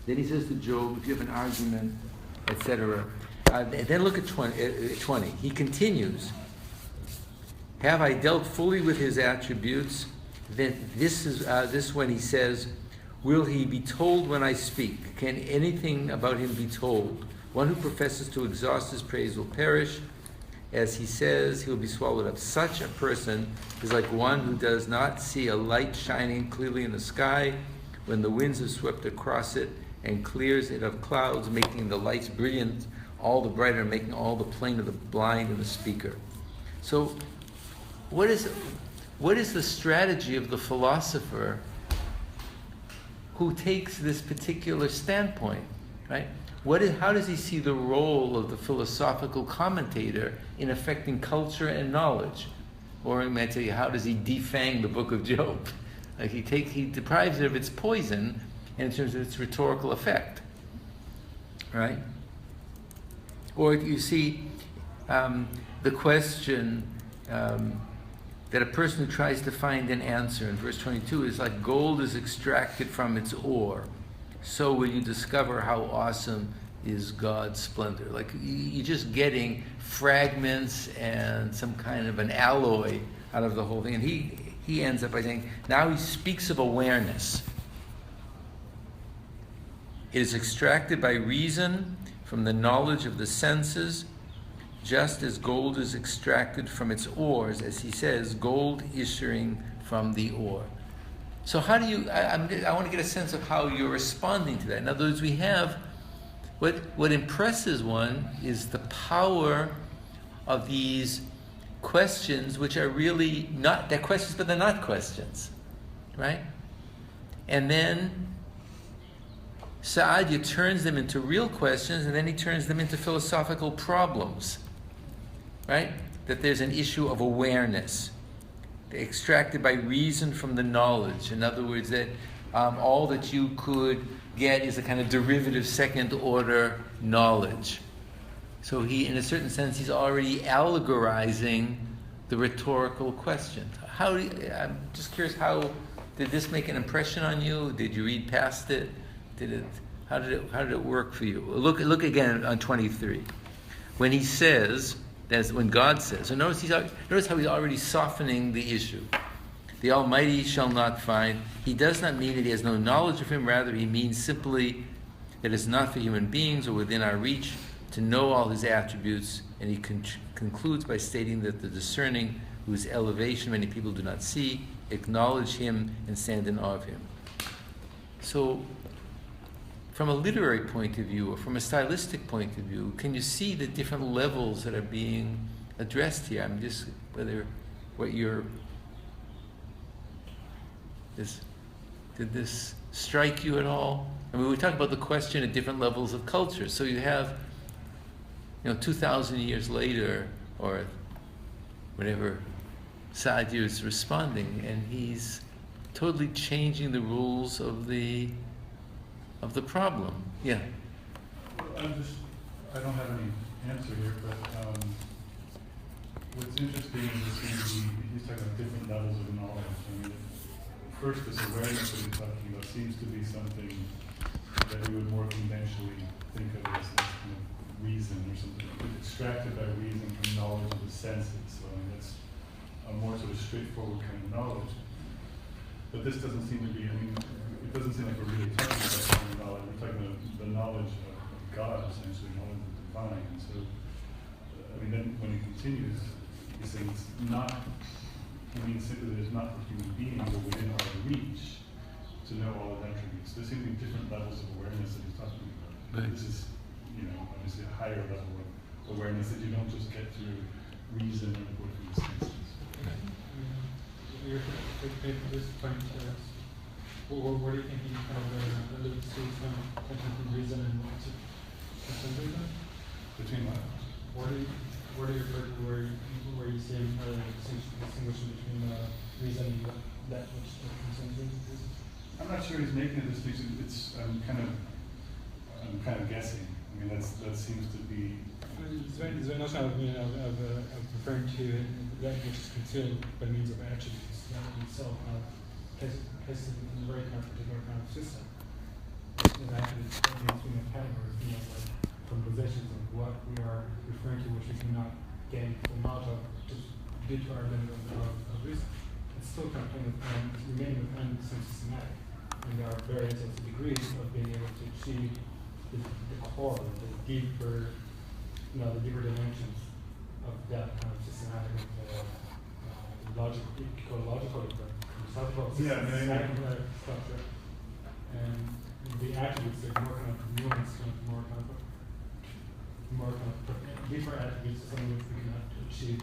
Then he says to Job, if you have an argument, etc. Then look at 20. He continues, have I dealt fully with his attributes? Then this when he says, will he be told when I speak? Can anything about him be told? One who professes to exhaust his praise will perish. As he says, he will be swallowed up. Such a person is like one who does not see a light shining clearly in the sky when the winds have swept across it and clears it of clouds, making the lights brilliant, all the brighter, making all the plain of the blind and the speaker. So, what is the strategy of the philosopher who takes this particular standpoint, right? How does he see the role of the philosophical commentator in affecting culture and knowledge? Or I might tell you, how does he defang the book of Job? Like he deprives it of its poison in terms of its rhetorical effect, right? Or you see the question that a person who tries to find an answer in verse 22 is like gold is extracted from its ore. So will you discover how awesome is God's splendor. Like you're just getting fragments and some kind of an alloy out of the whole thing. And he ends up by saying, now he speaks of awareness. It is extracted by reason from the knowledge of the senses, just as gold is extracted from its ores, as he says, gold issuing from the ore. So how do you, I want to get a sense of how you're responding to that. In other words, we have, what impresses one is the power of these questions, which are really not, they're questions, but they're not questions, right? And then Saadia turns them into real questions, and then he turns them into philosophical problems, right? That there's an issue of awareness, extracted by reason from the knowledge. In other words, that all that you could get is a kind of derivative second-order knowledge. So he, in a certain sense, he's already allegorizing the rhetorical question. I'm just curious, how did this make an impression on you? Did you read past it? How did it work for you? Look again on 23. When he says, that's when God says. So notice how he's already softening the issue. The Almighty shall not find. He does not mean that he has no knowledge of him. Rather, he means simply that it's not for human beings or within our reach to know all his attributes. And he concludes by stating that the discerning, whose elevation many people do not see, acknowledge him and stand in awe of him. So, from a literary point of view or from a stylistic point of view, can you see the different levels that are being addressed here? I'm just, did this strike you at all? I mean, we talk about the question at different levels of culture. So you have, 2,000 years later, or whatever, Saadia is responding, and he's totally changing the rules of the problem. Yeah. I don't have any answer here, but what's interesting is he's talking about different levels of knowledge. I mean, first, this awareness that he's talking about seems to be something that we would more conventionally think of as kind of reason or something. It's extracted by reason from knowledge of the senses. So I mean, that's a more sort of straightforward kind of knowledge. But this doesn't seem to be, it doesn't seem like we're really talking about that kind of knowledge. We're talking about the knowledge of God, essentially, knowledge of the divine. And so, then when he continues, he's saying it's not, he means simply that it's not for human beings or within our reach to know all of attributes. There seem to be different levels of awareness that he's talking about. Right. This is, obviously a higher level of awareness that you don't just get through reason or through the senses. This point, where do you think he kind of alludes to some between reason and reason? Between what? Where do you refer to where you see him distinguishing between reason and that which concerns reason? I'm not sure he's making a distinction. I'm kind of guessing. That seems to be. There's a notion of referring to that which is concealed by means of attributes, that in itself placed in a very kind of particular kind of system. And that what we are referring to, which we cannot gain full knowledge of, just due to our limit of reason. It's still kind of remaining within some systematic. And there are various degrees of being able to achieve the core, the deeper dimensions of that kind of systematic logical, Yeah, systematic structure. And the attributes are more kind of nuanced, more kind of deeper attributes of something that we cannot achieve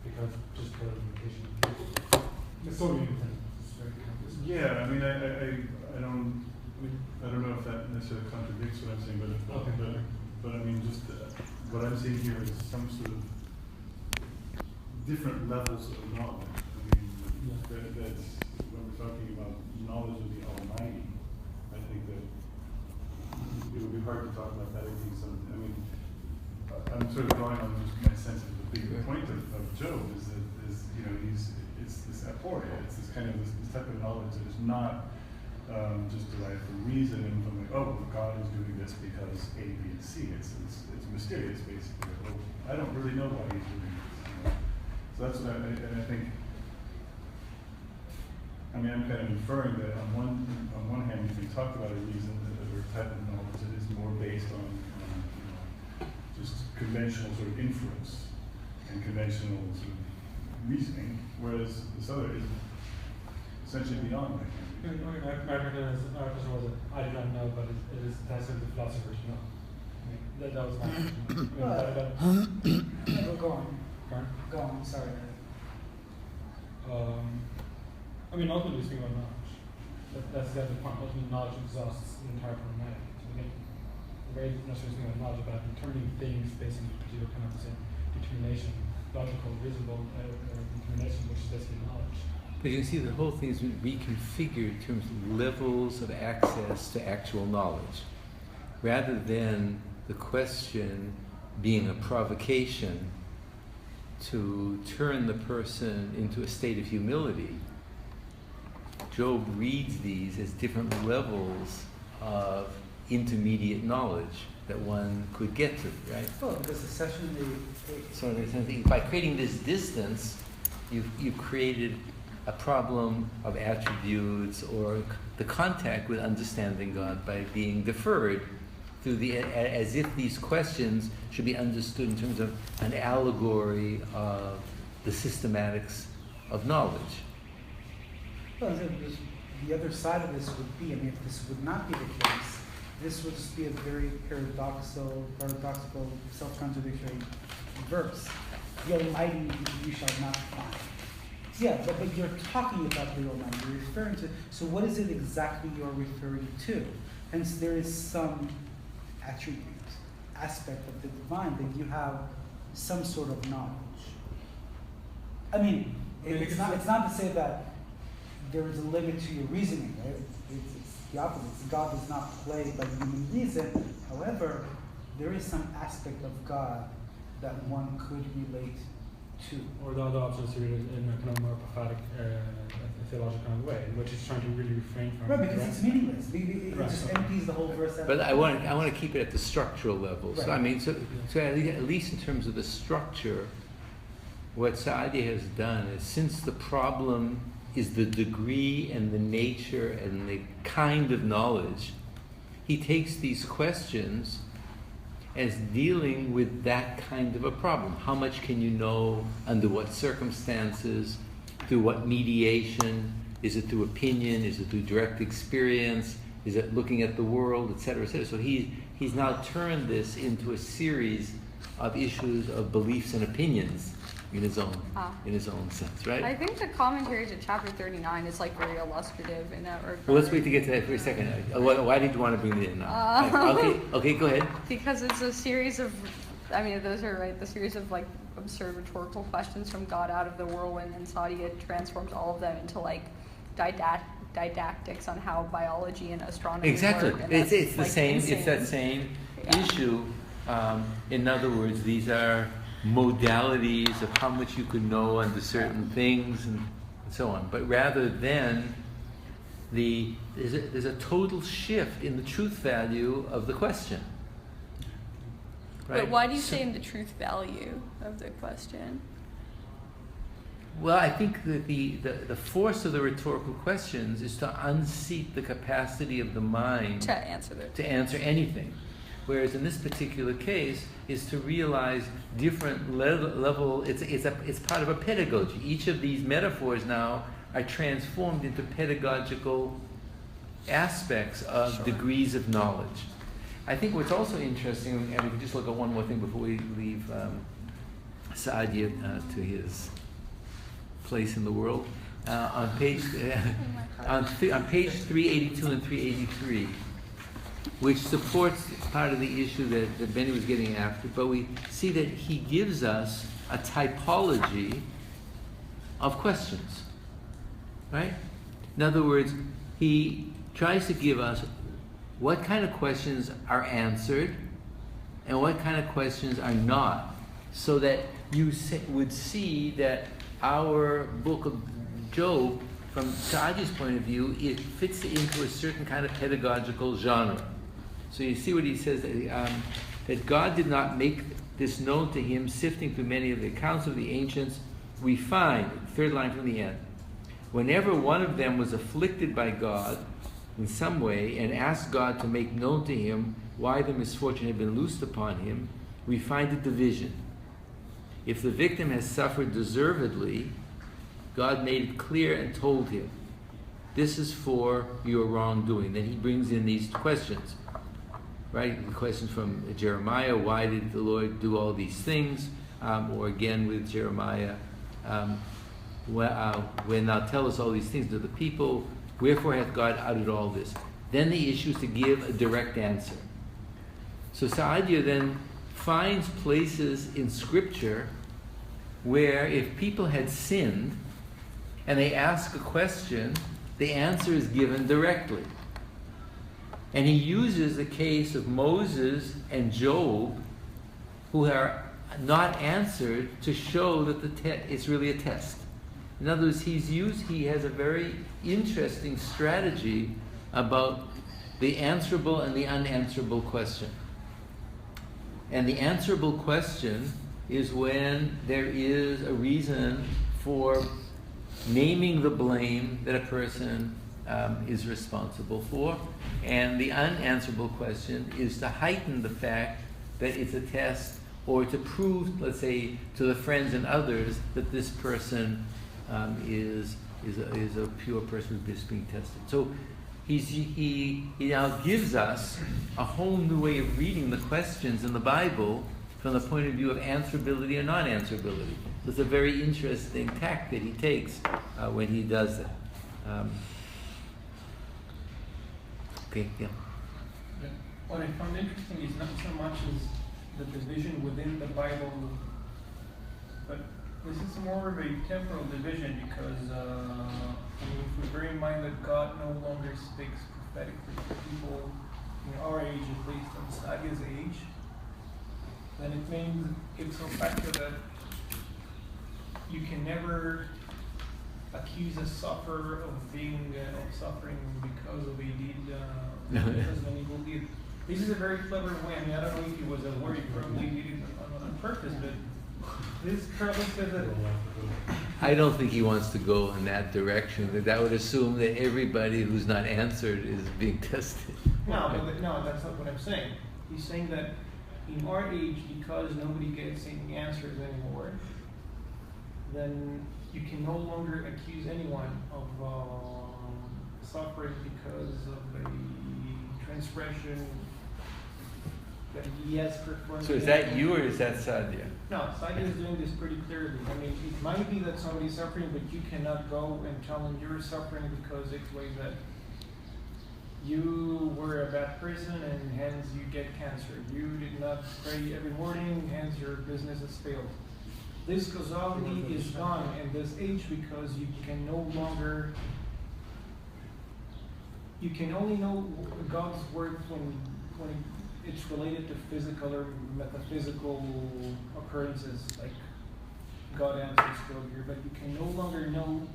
because just because of limitation. It's so many things. Yeah, I mean, I don't know if that necessarily contradicts what I'm saying, but I mean, just what I'm seeing here is some sort of different levels of knowledge. I mean, that's when we're talking about knowledge of the Almighty. I think that it would be hard to talk about that as being something. I mean, I'm sort of drawing on just my sense of the bigger point of Job is that it's this aporia, it's this kind of this type of knowledge that is not just derived from reason and from like, oh, God is doing this because A, B, and C. It's mysterious, basically. Well, I don't really know why He's doing this. So that's what I think. I mean, I'm kind of inferring that on one hand, we talk about a reason or type of knowledge that is more based on just conventional sort of inference and conventional sort of reasoning, whereas this other is essentially beyond that. My question was that I do not know, but that's what the philosophers know. I mean, that was my question. Go on, sorry. I mean, ultimately speaking about knowledge. That's the other point. Ultimately, knowledge exhausts the entire problematic. So again, the way necessarily speaking about knowledge, about determining things based on a particular kind of determination, logical, reasonable determination, which is basically knowledge. But you can see the whole thing is reconfigured in terms of levels of access to actual knowledge. Rather than the question being a provocation to turn the person into a state of humility, Job reads these as different levels of intermediate knowledge that one could get to, right? Oh, because the session So by creating this distance, you've created a problem of attributes or the contact with understanding God by being deferred through as if these questions should be understood in terms of an allegory of the systematics of knowledge. Well, the other side of this would be, I mean, if this would not be the case, this would just be a very paradoxical, self-contradictory verse. The Almighty you shall not find. Yeah, but you're talking about the Almighty. You're referring to. So what is it exactly you're referring to? Hence, there is some attribute, aspect of the divine that you have some sort of knowledge. I mean, it's not to say that there is a limit to your reasoning, right? It's the opposite. God does not play by human reason. However, there is some aspect of God that one could relate to. Or the other option is to read it in a kind of more prophetic, theological kind of way, in which it's trying to really refrain from. Right, because it's meaningless. It just empties the whole verse out. But I want to keep it at the structural level. Right. So I mean, so at least in terms of the structure, what Saadia has done is, since the problem is the degree and the nature and the kind of knowledge, he takes these questions as dealing with that kind of a problem. How much can you know, under what circumstances, through what mediation? Is it through opinion? Is it through direct experience? Is it looking at the world, etc., etc.? So he's now turned this into a series of issues of beliefs and opinions in his own sense, right? I think the commentary to chapter 39 is like very illustrative in that regard. Well, let's wait to get to that for a second. Why did you want to bring it in now? Okay, go ahead. Because it's a series of, I mean, those are right, the series of like absurd rhetorical questions from God out of the whirlwind, and Saadia transforms all of them into like didactics on how biology and astronomy Exactly. work. It's the like same. insane. It's that same issue. In other words, these are modalities of how much you could know under certain things and so on. But rather than there's a total shift in the truth value of the question. right? But why do you say in the truth value of the question? Well, I think that the force of the rhetorical questions is to unseat the capacity of the mind To answer anything. Whereas in this particular case, is to realize different level. It's part of a pedagogy. Each of these metaphors now are transformed into pedagogical aspects of degrees of knowledge. I think what's also interesting, and we can just look at one more thing before we leave Saadia to his place in the world. On page 382 and 383, which supports part of the issue that Benny was getting after, but we see that he gives us a typology of questions, right? In other words, he tries to give us what kind of questions are answered and what kind of questions are not, so that you would see that our book of Job, from Saadi's point of view, it fits into a certain kind of pedagogical genre. So you see what he says, that God did not make this known to him, sifting through many of the accounts of the ancients. We find, third line from the end, whenever one of them was afflicted by God in some way and asked God to make known to him why the misfortune had been loosed upon him, we find a division. If the victim has suffered deservedly, God made it clear and told him, this is for your wrongdoing. Then he brings in these questions, right? The question from Jeremiah, why did the Lord do all these things? Or again with Jeremiah, when thou tell us all these things to the people, wherefore hath God uttered all this? Then the issue is to give a direct answer. So Saadia then finds places in Scripture where if people had sinned and they ask a question, the answer is given directly. And he uses the case of Moses and Job, who are not answered, to show that it's really a test. In other words, he has a very interesting strategy about the answerable and the unanswerable question. And the answerable question is when there is a reason for naming the blame that a person is responsible for. And the unanswerable question is to heighten the fact that it's a test, or to prove, let's say, to the friends and others that this person is a pure person who's just being tested. So he now gives us a whole new way of reading the questions in the Bible from the point of view of answerability and non-answerability. So it's a very interesting tack that he takes when he does that. Okay, yeah. What I found interesting is not so much as the division within the Bible, but this is more of a temporal division, because if we bear in mind that God no longer speaks prophetically to people in our age, at least in Sadia's age, then it means it's a factor that you can never accuse a sufferer of being suffering because of a deed, because of an evil deed. This is a very clever way. I mean, I don't know if he was aware, he probably did it on purpose, but this probably says that. I don't think he wants to go in that direction. That would assume that everybody who's not answered is being tested. No, that's not what I'm saying. He's saying that in our age, because nobody gets any answers anymore, then you can no longer accuse anyone of suffering because of a transgression that he has performed. So is that you or is that Sadia? No, Sadia is doing this pretty clearly. I mean, it might be that somebody's suffering, but you cannot go and tell them you're suffering because it's ways that you were a bad person and hence you get cancer. You did not pray every morning, hence your business has failed. This causality is gone in this age because you can no longer, you can only know God's word when it's related to physical or metaphysical occurrences, like God answers here, but you can no longer know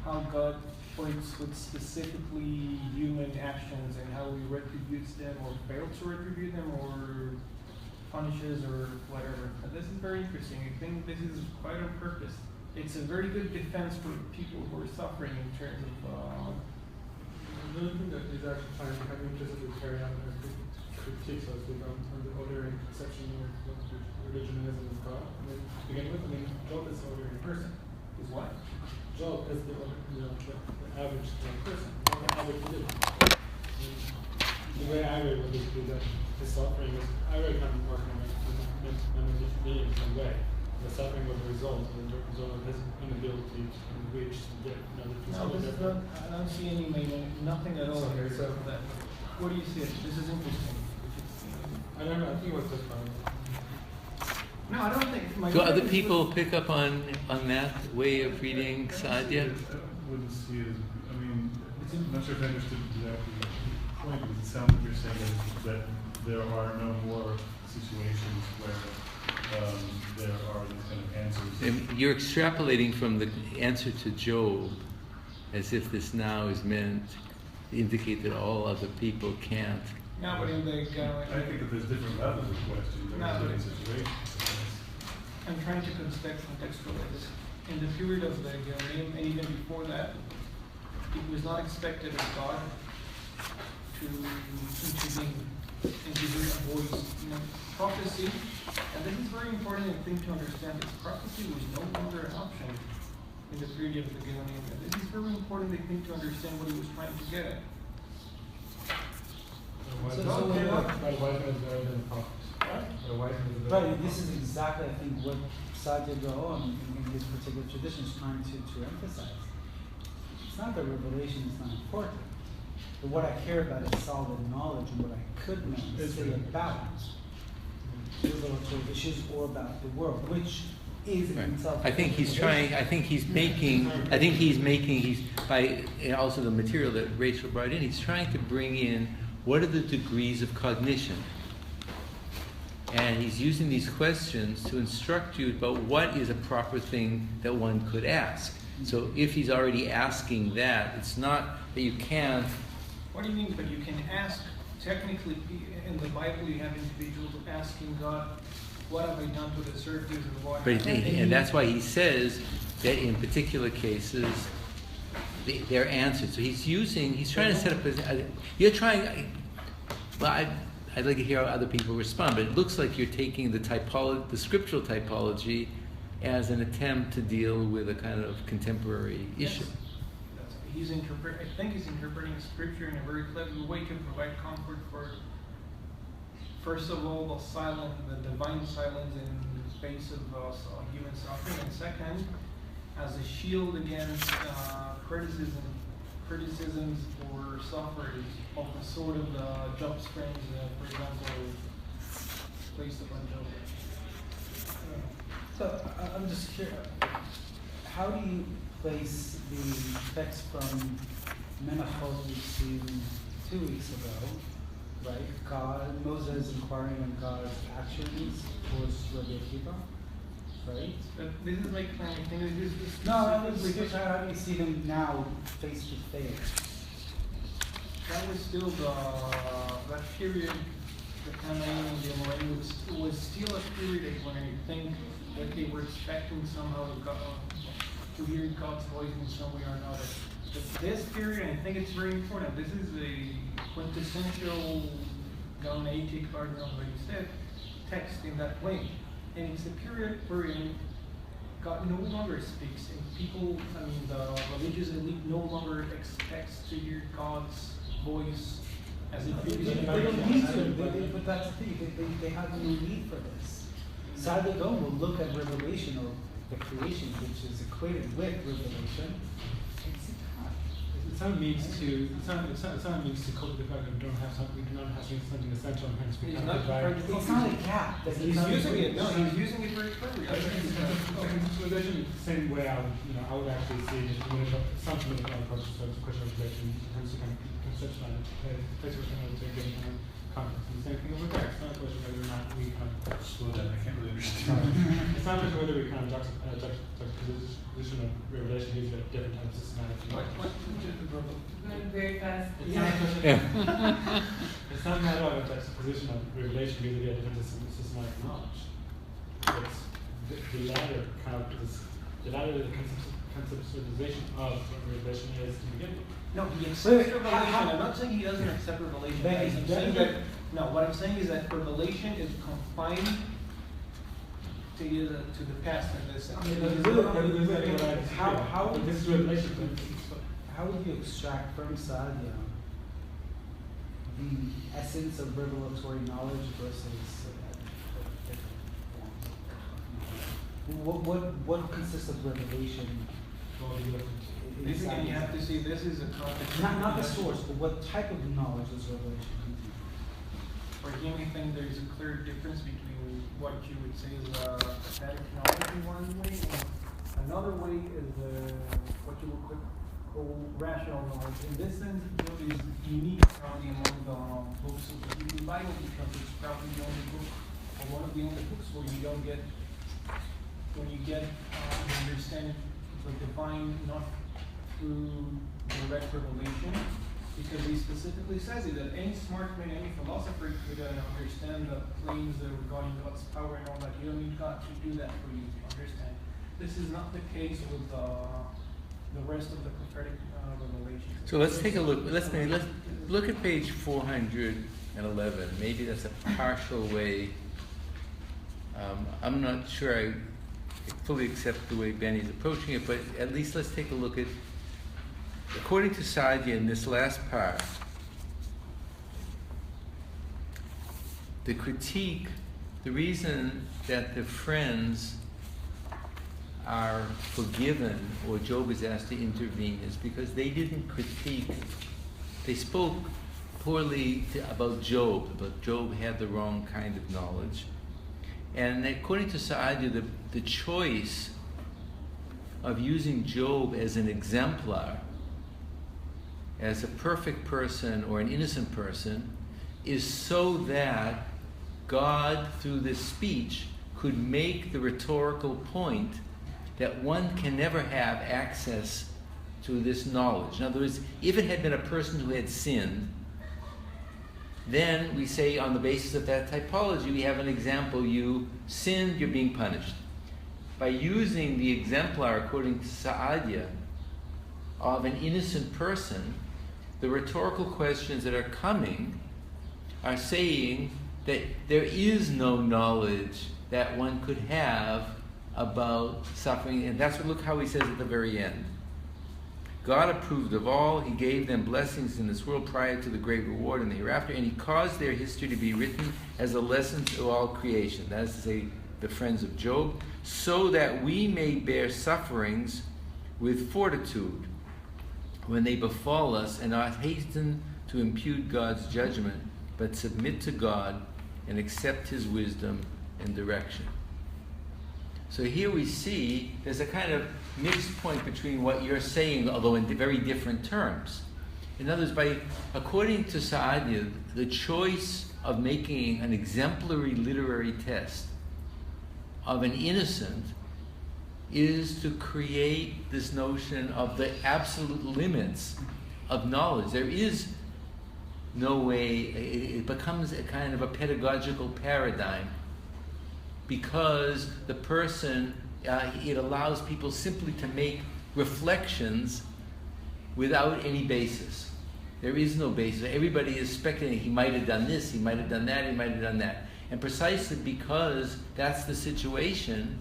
how God works with specifically human actions and how he retributes them or fails to retribute them, or punishes or whatever. And this is very interesting. I think this is quite on purpose. It's a very good defense for people who are suffering in terms of. The only thing that is actually trying to have implicitly carry out as critiques us with on the ordinary conception of what religion is and God. I mean, to begin with, I mean, Job is an ordinary person. Is what? Job is the average person, the average religion. The way I read it is that his suffering is, I read kind of working on it in some way. The suffering was a result of his inability to reach the No, this is not, I don't see any meaning, nothing at all here. So that, what do you see? This is interesting. I don't know, I think it was just No, I don't think. Do other people pick up on that way of reading Sadia? I wouldn't see it as, I mean, I'm not sure if I understood exactly the point, because it sounds like you're saying that there are no more situations where there are these kind of answers. And you're extrapolating from the answer to Job as if this now is meant to indicate that all other people can't. No, but in the. I think that there's different levels of questions in certain situations. I'm trying to contextualize. In the period of the Geonim, and even before that, it was not expected of God to intervene and give a voice. Prophecy, and this is very important thing to understand, is prophecy was no longer an option in the period of the Geonim. And this is very important thing to understand what he was trying to get at. Right, this is exactly, I think, what Sadia Gaon in this particular tradition is trying to emphasize. It's not that revelation is not important, but what I care about is solid knowledge and what I could know and say about spiritual issues or about the world, which is in itself. I think he's by also the material that Rachel brought in, he's trying to bring in what are the degrees of cognition. And he's using these questions to instruct you about what is a proper thing that one could ask. So if he's already asking that, it's not that you can't. What do you mean? But you can ask, technically, in the Bible you have individuals asking God, what have I done to the surface or what? And that's why he says that in particular cases, they're answered. So he's trying to set up I'd like to hear how other people respond, but it looks like you're taking the scriptural typology as an attempt to deal with a kind of contemporary issue. I think he's interpreting scripture in a very clever way to provide comfort for, first of all, the divine silence in the face of human suffering, and second, as a shield against criticisms or sufferers of the sort of Job's friends, for example, placed upon Job. So I'm just curious, how do you place the text from Menachos we've seen 2 weeks ago, right? Moses inquiring on God's actions towards Rabbi Akiva, right? But this is like I think this is No, how do you see them now face to face? That was still that period, the Canaan and the Emanations was still a period when I think that they were expecting somehow to hear God's voice in some way or another. But this period, I think it's very important. This is a quintessential Galenitic, pardon what you said, text in that way. And it's a period wherein God no longer speaks, and people, the religious elite no longer expects to hear God's voice as it previously. They don't need to, but that's the thing, they have no need for this. Sadia Gaon will look at revelation or the creation, which is equated with revelation. It's not means to cope with the fact that we do not have something essential and hence we can't provide. It's not a gap. He's using it. No, he's using it very cleverly. So the same way I would actually see it something that approach to question of revelation in terms of kind of conceptualize place where kind of to get kind of context. And the same thing over there. It's not a question whether or not we kind of Slow down, I can't really understand. it's not just whether we kind of juxtaposition of revelation using a different type of systematic knowledge. Very fast. It's not a question. It's not a matter of a juxtaposition of revelation using a different systematic knowledge. It's the latter kind of the conceptualization of what revelation is to begin with. No, he accepts revelation. I'm not saying he doesn't accept revelation. I'm saying that, no, what I'm saying is that revelation is confined to the past. How would you extract from Sadhya the essence of revelatory knowledge versus different forms? What consists of revelation? Basically, you have to see this is a context. Not the source, but what type of knowledge is revelation? For him, I think there's a clear difference between what you would say is static knowledge in one way, and another way is what you would call rational knowledge. In this sense, it is unique probably among the books of the Hebrew Bible because it's probably the only book, or one of the only books where you don't get, when you get understand the divine not through direct revelation. Because he specifically says it, that any smart man, any philosopher could understand the claims regarding God's power and all that. You don't need God to do that for you to understand. This is not the case with the rest of the prophetic revelations. So let's take a look. Let's look at page 411. Maybe that's a partial way. I'm not sure I fully accept the way Benny's approaching it, but at least let's take a look at. According to Sadhya, in this last part, the critique, the reason that the friends are forgiven or Job is asked to intervene is because they didn't critique. They spoke poorly about Job had the wrong kind of knowledge. And according to Sadhya, the choice of using Job as an exemplar, as a perfect person or an innocent person, is so that God, through this speech, could make the rhetorical point that one can never have access to this knowledge. In other words, if it had been a person who had sinned, then we say on the basis of that typology, we have an example: you sinned, you're being punished. By using the exemplar, according to Sadhya, of an innocent person, the rhetorical questions that are coming are saying that there is no knowledge that one could have about suffering. And that's what, look how he says at the very end. God approved of all. He gave them blessings in this world prior to the great reward in the hereafter, and he caused their history to be written as a lesson to all creation. That is to say, the friends of Job, so that we may bear sufferings with fortitude when they befall us, and not hasten to impute God's judgment, but submit to God and accept his wisdom and direction. So here we see there's a kind of mixed point between what you're saying, although in very different terms. In other words, according to Sadhya, the choice of making an exemplary literary test of an innocent is to create this notion of the absolute limits of knowledge. There is no way, it becomes a kind of a pedagogical paradigm because the person, it allows people simply to make reflections without any basis. There is no basis. Everybody is speculating. He might have done this, he might have done that, he might have done that. And precisely because that's the situation,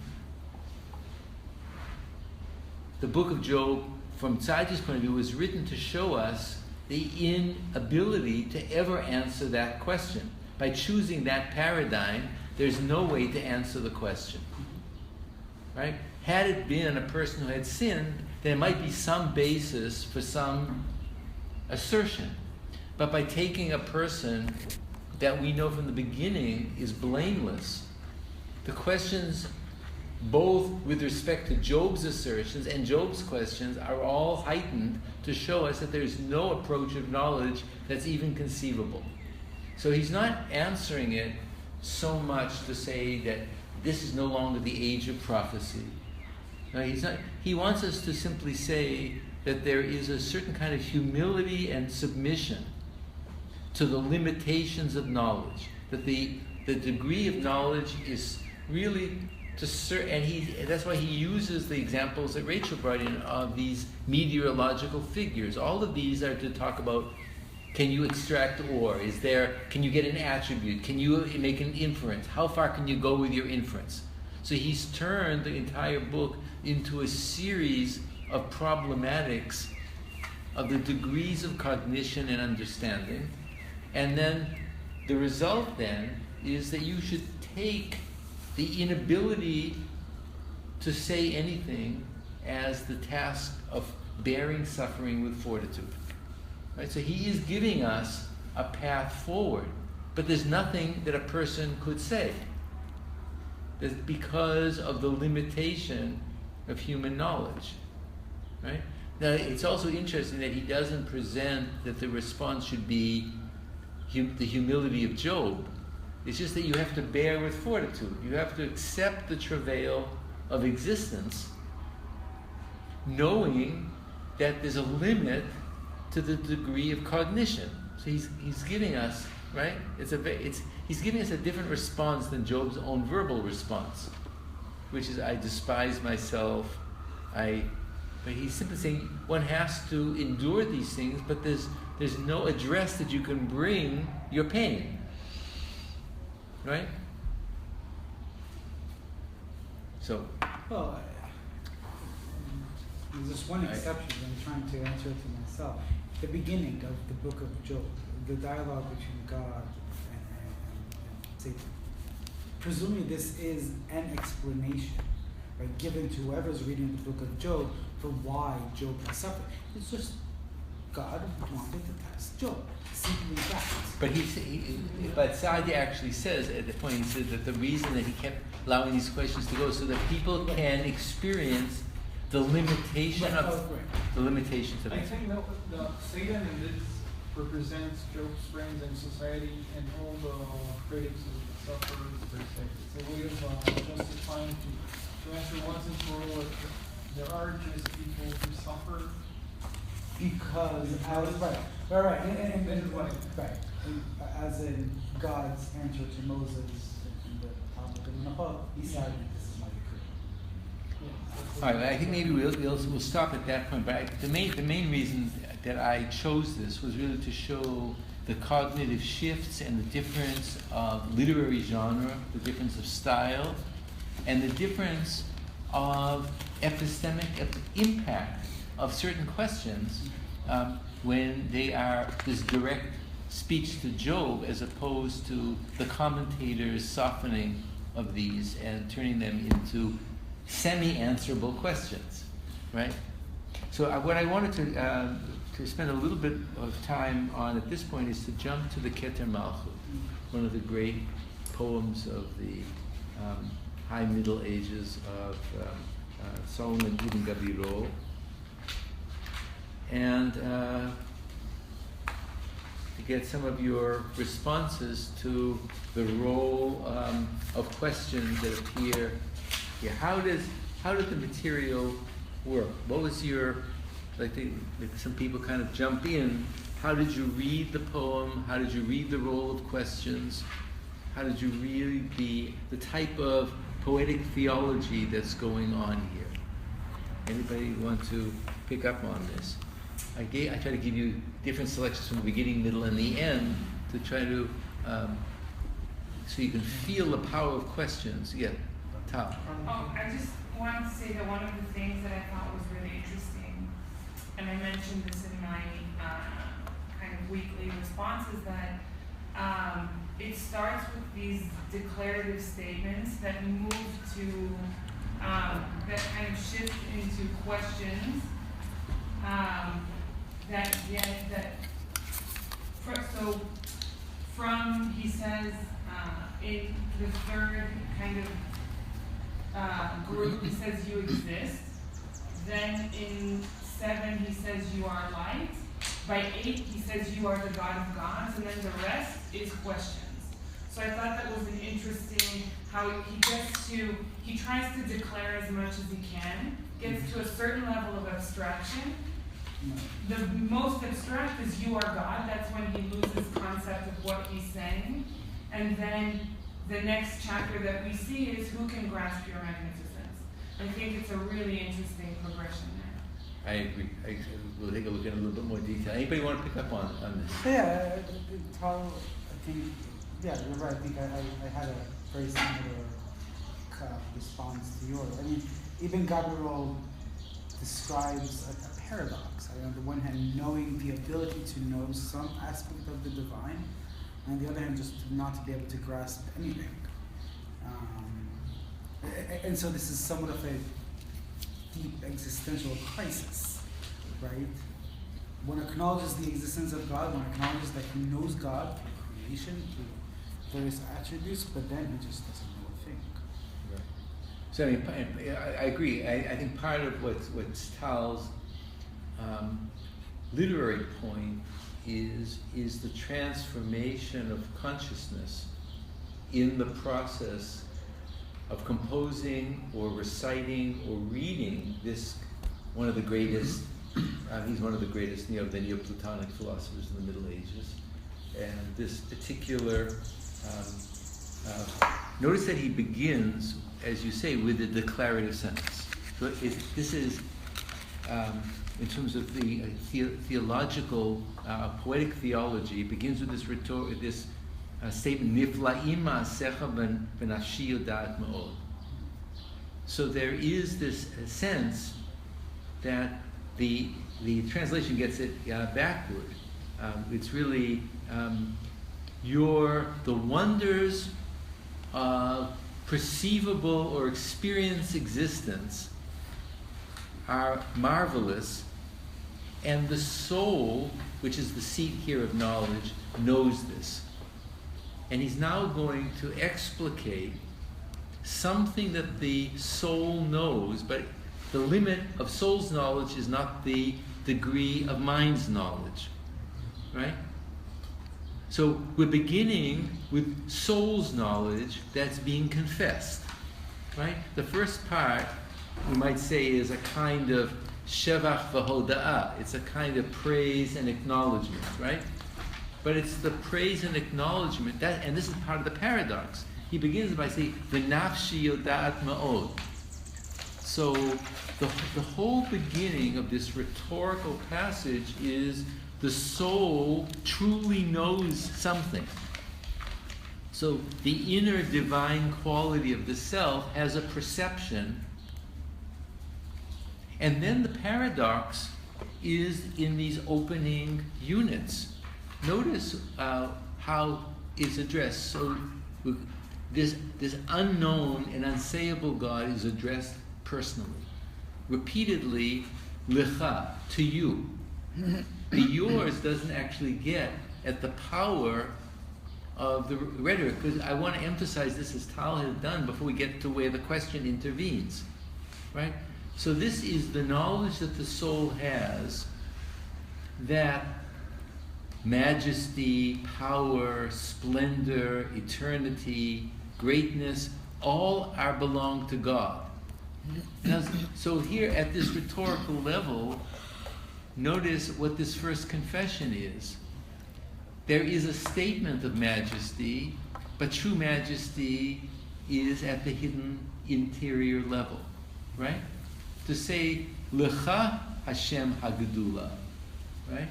the book of Job, from Sadhya's point of view, was written to show us the inability to ever answer that question. By choosing that paradigm, there's no way to answer the question. Right? Had it been a person who had sinned, there might be some basis for some assertion. But by taking a person that we know from the beginning is blameless, the questions, both with respect to Job's assertions and Job's questions, are all heightened to show us that there's no approach of knowledge that's even conceivable. So he's not answering it so much to say that this is no longer the age of prophecy. No, he wants us to simply say that there is a certain kind of humility and submission to the limitations of knowledge. That the degree of knowledge is really and that's why he uses the examples that Rachel brought in of these meteorological figures. All of these are to talk about, can you extract ore? Can you get an attribute? Can you make an inference? How far can you go with your inference? So he's turned the entire book into a series of problematics of the degrees of cognition and understanding. And then the result then is that you should take the inability to say anything as the task of bearing suffering with fortitude. Right? So he is giving us a path forward, but there's nothing that a person could say. That's because of the limitation of human knowledge. Right? Now, it's also interesting that he doesn't present that the response should be the humility of Job. It's just that you have to bear with fortitude. You have to accept the travail of existence, knowing that there's a limit to the degree of cognition. So he's giving us, right? He's giving us a different response than Job's own verbal response, which is, I despise myself. But he's simply saying one has to endure these things, but there's no address that you can bring your pain. Right? So. Well, there's just one exception. I'm trying to answer it to myself. The beginning of the book of Job, the dialogue between God and Satan. Presumably this is an explanation, right, given to whoever's reading the book of Job for why Job has suffered. It's just God wanted to test Job. Simply that. But Saadia actually says at the point, he said that the reason that he kept allowing these questions to go so that people can experience the limitation of the limitations of it. I think that the Satan in this represents Job's friends in society and all the critics of the sufferers. It's a way of justifying to answer once and for all that there are just people who suffer. Because right, and as in God's answer to Moses in the topic of Nepal, he said, "This is my decree." All right, I think maybe we'll stop at that point. But the main reason that I chose this was really to show the cognitive shifts and the difference of literary genre, the difference of style, and the difference of epistemic impact of certain questions when they are this direct speech to Job as opposed to the commentators' softening of these and turning them into semi-answerable questions, right? So what I wanted to spend a little bit of time on at this point is to jump to the Keter Malchut, one of the great poems of the High Middle Ages of Solomon Ibn Gabirol. And to get some of your responses to the role of questions that appear here. How did the material work? What was your, some people kind of jump in. How did you read the poem? How did you read the role of questions? How did you read the type of poetic theology that's going on here? Anybody want to pick up on this? I try to give you different selections from the beginning, middle, and the end to try to, so you can feel the power of questions. Yeah, Tom. I just wanted to say that one of the things that I thought was really interesting, and I mentioned this in my kind of weekly responses, that it starts with these declarative statements that move to, that kind of shift into questions. He says, in the third kind of group, he says you exist. Then in 7, he says you are light. By 8, he says you are the God of gods. And then the rest is questions. So I thought that was an interesting, how he tries to declare as much as he can, gets to a certain level of abstraction. The most abstract is you are God. That's when he loses concept of what he's saying. And then the next chapter that we see is who can grasp your magnificence. I think it's a really interesting progression there. I agree. We'll take a look at it in a little bit more detail. Anybody want to pick up on this? Yeah, I think, yeah, you're right. I think I had a very similar response to yours. I mean, even Gabriel describes a paradox. On the one hand, knowing the ability to know some aspect of the divine, and on the other hand, just not to be able to grasp anything. And so this is somewhat of a deep existential crisis, right? One acknowledges the existence of God, one acknowledges that he knows God through creation, through various attributes, but then he just doesn't know a thing. Right. So I agree. I think part of what Tal's literary point is the transformation of consciousness in the process of composing or reciting or reading this, one of the greatest, he's one of the greatest the Neoplatonic philosophers in the Middle Ages. And this particular, notice that he begins, as you say, with a declarative sentence. So this is, in terms of the theological, poetic theology, it begins with this statement, Nifla'im ma'asecha b'nafshi yodat ma'od. So there is this sense that the translation gets it backward. It's really the wonders of perceivable or experienced existence are marvelous, and the soul, which is the seat here of knowledge, knows this. And he's now going to explicate something that the soul knows, but the limit of soul's knowledge is not the degree of mind's knowledge, right? So we're beginning with soul's knowledge that's being confessed, right? The first part, we might say, is a kind of shevach v'hoda'ah. It's a kind of praise and acknowledgement, right? But it's the praise and acknowledgement, and this is part of the paradox. He begins by saying, v'nafshi yodat ma'od. So the whole beginning of this rhetorical passage is the soul truly knows something. So the inner divine quality of the self has a perception. And then the paradox is in these opening units. Notice how it's addressed. So this unknown and unsayable God is addressed personally. Repeatedly, licha, to you. The yours doesn't actually get at the power of the rhetoric, because I want to emphasize this as Tal has done before we get to where the question intervenes, right? So this is the knowledge that the soul has, that majesty, power, splendor, eternity, greatness, all are belong to God. Now, so here at this rhetorical level, notice what this first confession is. There is a statement of majesty, but true majesty is at the hidden interior level, right? To say, Lecha Hashem Hagedula, right?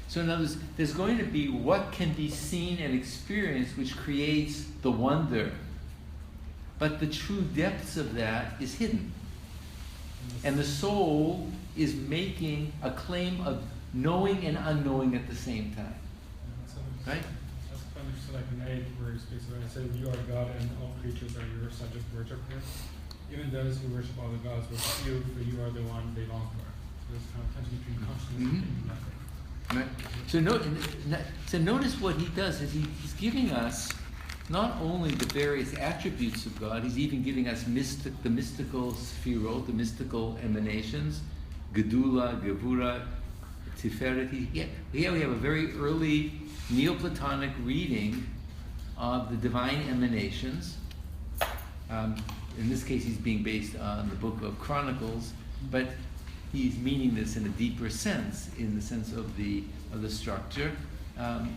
So in other words, there's going to be what can be seen and experienced, which creates the wonder. But the true depths of that is hidden. And the soul is making a claim of knowing and unknowing at the same time. Right? That's understood like in 8, where he speaks about, it says, you are God and all creatures are your subject worship here. Even those who worship all the gods worship you, for you are the one they long for. So there's kind of tension between consciousness and nothing. Right. So notice what he does is he's giving us not only the various attributes of God, he's even giving us the mystical sphirot, the mystical emanations, Gedula, Gevura, Tiferet. Here we have a very early Neoplatonic reading of the divine emanations. In this case, he's being based on the book of Chronicles, but he's meaning this in a deeper sense, in the sense of the structure. And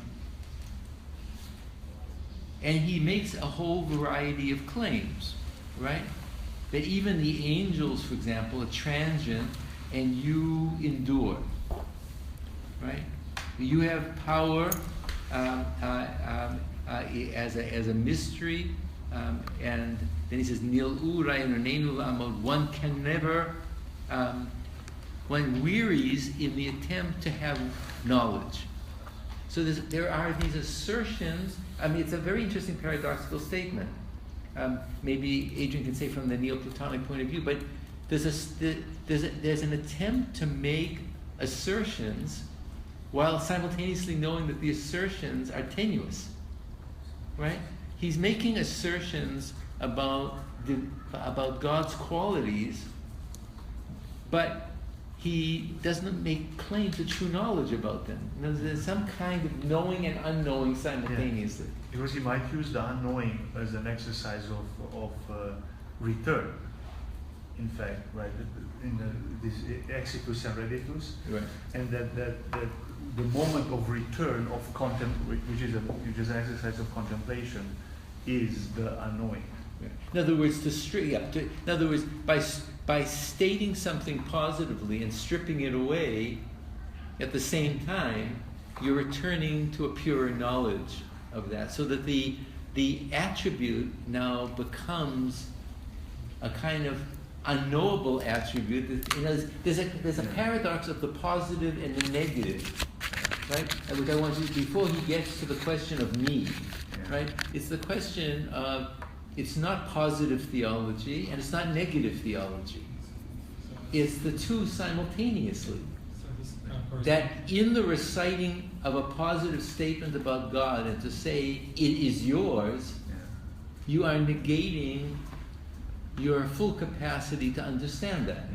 he makes a whole variety of claims, right? That even the angels, for example, are transient, and you endure, right? You have power as a mystery, and then he says, one can never, one wearies in the attempt to have knowledge. So there are these assertions. I mean, it's a very interesting paradoxical statement. Maybe Adrian can say from the Neoplatonic point of view, but there's an attempt to make assertions while simultaneously knowing that the assertions are tenuous, right? He's making assertions about God's qualities, but he doesn't make claims to true knowledge about them. You know, there's some kind of knowing and unknowing simultaneously. Yeah. Because he might use the unknowing as an exercise of return. In fact, right, in this exicus and redicus, Right. and that the moment of return of which is an exercise of contemplation, is the unknowing. In other words, in other words, by stating something positively and stripping it away, at the same time, you're returning to a purer knowledge of that, so that the attribute now becomes a kind of unknowable attribute. There's a paradox of the positive and the negative, right? Which I want to, before he gets to the question of me, right? It's the question of, it's not positive theology and it's not negative theology. It's the two simultaneously. That in the reciting of a positive statement about God and to say it is yours, you are negating your full capacity to understand that.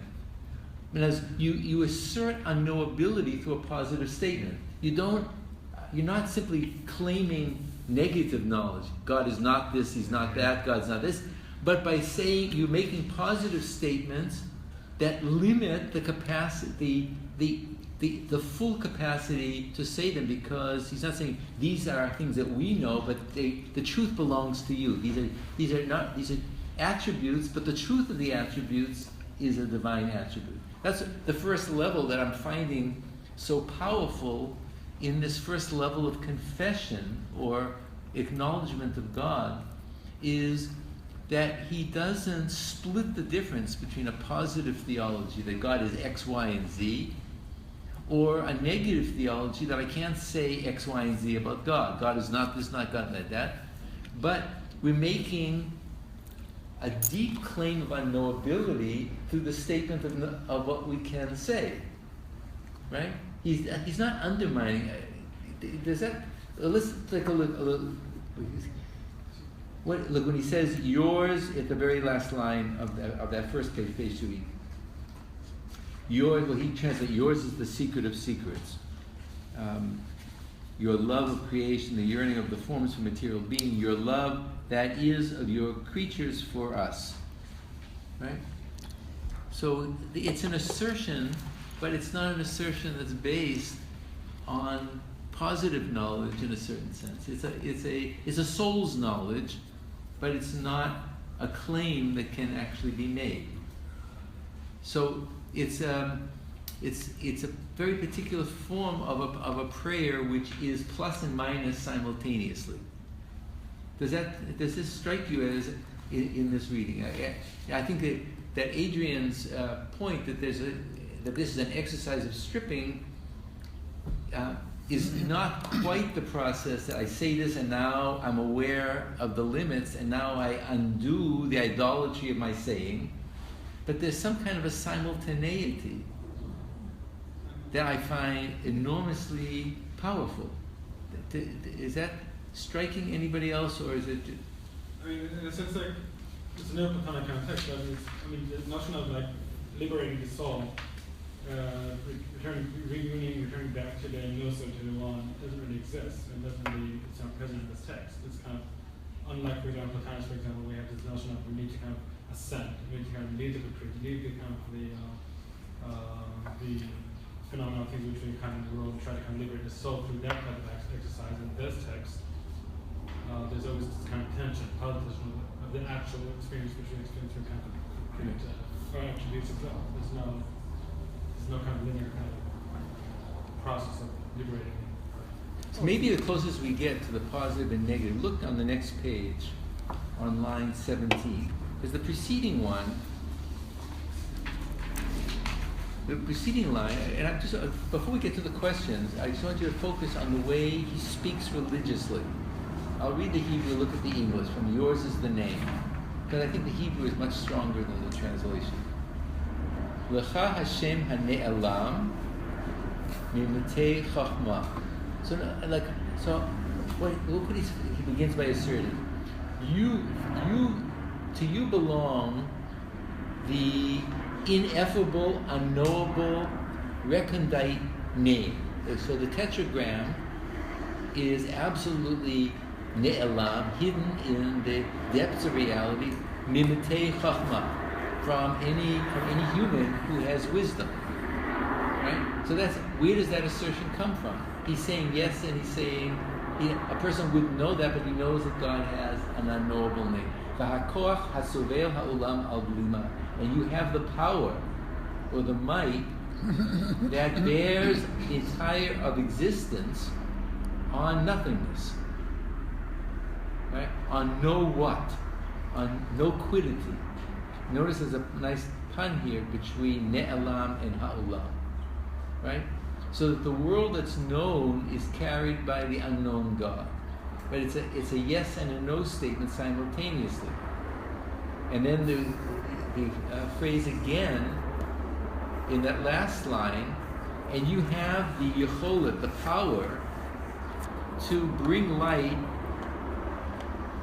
Because you assert unknowability through a positive statement. You're not simply claiming negative knowledge. God is not this, he's not that, God's not this. But by saying, you're making positive statements that limit the capacity, the full capacity to say them, because he's not saying these are things that we know, but the truth belongs to you. These are attributes, but the truth of the attributes is a divine attribute. That's the first level that I'm finding so powerful in this first level of confession or acknowledgement of God, is that he doesn't split the difference between a positive theology that God is X, Y, and Z, or a negative theology that I can't say X, Y, and Z about God. God is not this, not God, like that. But we're making a deep claim of unknowability through the statement of what we can say, right? He's not undermining. Does that? Let's take a look. Look when he says yours at the very last line of that first page, page 2. Yours. Well, he translates yours is the secret of secrets. Your love of creation, the yearning of the forms for material being, your love that is of your creatures for us, right? So it's an assertion, but it's not an assertion that's based on positive knowledge in a certain sense. It's a soul's knowledge, but it's not a claim that can actually be made. So it's a very particular form of a prayer which is plus and minus simultaneously. Does this strike you as in this reading? I think that Adrian's point that this is an exercise of stripping is not quite the process that I say this and now I'm aware of the limits and now I undo the idolatry of my saying, but there's some kind of a simultaneity that I find enormously powerful. Is that striking anybody else, or is it? I mean, in a sense, like it's a Neoplatonic kind of text. But the notion of like liberating the soul, returning back to the gnosis, to the one, doesn't really exist, and doesn't really, it's not present in this text. It's kind of unlike, for example, Platonics, for example, we have this notion of we need to kind of ascend, we need to kind of leave the truth, leave the kind of the phenomenal things which we kind of in the world and try to kind of liberate the soul through that type of exercise. In this text, there's always this kind of tension, politician of the actual experience which we experience through kind of or attributes of God. There's no kind of linear kind of process of liberating. So maybe the closest we get to the positive and negative. Look on the next page, on line 17. Because the preceding one, the preceding line, and I'm just before we get to the questions, I just want you to focus on the way he speaks religiously. I'll read the Hebrew, look at the English. From yours is the name. Because I think the Hebrew is much stronger than the translation. Lecha Hashem hane'elam mimatei chachma. So look what he begins by asserting. To you belong the ineffable, unknowable, recondite name. So the tetragram is absolutely ne'elam, hidden in the depths of reality, mimatei chachma, from any human who has wisdom. Right? So where does that assertion come from? He's saying yes, and he's saying a person wouldn't know that, but he knows that God has an unknowable name. V'hakoach hasovel ha'olam al blima, and you have the power or the might that bears the entire of existence on nothingness, right? On no what, on no quiddity. Notice there's a nice pun here between ne'elam and ha'olam, right? So that the world that's known is carried by the unknown God. But it's a yes and a no statement simultaneously. And then the phrase again in that last line, and you have the yecholet, the power, to bring light,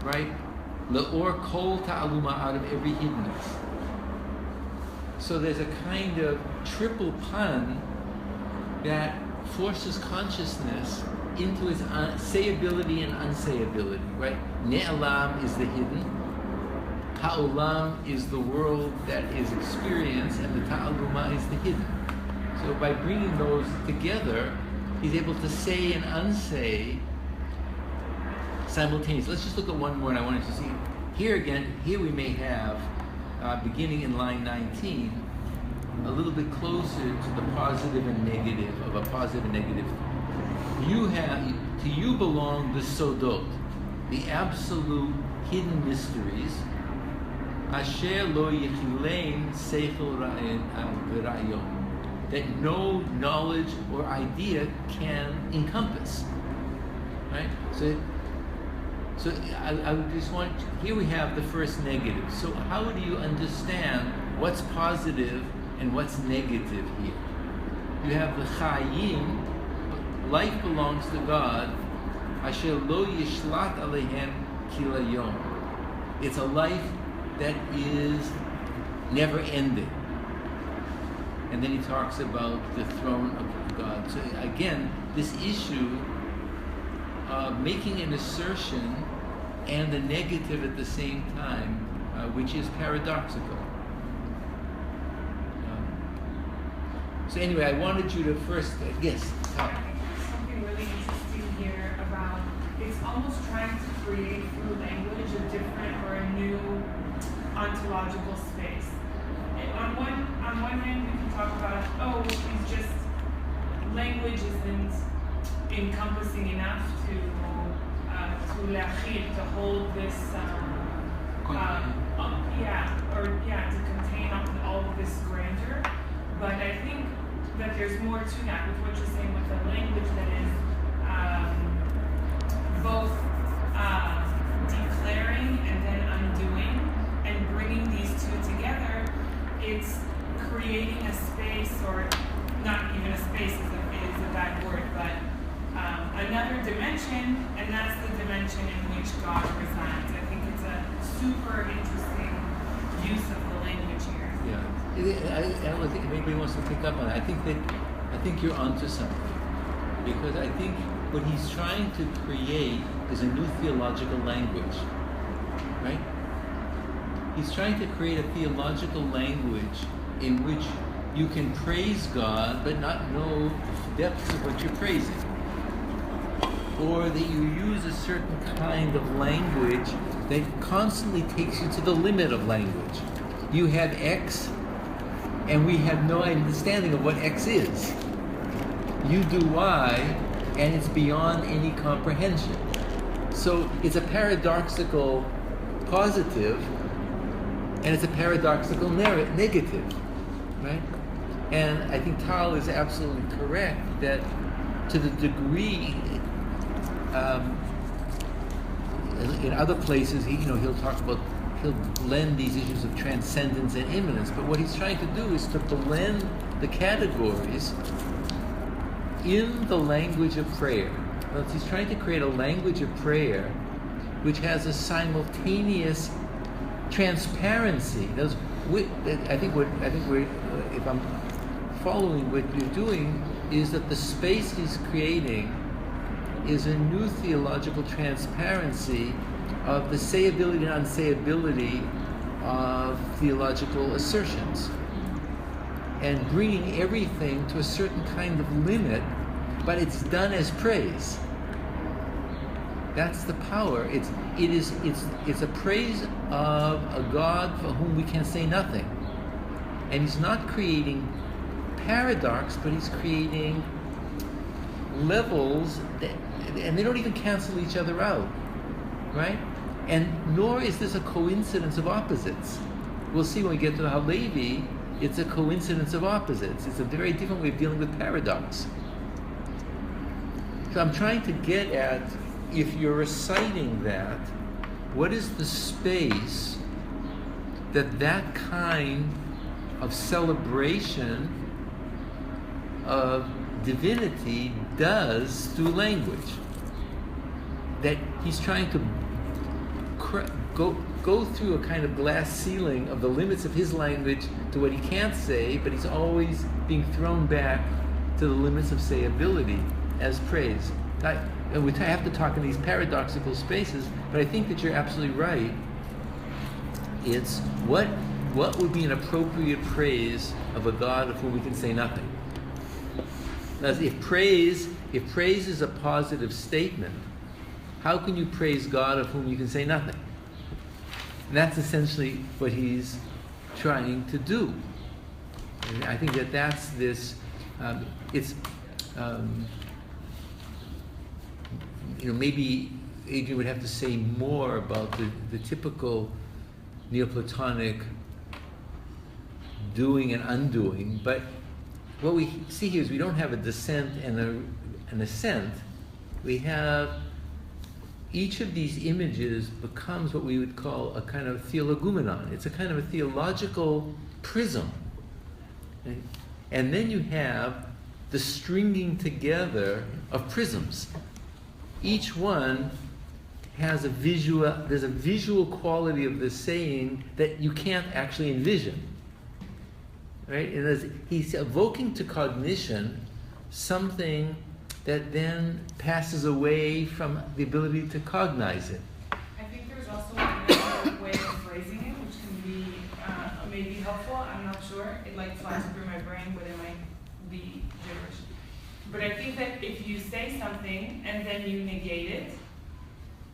right? Le'or kol ta'aluma, out of every hiddenness. So there's a kind of triple pun that forces consciousness into its sayability and unsayability, right? Ne'elam is the hidden, ha'olam is the world that is experienced, and the ta'aluma is the hidden. So by bringing those together, he's able to say and unsay simultaneously. Let's just look at one more, and I wanted to see here again. Here we may have, beginning in line 19, a little bit closer to the positive and negative of a positive and negative. To you belong the sodot, the absolute hidden mysteries. Asher lo yechilein seichel v'rayon, that no knowledge or idea can encompass. Right? So I just want, here we have the first negative. So how do you understand what's positive and what's negative here? You have the chayim, life belongs to God. Asher lo yishlat alehem kilayom. It's a life that is never ending. And then he talks about the throne of God. So again, this issue of making an assertion and the negative at the same time, which is paradoxical. So anyway, I wanted you to first, yes. I think there's something really interesting here about, it's almost trying to create through language a different or a new ontological space. And on one hand, we can talk about, it's just, language isn't encompassing enough to hold this, to contain all of this grandeur. But I think that there's more to that with what you're saying with the language that is both declaring and then undoing, and bringing these two together. It's creating a space, or not even a space is a bad word, but another dimension, and that's the dimension in which God resides. I think it's a super interesting use of the language here. Yeah, I don't think anybody wants to pick up on it. I think you're onto something, because I think what he's trying to create is a new theological language, right? He's trying to create a theological language in which you can praise God but not know the depths of what you're praising. Or that you use a certain kind of language that constantly takes you to the limit of language. You have X, and we have no understanding of what X is. You do Y, and it's beyond any comprehension. So it's a paradoxical positive, and it's a paradoxical negative, right? And I think Tal is absolutely correct that to the degree, in other places, he'll blend these issues of transcendence and immanence. But what he's trying to do is to blend the categories in the language of prayer. He's trying to create a language of prayer which has a simultaneous transparency. I think if I'm following what you're doing, is that the space he's creating is a new theological transparency of the sayability and unsayability of theological assertions, and bringing everything to a certain kind of limit, but it's done as praise. That's the power. It's a praise of a God for whom we can say nothing, and he's not creating paradox, but he's creating levels and they don't even cancel each other out, right? And nor is this a coincidence of opposites. We'll see when we get to Halevi, it's a coincidence of opposites. It's a very different way of dealing with paradox. So I'm trying to get at, if you're reciting that, what is the space that kind of celebration of divinity does through language? That he's trying to go through a kind of glass ceiling of the limits of his language to what he can't say, but he's always being thrown back to the limits of sayability as praise. And we have to talk in these paradoxical spaces, but I think that you're absolutely right. It's what would be an appropriate praise of a God of whom we can say nothing. Now, if praise is a positive statement, how can you praise God of whom you can say nothing? And that's essentially what he's trying to do. And I think that's this. Maybe Adrian would have to say more about the typical Neoplatonic doing and undoing. But what we see here is we don't have a descent and an ascent. We have each of these images becomes what we would call a kind of theologumenon. It's a kind of a theological prism. And then you have the stringing together of prisms. Each one has there's a visual quality of the saying that you can't actually envision. Right? And he's evoking to cognition something that then passes away from the ability to cognize it. I think there's also another way of phrasing it, which can be maybe helpful. I'm not sure. It flies through my brain, but it might be gibberish. But I think that if you say something and then you negate it,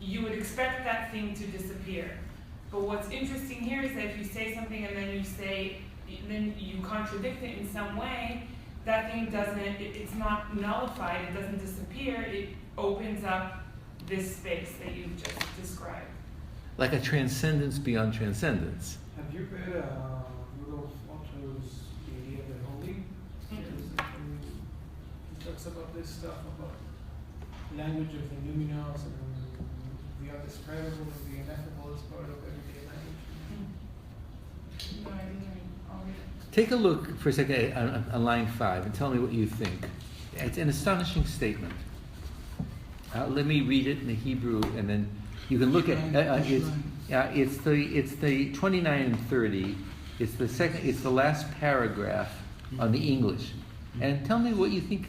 you would expect that thing to disappear. But what's interesting here is that if you say something and then you contradict it in some way, that thing it's not nullified, it doesn't disappear, it opens up this space that you've just described. Like a transcendence beyond transcendence. Have you read Rudolf Otto's The Idea of the Holy? He talks about this stuff, about language of the numinous and the undescribable and the ineffable as part of everyday language. No, I didn't read. I'll read it. Take a look for a second on line 5 and tell me what you think. It's an astonishing statement. Let me read it in the Hebrew, and then you can look at it's the 29 and 30. It's the last paragraph on the English, and tell me what you think.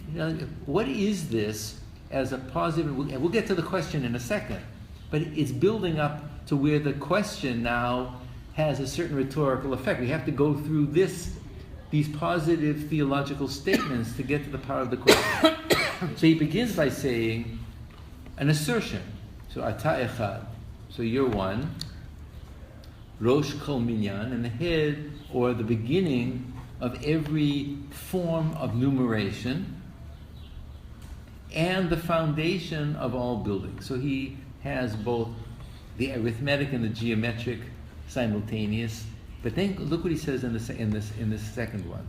What is this as a positive? And we'll get to the question in a second, but it's building up to where the question now has a certain rhetorical effect. We have to go through these positive theological statements to get to the power of the question. So he begins by saying an assertion. So ata echad, so you're one. Rosh kol minyan, and the head or the beginning of every form of numeration, and the foundation of all buildings. So he has both the arithmetic and the geometric simultaneous. But then look what he says in this second one,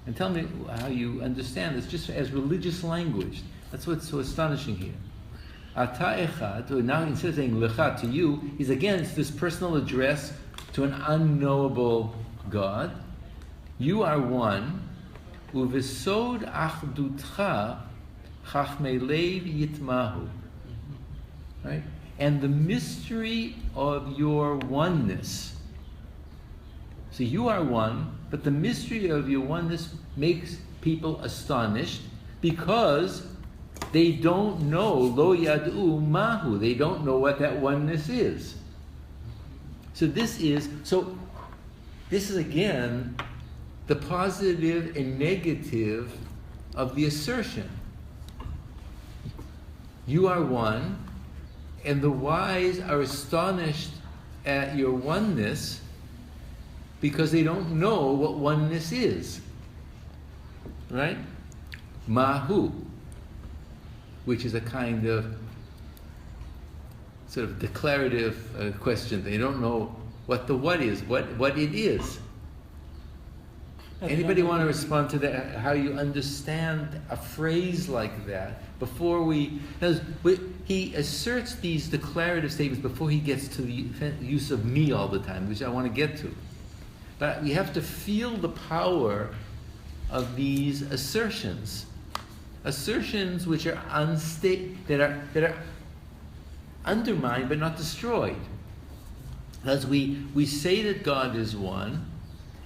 and tell me how you understand this, just as religious language. That's what's so astonishing here. Ata echad. Now instead of saying lecha, to you, he's again, it's this personal address to an unknowable God. You are one. Uvesod achdutcha chachmei lev yitmahu. Right? And the mystery of your oneness. So you are one, but the mystery of your oneness makes people astonished because they don't know lo yad'u mahu. They don't know what that oneness is. So this is again the positive and negative of the assertion. You are one, and the wise are astonished at your oneness because they don't know what oneness is. Right? Mahu, which is a kind of sort of declarative question. They don't know what the what is, what it is. Anybody want to respond to that? How you understand a phrase like that before he asserts these declarative statements before he gets to the use of me all the time, which I want to get to. But we have to feel the power of these assertions which are that are undermined but not destroyed. Because we say that God is one,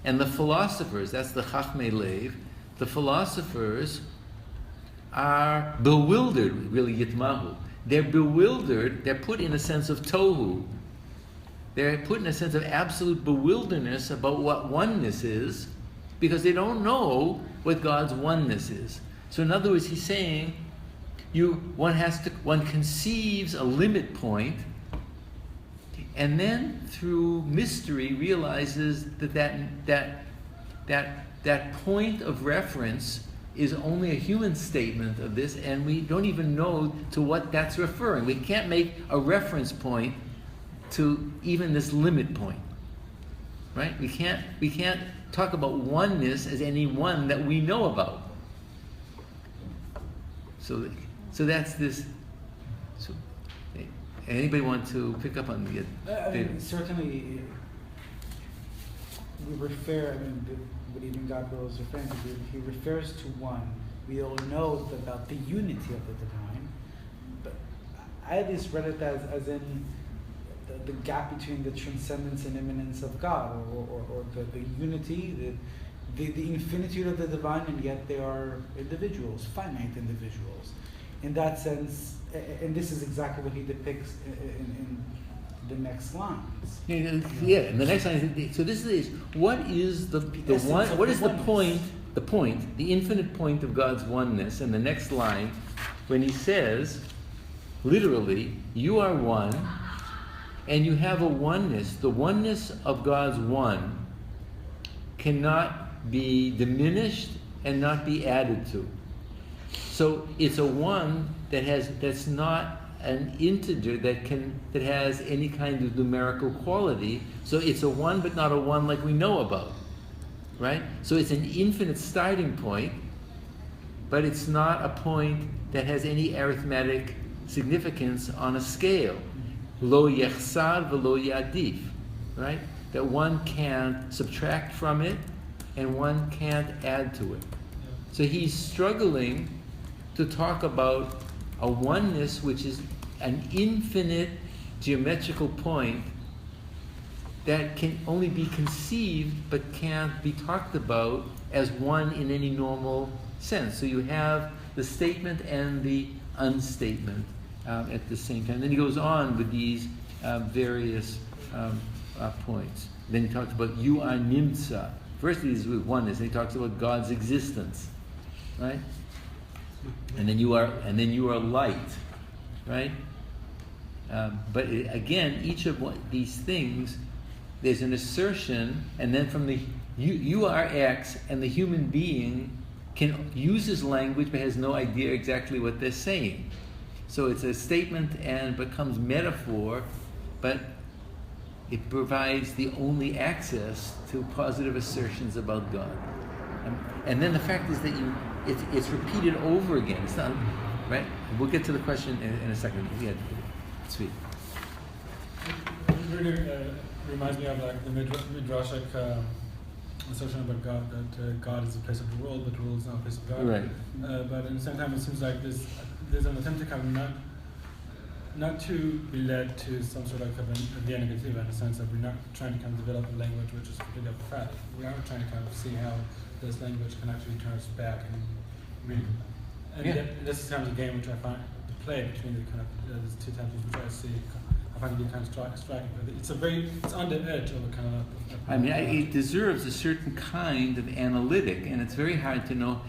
and the philosophers, that's the Chachmei Lev, the philosophers are bewildered, really yitmahu. They're bewildered, they're put in a sense of tohu. They're put in a sense of absolute bewilderness about what oneness is, because they don't know what God's oneness is. So in other words, he's saying, one conceives a limit point, and then through mystery realizes that point of reference is only a human statement of this, and we don't even know to what that's referring. We can't make a reference point to even this limit point, right? We can't talk about oneness as any one that we know about. So that's this. So, anybody want to pick up on the? Certainly, we refer. What even Gabriel is referring to, he refers to one. We all know about the unity of the divine, but I at least read it as in the gap between the transcendence and immanence of God, or the unity, the infinitude of the divine, and yet they are individuals, finite individuals. In that sense, and this is exactly what he depicts in the next lines. Yeah, in the next line. So this is what is the one? What is the point? The infinite point of God's oneness. In the next line, when he says, literally, you are one, and you have a oneness. The oneness of God's one cannot be diminished and not be added to. So it's a one that's not an integer that has any kind of numerical quality. So it's a one, but not a one like we know about, right? So it's an infinite starting point, but it's not a point that has any arithmetic significance on a scale. Lo yechsar v'lo yadif, right? That one can't subtract from it, and one can't add to it. So he's struggling to talk about a oneness which is an infinite geometrical point that can only be conceived but can't be talked about as one in any normal sense. So you have the statement and the unstatement at the same time. Then he goes on with these various points. Then he talks about you are nimtza. First he is with oneness, and he talks about God's existence, right? And then you are light, right? But again, each of these things, there's an assertion, and then from the you are X, and the human being can use his language but has no idea exactly what they're saying. So it's a statement and becomes metaphor, but it provides the only access to positive assertions about God. And then the fact is that it's repeated over again. It's not, right? We'll get to the question in a second. Yeah, sweet. It really reminds me of like the midrashic assertion about God, that God is the place of the world, but the world is not the place of God. Right. But at the same time, it seems like there's an attempt to kind of not to be led to some sort of via negativa, in the sense that we're not trying to kind of develop a language which is completely apophatic. We are trying to kind of see how this language can actually turn us back and read. And this is kind of the game which I find the play between the kind of these two temples, which I see. I find to be kind of striking. It's on the edge of a kind of. It deserves a certain kind of analytic, and it's very hard to know.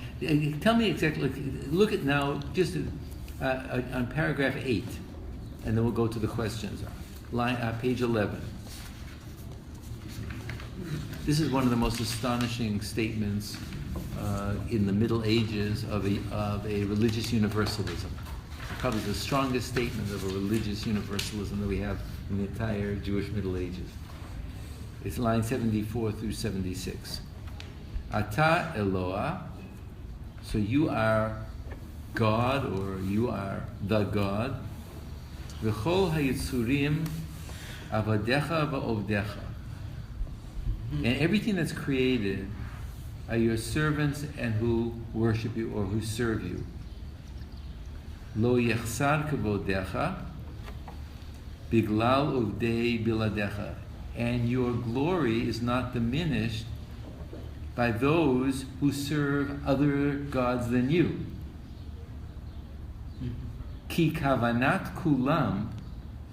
Tell me exactly. Look at now, just on paragraph 8, and then we'll go to the questions. Page 11. This is one of the most astonishing statements in the Middle Ages of a religious universalism. Probably the strongest statement of a religious universalism that we have in the entire Jewish Middle Ages. It's line 74 through 76. Ata Eloah, so you are God, or you are the God. V'chol hayitzurim avadecha va'ovdecha. And everything that's created are your servants and who worship you or who serve you. Lo yechsar kavodecha biglal uvdei biladecha. And your glory is not diminished by those who serve other gods than you. Ki kavanat kulam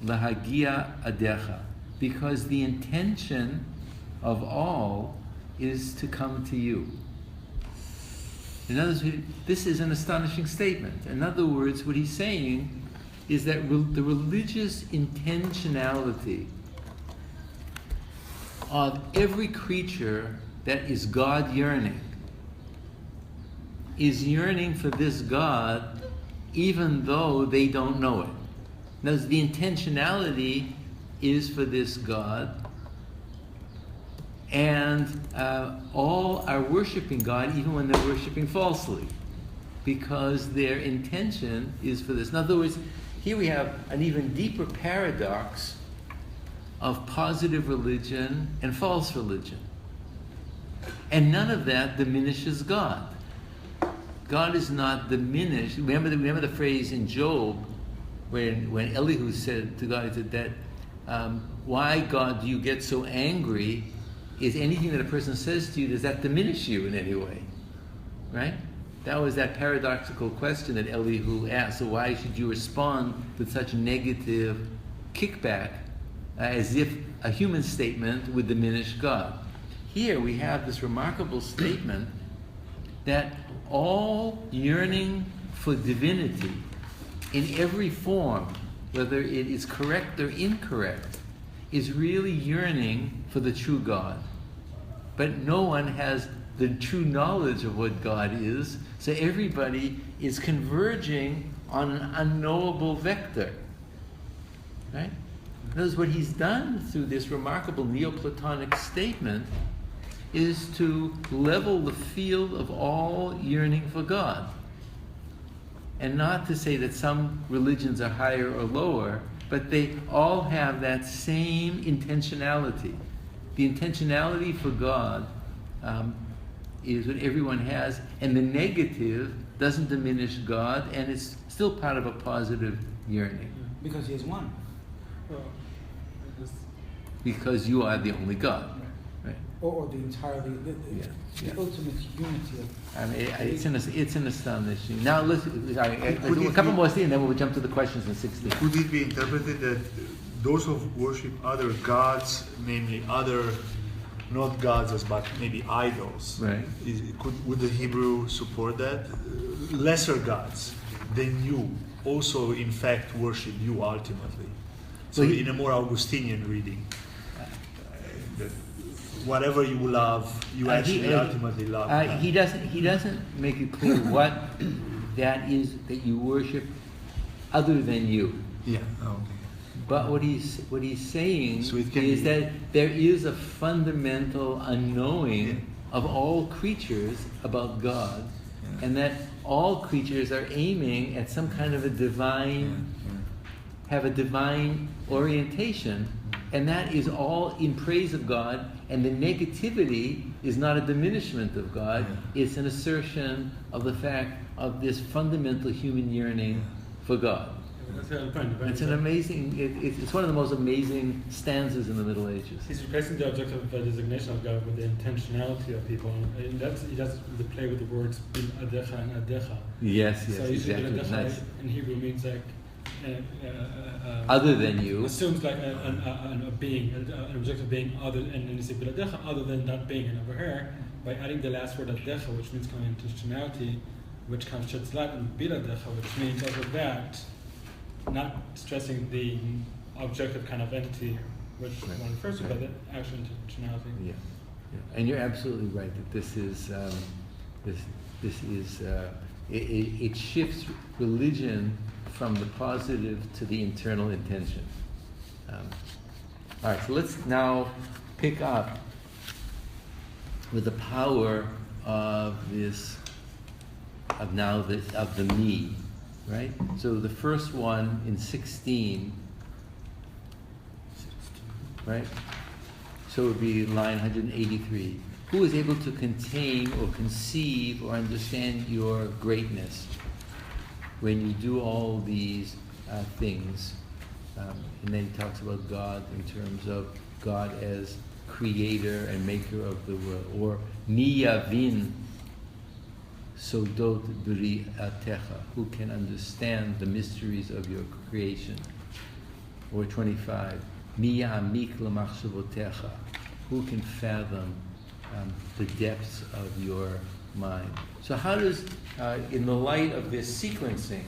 lahagia adecha. Because the intention of all is to come to you. In other words, this is an astonishing statement. In other words, what he's saying is that the religious intentionality of every creature that is God yearning is yearning for this God even though they don't know it. In other words, the intentionality is for this God, and all are worshiping God even when they're worshiping falsely, because their intention is for this. In other words, here we have an even deeper paradox of positive religion and false religion. And none of that diminishes God. God is not diminished. Remember the phrase in Job when Elihu said to God, he said that, why, God, do you get so angry? Is anything that a person says to you, does that diminish you in any way? Right? That was that paradoxical question that Elihu asked. So why should you respond with such negative kickback as if a human statement would diminish God? Here we have this remarkable statement that all yearning for divinity in every form, whether it is correct or incorrect, is really yearning for the true God. But no one has the true knowledge of what God is, so everybody is converging on an unknowable vector. Right? Notice what he's done through this remarkable Neoplatonic statement is to level the field of all yearning for God. And not to say that some religions are higher or lower, but they all have that same intentionality. The intentionality for God is what everyone has, and the negative doesn't diminish God, and it's still part of a positive yearning. Because he is one. Well, Because you are the only God. Right? Or the entirely, the ultimate unity of. I mean, it's an astonishing. Now, let's do a couple more things, and then we'll jump to the questions in 16. Could it be interpreted that those who worship other gods, namely other, not gods as but maybe idols. Right. Would the Hebrew support that? Lesser gods than you also in fact worship you ultimately. So in a more Augustinian reading, whatever you love, you actually ultimately love. He doesn't make it clear what that is that you worship other than you. Yeah. Okay. But what he's saying So it can is be- that there is a fundamental unknowing of all creatures about God, Yeah. and that all creatures are aiming at some kind of a divine, have a divine orientation, and that is all in praise of God, and the negativity is not a diminishment of God, it's an assertion of the fact of this fundamental human yearning for God. That's the other point. It's an amazing, it's one of the most amazing stanzas in the Middle Ages. He's replacing the objective designation of God with the intentionality of people. And he does the play with the words bin adecha and adecha. Yes, So usually exactly. bin adecha Nice. in Hebrew means like Other than you. assumes like a being, an objective being other, and then you say bin adecha, other than that being. And over here, by adding the last word adecha, which means kind of intentionality, which kind of sheds light on bin adecha, which means over that, not stressing the objective kind of entity, which Right. one refers to, Right. but the actual intentionality. Yeah, and you're absolutely right that this is it shifts religion from the positive to the internal intention. All right, so let's now pick up with the power of this of the me, right? So the first one in 16. Right? So it would be line 183. Who is able to contain or conceive or understand your greatness when you do all these things? And then he talks about God in terms of God as creator and maker of the world. Or Niyavin Sodot B'ri'atecha. Who can understand the mysteries of your creation? Or 25. Miyamik l'machshavotecha. Who can fathom the depths of your mind? So how does, in the light of this sequencing,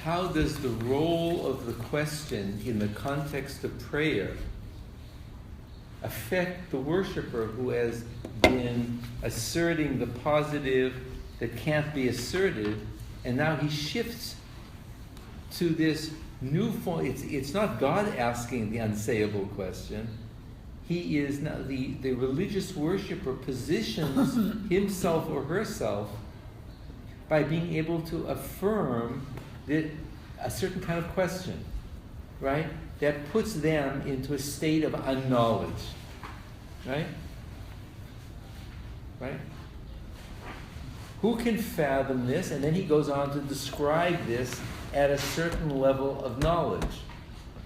how does the role of the question in the context of prayer affect the worshiper who has been asserting the positive that can't be asserted, and now he shifts to this new form? It's not God asking the unsayable question. He is now the religious worshiper positions himself or herself by being able to affirm that a certain kind of question, right? That puts them into a state of unknowledge, right? Right? Who can fathom this? And then he goes on to describe this at a certain level of knowledge,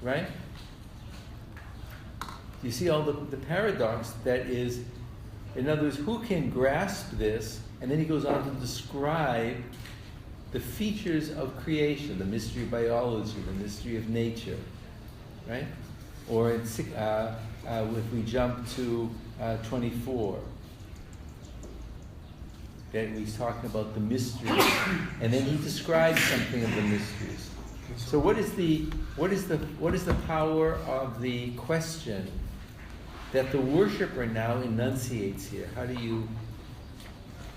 right? You see all the paradox that is, in other words, who can grasp this? And then he goes on to describe the features of creation, the mystery of biology, the mystery of nature, right? Or if we jump to 24, that he's talking about the mysteries, and then he describes something of the mysteries. So what is the power of the question that the worshiper now enunciates here? How do you?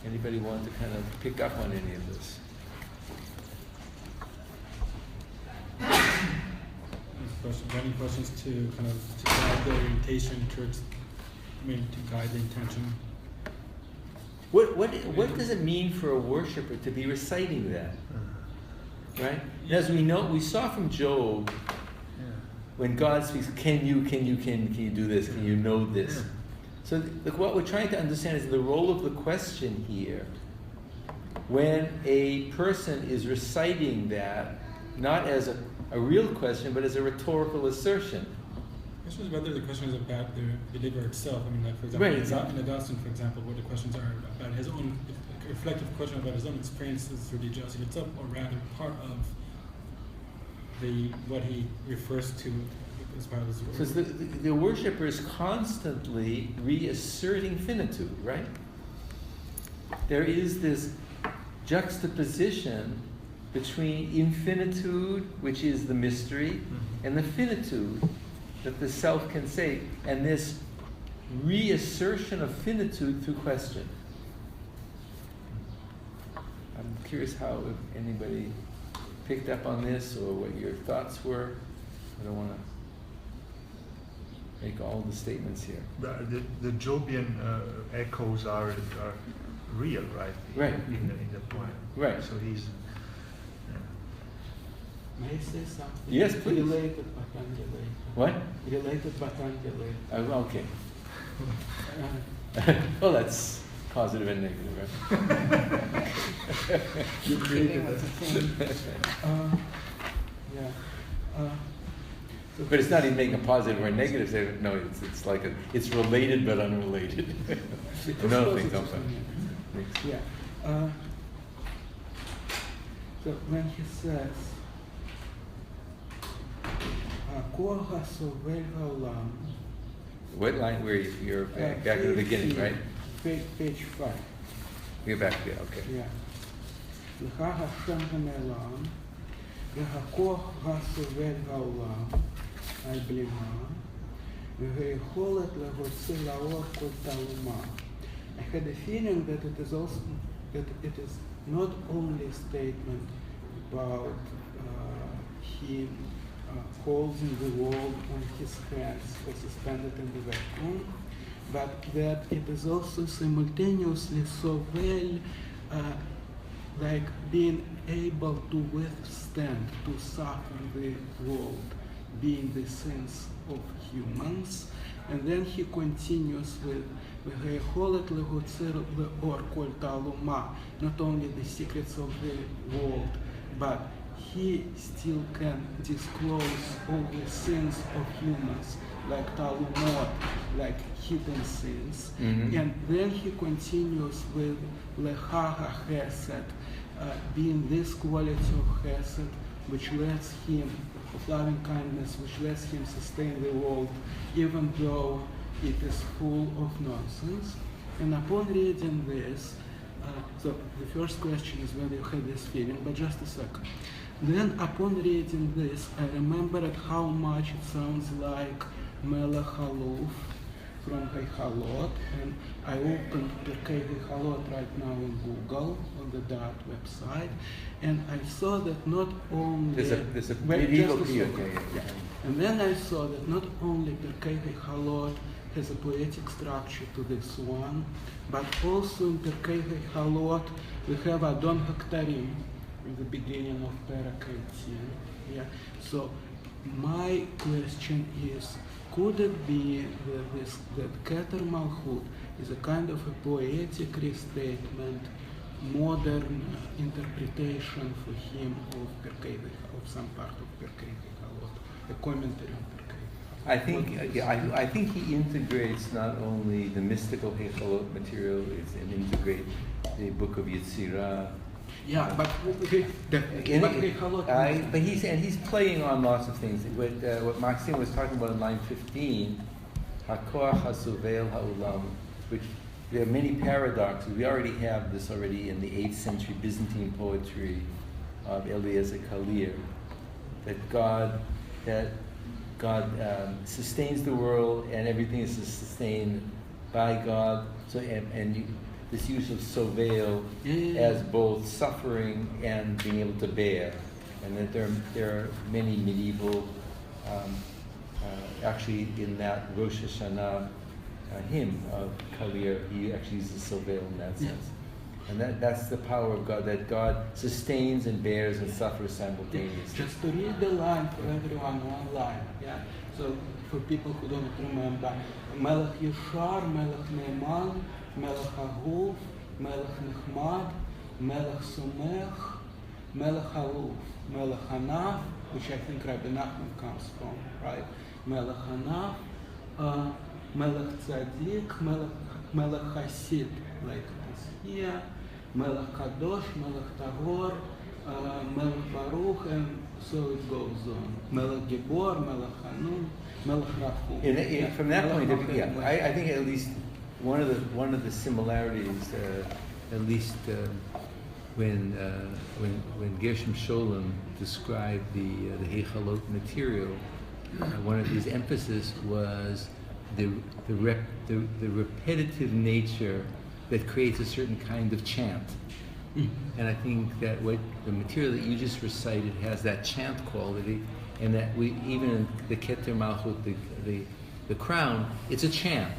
Anybody want to kind of pick up on any of this? Any questions to kind of to guide the orientation towards, to guide the intention. What does it mean for a worshiper to be reciting that? Right? And as we know, we saw from Job, when God speaks, can you do this? Can you know this? So what we're trying to understand is the role of the question here. When a person is reciting that, not as a real question, but as a rhetorical assertion. The question is whether the question is about the believer itself. For example, Right. in Augustine, for example, where the questions are about his own, a reflective question about his own experiences through the religiosity itself, or rather part of what he refers to as part of his work. So the worshiper is constantly reasserting finitude, right? There is this juxtaposition between infinitude, which is the mystery, and the finitude that the self can say, and this reassertion of finitude through question. I'm curious how, if anybody picked up on this or what your thoughts were. I don't want to make all the statements here. The Jobian echoes are real, right? Right. In the poem. Right. So he's. May I say something? Yes, please. Related Patanjali. What? Related Patanjali. Okay. Well, that's positive and negative, right? You created it. Yeah. So But it's not even making a positive or a negative statement. No, it's like it's related but unrelated. Another thing comes up. Yeah. So when he says, "Koha sovel haolam," What line? Where you're back to the beginning, right? Page 5. You're back there. Okay. Yeah. L'cha Hashem ha'ne'elam, v'hakoch ha'sovel ha'olam, al blima, v'hayicholet l'hotzi la'or kol ta'aluma. I had a feeling that it is also that it is not only a statement about him holding the world on his hands or suspended in the vacuum, but that it is also simultaneously so well like being able to withstand, to suffer the world, being the sins of humans. And then he continues with not only the secrets of the world, but he still can disclose all the sins of humans, like talumot, like hidden sins. Mm-hmm. And then he continues with lechaha chesed, being this quality of chesed which lets him, of loving kindness, which lets him sustain the world, even though it is full of nonsense. And upon reading this, so the first question is whether you had this feeling, but just a second. Then upon reading this, I remembered how much it sounds like Melech Haluf from Heihalot, and I opened Pirkei Heihalot right now in Google, on the Dart website, and I saw that not only... There's a medieval period. Yeah. And then I saw that not only Pirkei Heihalot has a poetic structure to this one, but also in Pirkei Heihalot we have Adon Haktarim in the beginning of Parak 18. Yeah. So my question is, could it be that Keter Malchut is a kind of a poetic restatement, modern interpretation for him of some part of Pirkei Heihalot, a commentary on Pirkei? I think he integrates not only the mystical Heihalot material, and integrate the book of Yetzirah. Yeah, but he's playing on lots of things. What Maxime was talking about in line 15, Hakoach Hasuvel Ha'ulam, which there are many paradoxes. We already have this already in the 8th century Byzantine poetry of Eliezer Kalir, that God sustains the world, and everything is sustained by God. So this use of soveil as both suffering and being able to bear, and that there are many medieval, actually in that Rosh Hashanah hymn of Kalir, he actually uses soveil in that sense. And that's the power of God, that God sustains and bears and suffers simultaneously. Just to read the line for everyone, one line, yeah. So for people who don't remember, Melech Yeshar, Melech Neiman, Melech Ahuf, Melech Nechmad, Melech Somech, Melech Haluf, Melech Hanaf, which I think Rabbi Nachman comes from, right? Melech Hanaf, Melech Tzadik, Melech Hasid, like it is here, Melech Kadosh, Melech Tahor, Melech Baruch, and So it goes Melech Gibor, Melech Hanun, Melech Rachum. From that point of view, yeah, I think at least one of the similarities, at least when Gershom Scholem described the Heichalot material, one of his emphasis was the repetitive nature that creates a certain kind of chant. And I think that what the material that you just recited has that chant quality, and that we even in the Keter Malchut, the crown, it's a chant,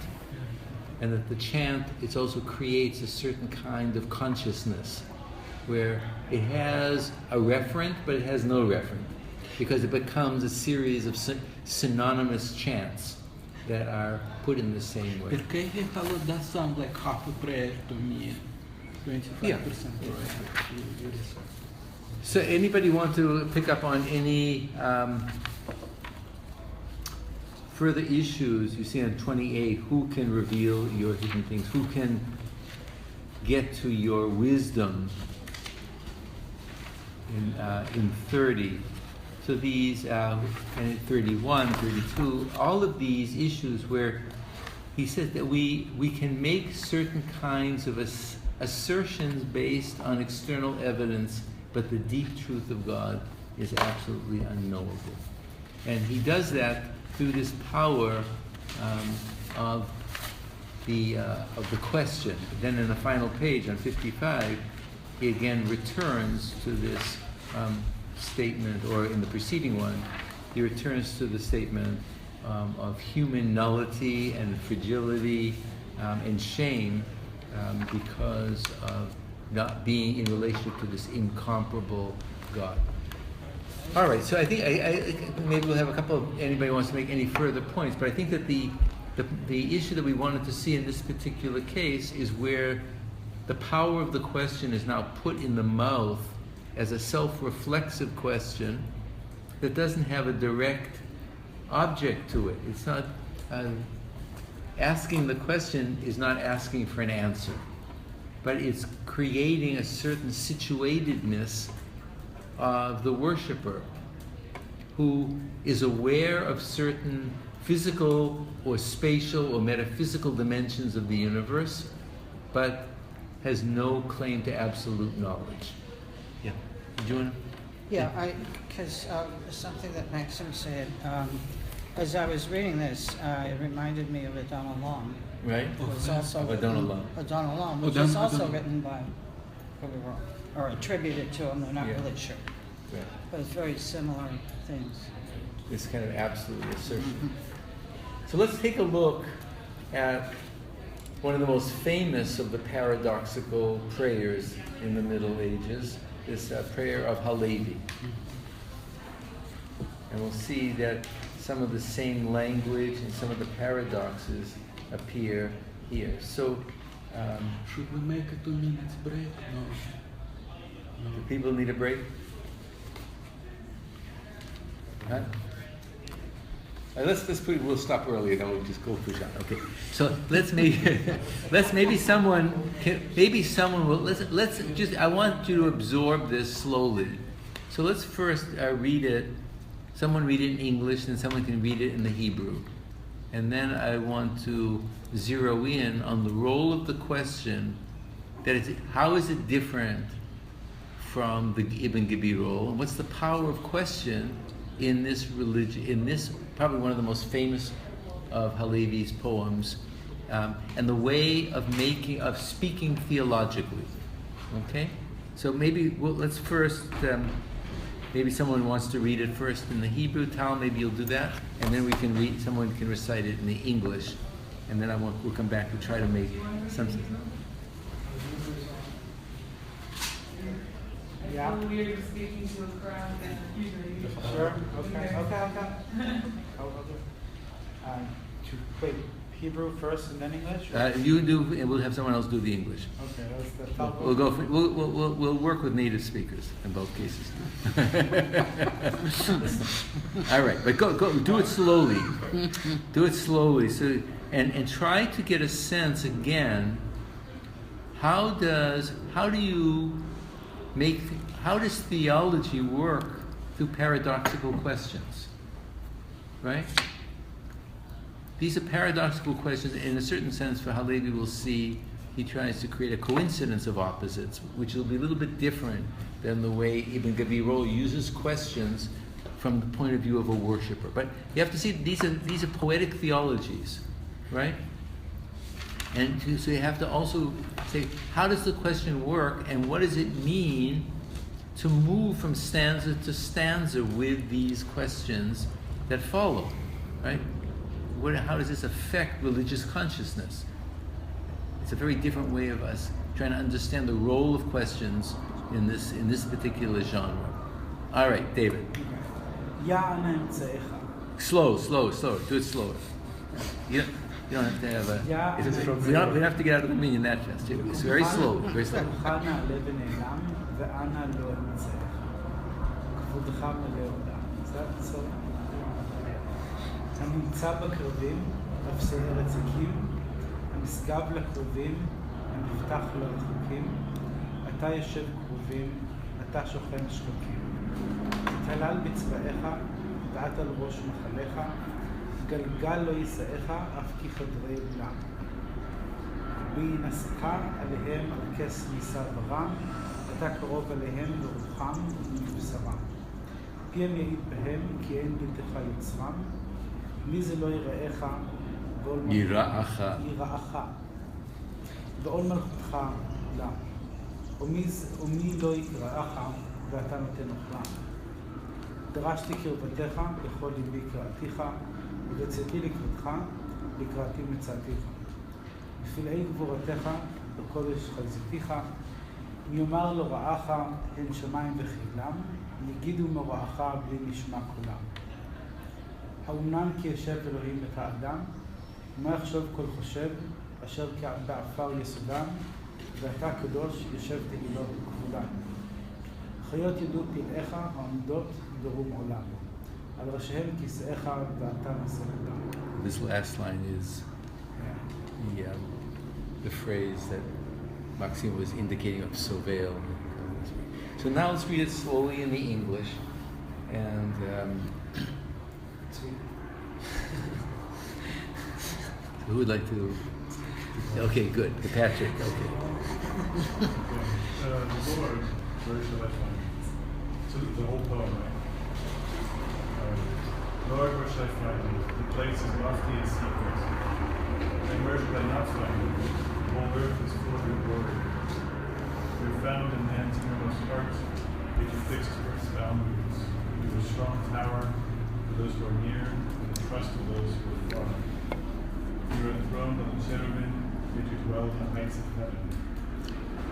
and that the chant it also creates a certain kind of consciousness, where it has a referent but it has no referent, because it becomes a series of synonymous chants that are put in the same way. Perché Heichalot does sound like half a prayer to me. 25%. Yeah. So anybody want to pick up on any further issues you see on 28? Who can reveal your hidden things? Who can get to your wisdom in 30? So these, and in 31, 32, all of these issues where he says that we can make certain kinds of assertions based on external evidence, but the deep truth of God is absolutely unknowable. And he does that through this power of the question. Then in the final page on 55, he again returns to this statement, or in the preceding one, he returns to the statement of human nullity and fragility and shame, because of not being in relationship to this incomparable God. All right, so I think maybe we'll have a couple of, anybody wants to make any further points, but I think that the issue that we wanted to see in this particular case is where the power of the question is now put in the mouth as a self-reflexive question that doesn't have a direct object to it. It's not asking the question is not asking for an answer, but it's creating a certain situatedness of the worshipper, who is aware of certain physical or spatial or metaphysical dimensions of the universe, but has no claim to absolute knowledge. Yeah. Did you want to? Yeah, because something that Maxim said, as I was reading this, it reminded me of Adon Olam. Right? It was also Adon Olam. Adon Olam, which is also written by, could be wrong, or attributed to him, they're not really sure. Right. But it's very similar things. This kind of absolute assertion. So let's take a look at one of the most famous of the paradoxical prayers in the Middle Ages, this prayer of Halevi. And we'll see that some of the same language and some of the paradoxes appear here. So, should we make a 2 minutes break? No. Do people need a break? Huh? We'll stop early, then we'll just go push on. Okay. So maybe someone will. I want you to absorb this slowly. So let's first read it. Someone read it in English, and someone can read it in the Hebrew. And then I want to zero in on the role of the question. How is it different from the Ibn Gibi role? And what's the power of question in this religion? In this, probably one of the most famous of Halevi's poems, and the way of speaking theologically. Okay, so let's first. Maybe someone wants to read it first in the Hebrew. Tal, maybe you'll do that, and then someone can recite it in the English, and then we'll come back and try to make something. Yeah. Weird speaking to a crowd that usually. Sure. Okay. Wait, Hebrew first and then English? You do, and we'll have someone else do the English. Okay, that's the top. We'll go. We'll work with native speakers in both cases. All right, but go. Do it slowly. Do it slowly. So and try to get a sense again. How does theology work through paradoxical questions, right? These are paradoxical questions. In a certain sense, for Halevi, we'll see he tries to create a coincidence of opposites, which will be a little bit different than the way Ibn Gabirol uses questions from the point of view of a worshipper. But you have to see these are poetic theologies, right? And so you have to also say, how does the question work, and what does it mean to move from stanza to stanza with these questions that follow, right? How does this affect religious consciousness? It's a very different way of us trying to understand the role of questions in this particular genre. All right, David. Slow. Do it slower. You don't have to have a. We don't have to get out of the meaning that fast. It's very slow. Very slow. הנמצא בקרבים, אפסי ארץ הקים, הנשגב לקרובים, המבטח לא רחוקים, אתה יושב קרובים, אתה שוכן שחוקים. התהלל בצבאיך, דעת על ראש מחליך, גלגל לא יישאיך, אף כי חדרי אולם. בהינשאך עליהם על כס נישא ברם, אתה קרוב עליהם לרוחם ומבשרם. פיהם יעיד בהם, כי אין בלתך יוצרם, מי זה לא יראיך, יראך, ועול מלכותך לה, ומי לא יקראך, ואתה נותן אוכלם. דרשתי קרבתך, בכל ליבי קראתיך, ובצאתי לקראתך, לקראתי מצאתיך. בפלאי גבורתך, בקודש חזיתיך, אם יאמר לא רעך, הן שמיים וחילם, יגידו מרעך בלי נשמע קולם. האומנם כי ישב אלוהים את האדם, ומה יחשוב כל חושב, אשר בעפר יסודם, ואתה קדוש יושב תהילות כבודן. חיות ידעו פלאיך העומדות ברום עולם, על ראשיהם כיסאיך ואתה מסעודם. This last line is the phrase that Maxime was indicating of Soveil. So now let's read it slowly in the English. And who would like to? Okay, good. Patrick, okay. The Zohar, where shall I find it? So the whole poem, right? Lord, where shall I find you? The place is lofty and secret. And where shall I not find you? The whole earth is full of your glory. You are found in man's innermost heart, yet you fixed earth's boundaries. You are a strong tower for those who are near, and the trust of those who are far. You are enthroned on the cherubim, yet you dwell in the heights of heaven.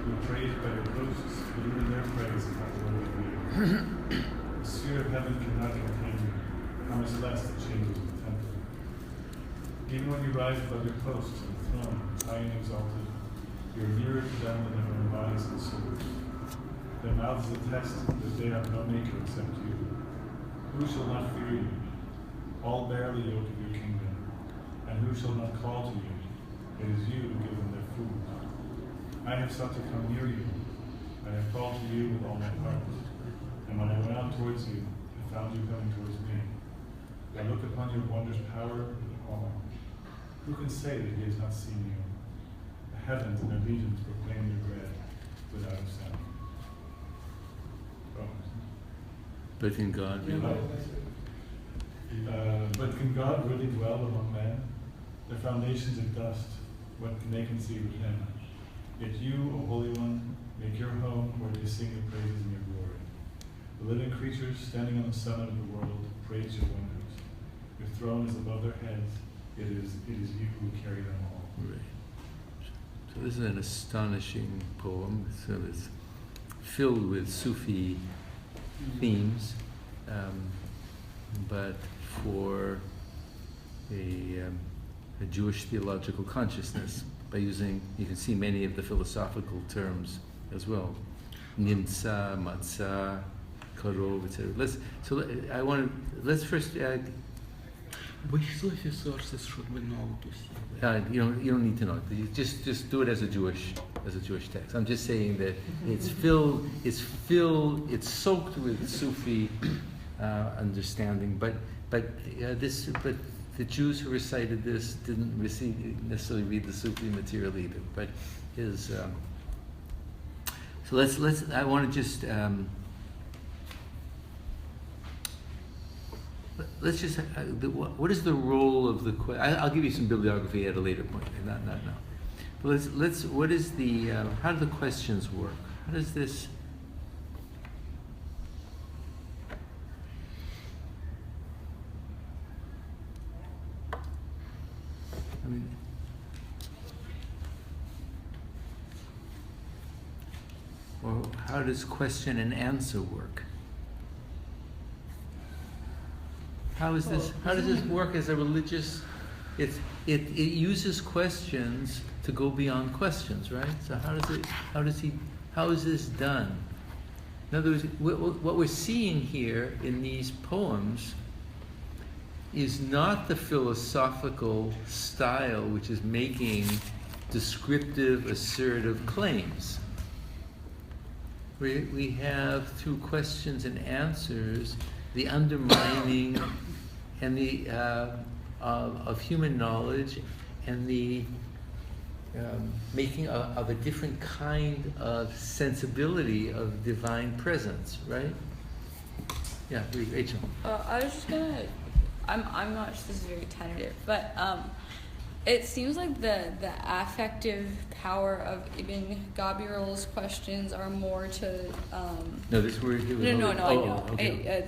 You are praised by your hosts, but even their praise is not worthy of you. The sphere of heaven cannot contain you, how much less the chambers of the temple. Even when you rise above your posts and throne, high and exalted, you are nearer to them than their own bodies and souls. Their mouths attest that they have no maker except you. Who shall not fear you? All bear the yoke of your kingdom. And who shall not call to you? It is you who give them their food. I have sought to come near you. I have called to you with all my heart. And when I went out towards you, I found you coming towards me. I looked upon your wondrous power with awe. Who can say that he has not seen you? The heavens and their legions proclaim your bread without a sound. But in God, but can God really dwell among men? Their foundations are dust. What can they conceive of him? Yet you, O Holy One, make your home where they sing your praises in your glory. The living creatures standing on the summit of the world praise your wonders. Your throne is above their heads. It is you who carry them all. Right. So this is an astonishing poem. So it's filled with Sufi themes, but for a Jewish theological consciousness, by using, you can see many of the philosophical terms as well. Nimtza, matzah, karov, etc. Let's first. Which Sufi sources should we know to see? You don't need to know. You just do it as a Jewish text. I'm just saying that it's soaked with Sufi understanding. But the Jews who recited this didn't necessarily read the Sufi material either. But his so let's. I want to just. Let's just. What is the role of the? I'll give you some bibliography at a later point. Not now. But let's. What is the? How do the questions work? How does this? I mean. Or how does question and answer work? How does this work as a religious? It uses questions to go beyond questions, right? So how is this done? In other words, what we're seeing here in these poems is not the philosophical style which is making descriptive, assertive claims. We have, through questions and answers, the undermining and the of human knowledge and the making of a different kind of sensibility of divine presence, right? Yeah, Rachel. I was just gonna. I'm not. This is very tentative, but it seems like the affective power of Ibn Gabirol's questions are more to. No, this word here. No, I know. Okay.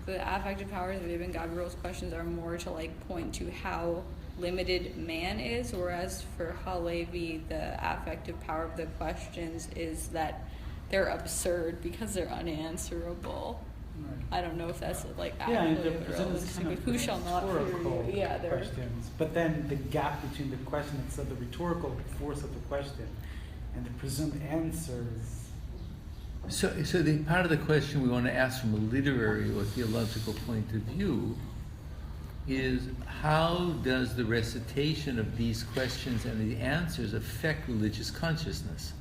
The affective powers of Ibn Gabirol's questions are more to like point to how limited man is, whereas for Halevi, the affective power of the questions is that they're absurd because they're unanswerable. Right. I don't know if that's like Yeah, and actually they're presented as kind of who shall not fear rhetorical you? Yeah, they're questions. But then the gap between the question itself, the rhetorical force of the question, and the presumed answers. So the part of the question we want to ask from a literary or theological point of view is, how does the recitation of these questions and the answers affect religious consciousness?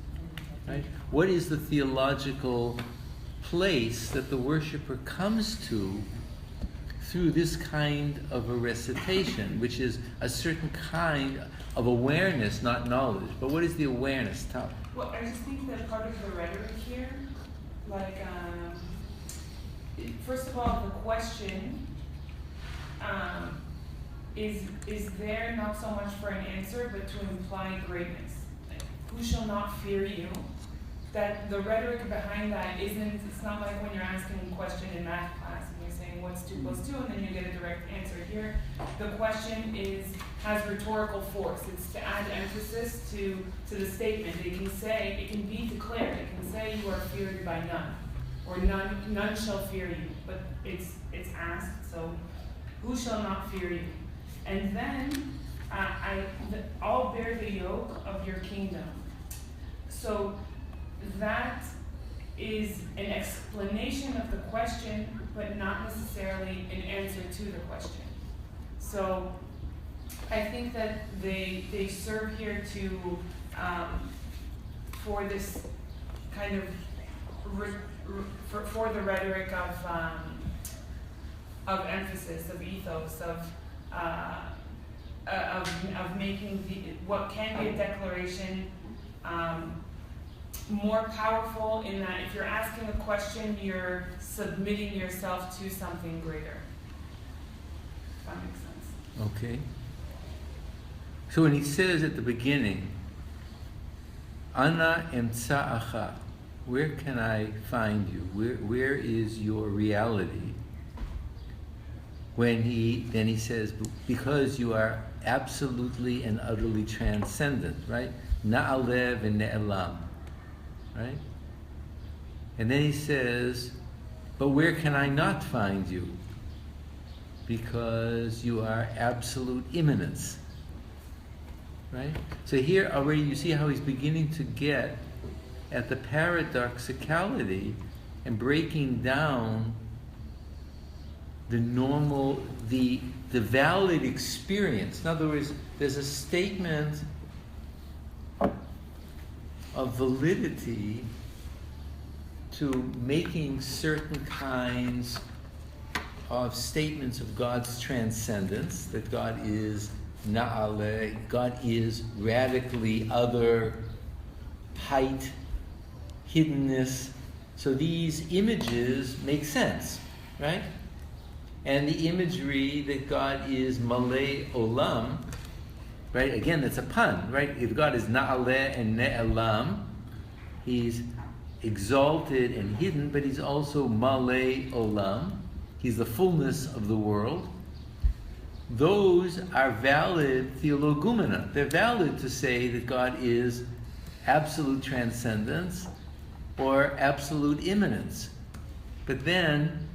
Right? What is the theological place that the worshiper comes to through this kind of a recitation, which is a certain kind of awareness, not knowledge? But what is the awareness? Tell me. Well, I just think that part of the rhetoric here, like, first of all, the question is there not so much for an answer, but to imply greatness. Like, who shall not fear you? That the rhetoric behind that it's not like when you're asking a question in math class and you're saying what's 2 + 2 and then you get a direct answer. Here, the question has rhetorical force. It's to add emphasis to the statement. It can be declared. It can say you are feared by none, or none shall fear you. But it's asked, so who shall not fear you? And then all bear the yoke of your kingdom. So that is an explanation of the question, but not necessarily an answer to the question. So I think that they serve here to for this kind of for the rhetoric of emphasis, of ethos, of making what can be a declaration more powerful, in that if you're asking a question, you're submitting yourself to something greater. If that makes sense. Okay. So when he says at the beginning, Ana emtsa'acha, where can I find you? Where is your reality? Then he says, because you are absolutely and utterly transcendent, right? Na'alev and ne'elam. Right? And then he says, but where can I not find you? Because you are absolute immanence. Right? So here already you see how he's beginning to get at the paradoxicality and breaking down the normal, the valid experience. In other words, there's a statement of validity to making certain kinds of statements of God's transcendence, that God is na'ale, God is radically other, height, hiddenness. So these images make sense, right? And the imagery that God is malei olam, right? Again, that's a pun, right? If God is na'ale and ne'elam, he's exalted and hidden, but he's also malei olam. He's the fullness of the world. Those are valid theologumena. They're valid to say that God is absolute transcendence or absolute immanence. But then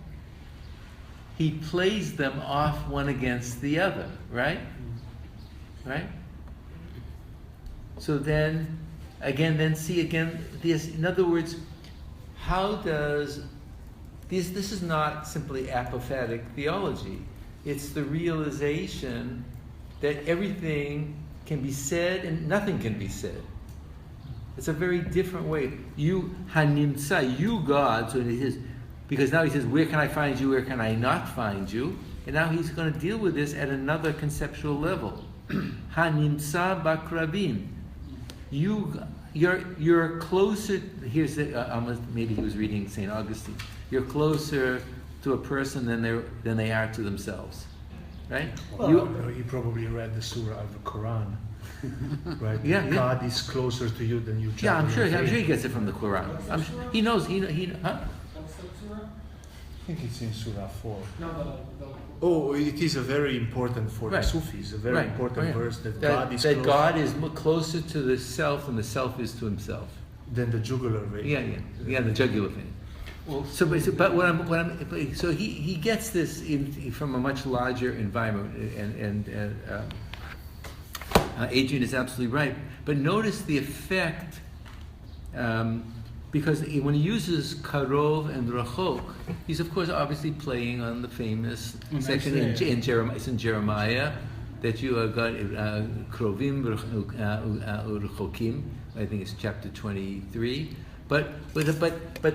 he plays them off one against the other, right? Right? So then, this, in other words, how does, this is not simply apophatic theology. It's the realization that everything can be said and nothing can be said. It's a very different way. You, hanimtza, you God, so it is, because now he says, where can I find you, where can I not find you? And now he's going to deal with this at another conceptual level. Hanimtza bakrabim. You're closer, here's almost, maybe he was reading St. Augustine. You're closer to a person than they are to themselves. Right? Well, he probably read the surah of the Quran. Right? Yeah, God is closer to you than you. Yeah, I'm sure he gets it from the Quran. He knows. Huh? What's that surah? I think it's in Surah 4. No. Oh, it is a very important for Right. the Sufis, a very important verse that God is that God is closer to the self than the self is to himself. than the jugular vein. Yeah, the jugular vein. Well, So he gets this from a much larger environment, and Adrian is absolutely right. But notice the effect, because when he uses karov and rachok, he's of course obviously playing on the famous section in Jeremiah. It's in Jeremiah that you have got krovim u'rechokim. I think it's chapter 23. But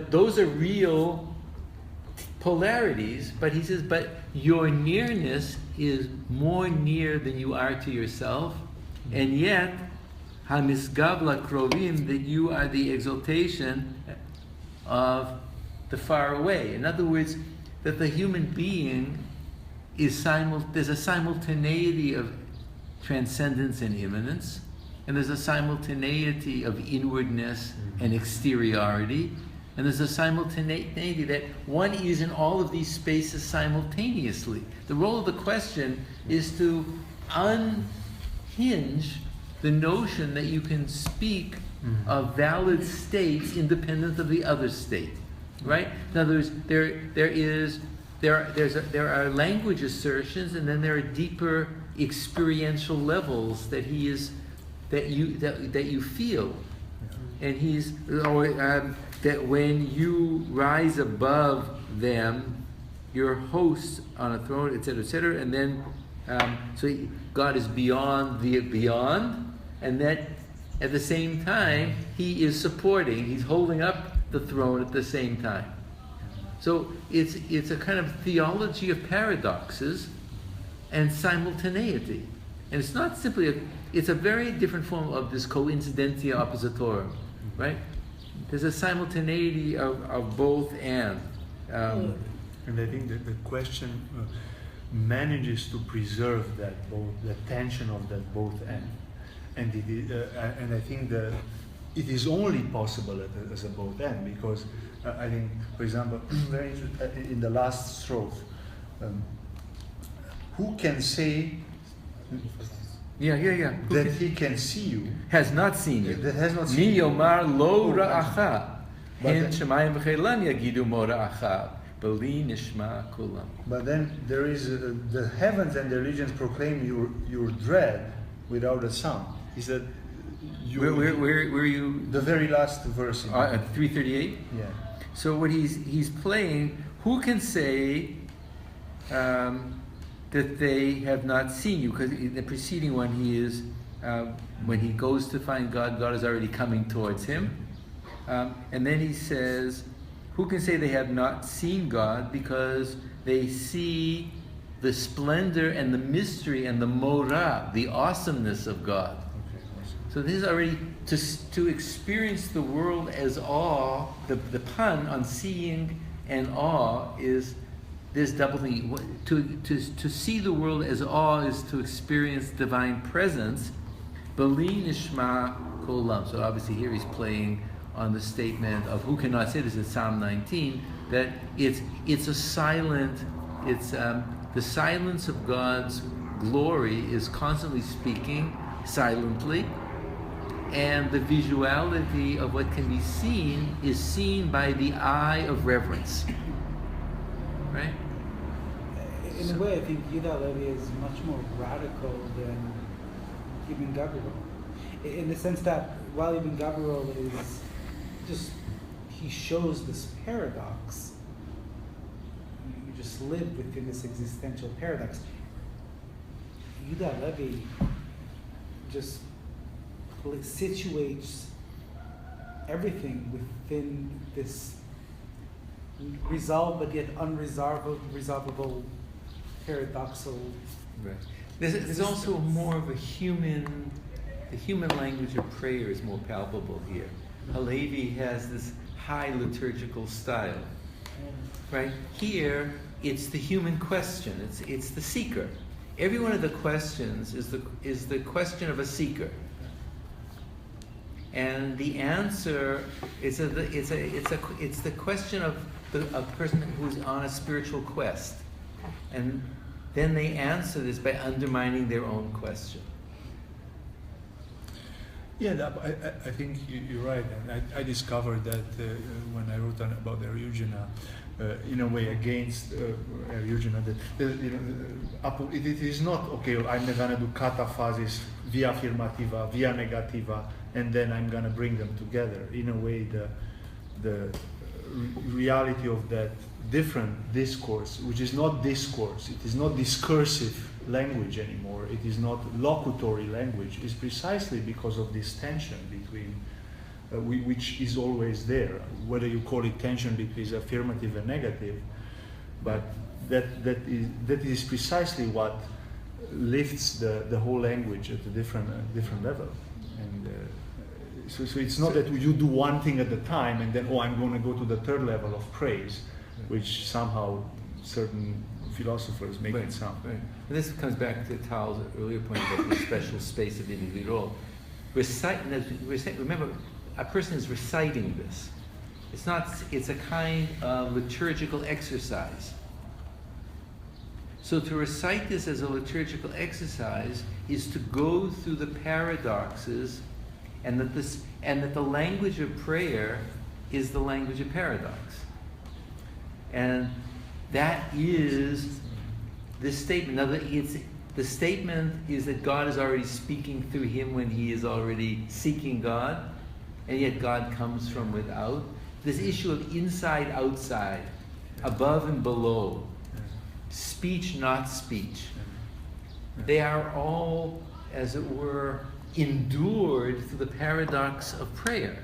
those are real polarities. But he says, but your nearness is more near than you are to yourself, and yet hamisgavla krovim, that you are the exaltation of the far away. In other words, that the human being is there's a simultaneity of transcendence and immanence, and there's a simultaneity of inwardness and exteriority, and there's a simultaneity that one is in all of these spaces simultaneously. The role of the question is to unhinge the notion that you can speak of valid states independent of the other state, right? In other words, there are language assertions, and then there are deeper experiential levels that you feel, and that when you rise above them, you're hosts on a throne, etc., and then so God is beyond the beyond, and that at the same time he is supporting, he's holding up the throne at the same time. So it's a kind of theology of paradoxes and simultaneity, and it's not simply it's a very different form of this coincidentia oppositorum, right? There's a simultaneity of both and. And I think that the question manages to preserve that tension of that both and. And I think that it is only possible as a both and, because I think, for example, very in the last strophe, who can say that he can see you? Has not seen you. That has not seen Mi you. yomar lo ra'acha. But Hen then- shemayim v'chelan yagidu mo ra'acha. Beli nishma kulam. But then there is the heavens and the regions proclaim your dread without a sound. He said, Where are you? the very last verse. In 338. yeah. So what he's playing, who can say that they have not seen you? Because in the preceding one, he is when he goes to find God, God is already coming towards him, and then he says, who can say they have not seen God? Because they see the splendor and the mystery and the mora, the awesomeness of God. So this is already, to experience the world as awe, the pun on seeing and awe is this double thing. To see the world as awe is to experience divine presence. Beli nishma kolam. So obviously here he's playing on the statement of who cannot say this in Psalm 19, that it's a silent, the silence of God's glory is constantly speaking silently, and the visuality of what can be seen is seen by the eye of reverence. Right? In a way, I think Judah Halevi is much more radical than Ibn Gabriel. In the sense that while Ibn Gabriel is just, he shows this paradox, you just live within this existential paradox. Judah Halevi just situates everything within this resolved but yet unresolvable paradoxal. Right. There's also more of the human language of prayer is more palpable here. Halevi has this high liturgical style, right? Here, it's the human question. It's the seeker. Every one of the questions is the question of a seeker, and the answer is it's the question of a person who's on a spiritual quest, and then they answer this by undermining their own question. Yeah, I think you're right. And I discovered that when I wrote about the Eugenia, in a way against Eugenia, that it is not, okay, I'm going to do cataphasis via affirmativa, via negativa, and then I'm going to bring them together. In a way, the reality of that different discourse, which is not discourse, it is not discursive language anymore, it is not locutory language, is precisely because of this tension between, which is always there, whether you call it tension between affirmative and negative, but that is precisely what lifts the whole language at a different level. And so it's not that you do one thing at a time and then, I'm going to go to the third level of praise, which somehow certain philosophers make it sound. Right. And this comes back to Tal's earlier point about the special space of individual. Remember, a person is reciting this. It's a kind of liturgical exercise. So to recite this as a liturgical exercise is to go through the paradoxes, and that the language of prayer is the language of paradox. And that is this statement. Now, the statement is that God is already speaking through him when he is already seeking God, and yet God comes from without. This issue of inside, outside, above and below, speech, not speech. They are all, as it were, endured through the paradox of prayer,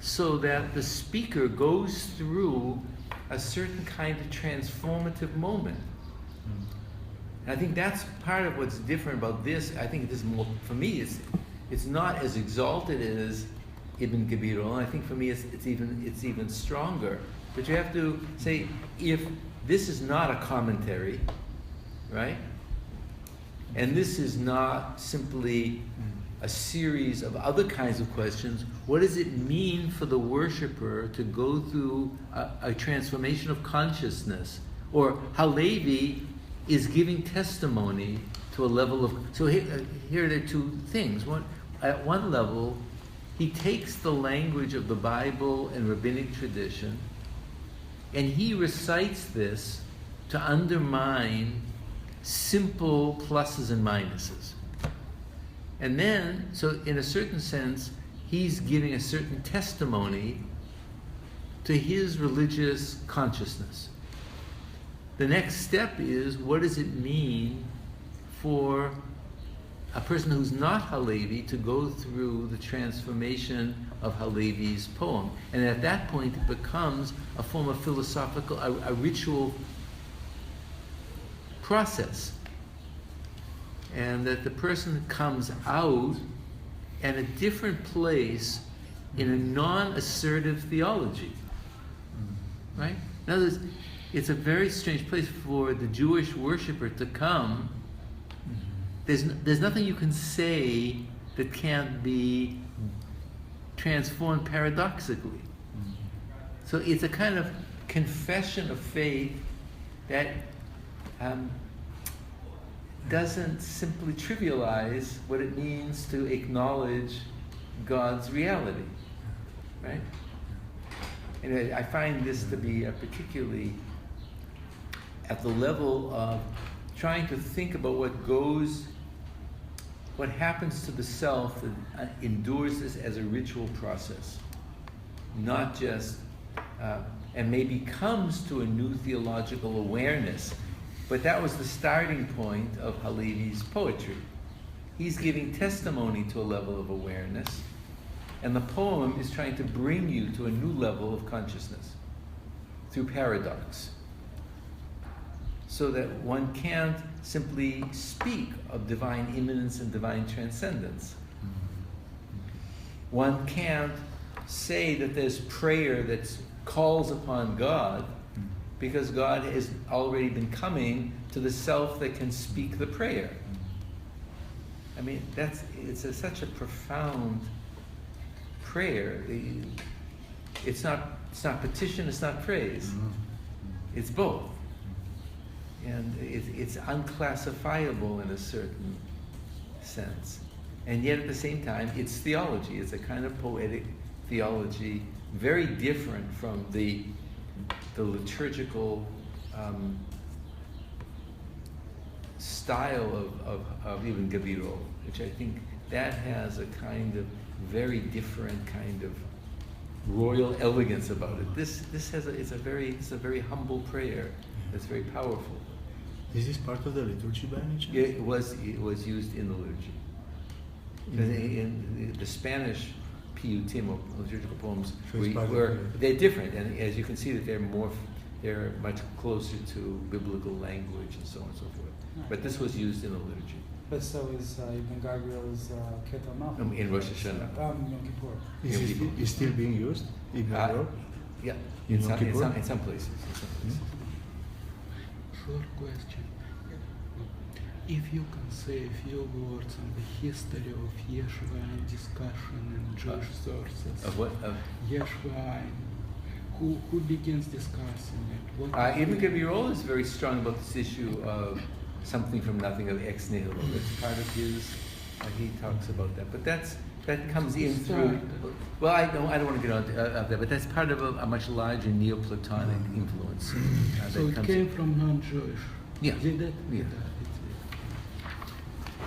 so that the speaker goes through a certain kind of transformative moment. And I think that's part of what's different about this. I think this is more, for me, it's not as exalted as Ibn Gabriel. I think for me it's even stronger. But you have to say, if this is not a commentary, right? And this is not simply a series of other kinds of questions, what does it mean for the worshiper to go through a transformation of consciousness? Or Halevi is giving testimony to a level of... So here are two things. At one level, he takes the language of the Bible and rabbinic tradition, and he recites this to undermine simple pluses and minuses. And then, so in a certain sense, he's giving a certain testimony to his religious consciousness. The next step is, what does it mean for a person who's not Halevi to go through the transformation of Halevi's poem? And at that point, it becomes a form of philosophical, a ritual process. And that the person comes out at a different place in a non-assertive theology. Right? In other words, it's a very strange place for the Jewish worshiper to come. There's nothing you can say that can't be transformed paradoxically. So it's a kind of confession of faith that doesn't simply trivialize what it means to acknowledge God's reality, right? And I find this to be particularly at the level of trying to think about what happens to the self that endures this as a ritual process, not just, and maybe comes to a new theological awareness. But that was the starting point of Halevi's poetry. He's giving testimony to a level of awareness, and the poem is trying to bring you to a new level of consciousness through paradox, so that one can't simply speak of divine immanence and divine transcendence. One can't say that there's prayer that calls upon God, because God has already been coming to the self that can speak the prayer. I mean, it's such a profound prayer. It's not petition, it's not praise. It's both. And it's unclassifiable in a certain sense. And yet at the same time, it's theology. It's a kind of poetic theology, very different from the liturgical style of even Gabirol, which I think that has a kind of very different kind of royal elegance about it. It's a very humble prayer. It's very powerful. Is this part of the liturgy by any chance? It was used in the liturgy. In the Spanish piyutim, or liturgical poems, they're different, and as you can see, that they're much closer to biblical language and so on and so forth. Right. But this was used in the liturgy. But so is Ibn Gabriel's Ketamah. In Rosh Hashanah. Yom Kippur. Is it still being used? Yeah, In in Yom Kippur? some places. Short question. If you can say a few words on the history of Yeshua discussion in Jewish sources. Of what? Yeshua, who begins discussing it? Ibn Gabirol is very strong about this issue of something from nothing, of ex nihilo. That's part of his. He talks about that, but that comes in through. Well, I don't want to get on that, but that's part of a much larger Neoplatonic influence. So it came from non-Jewish. Yeah. Did it? Yeah.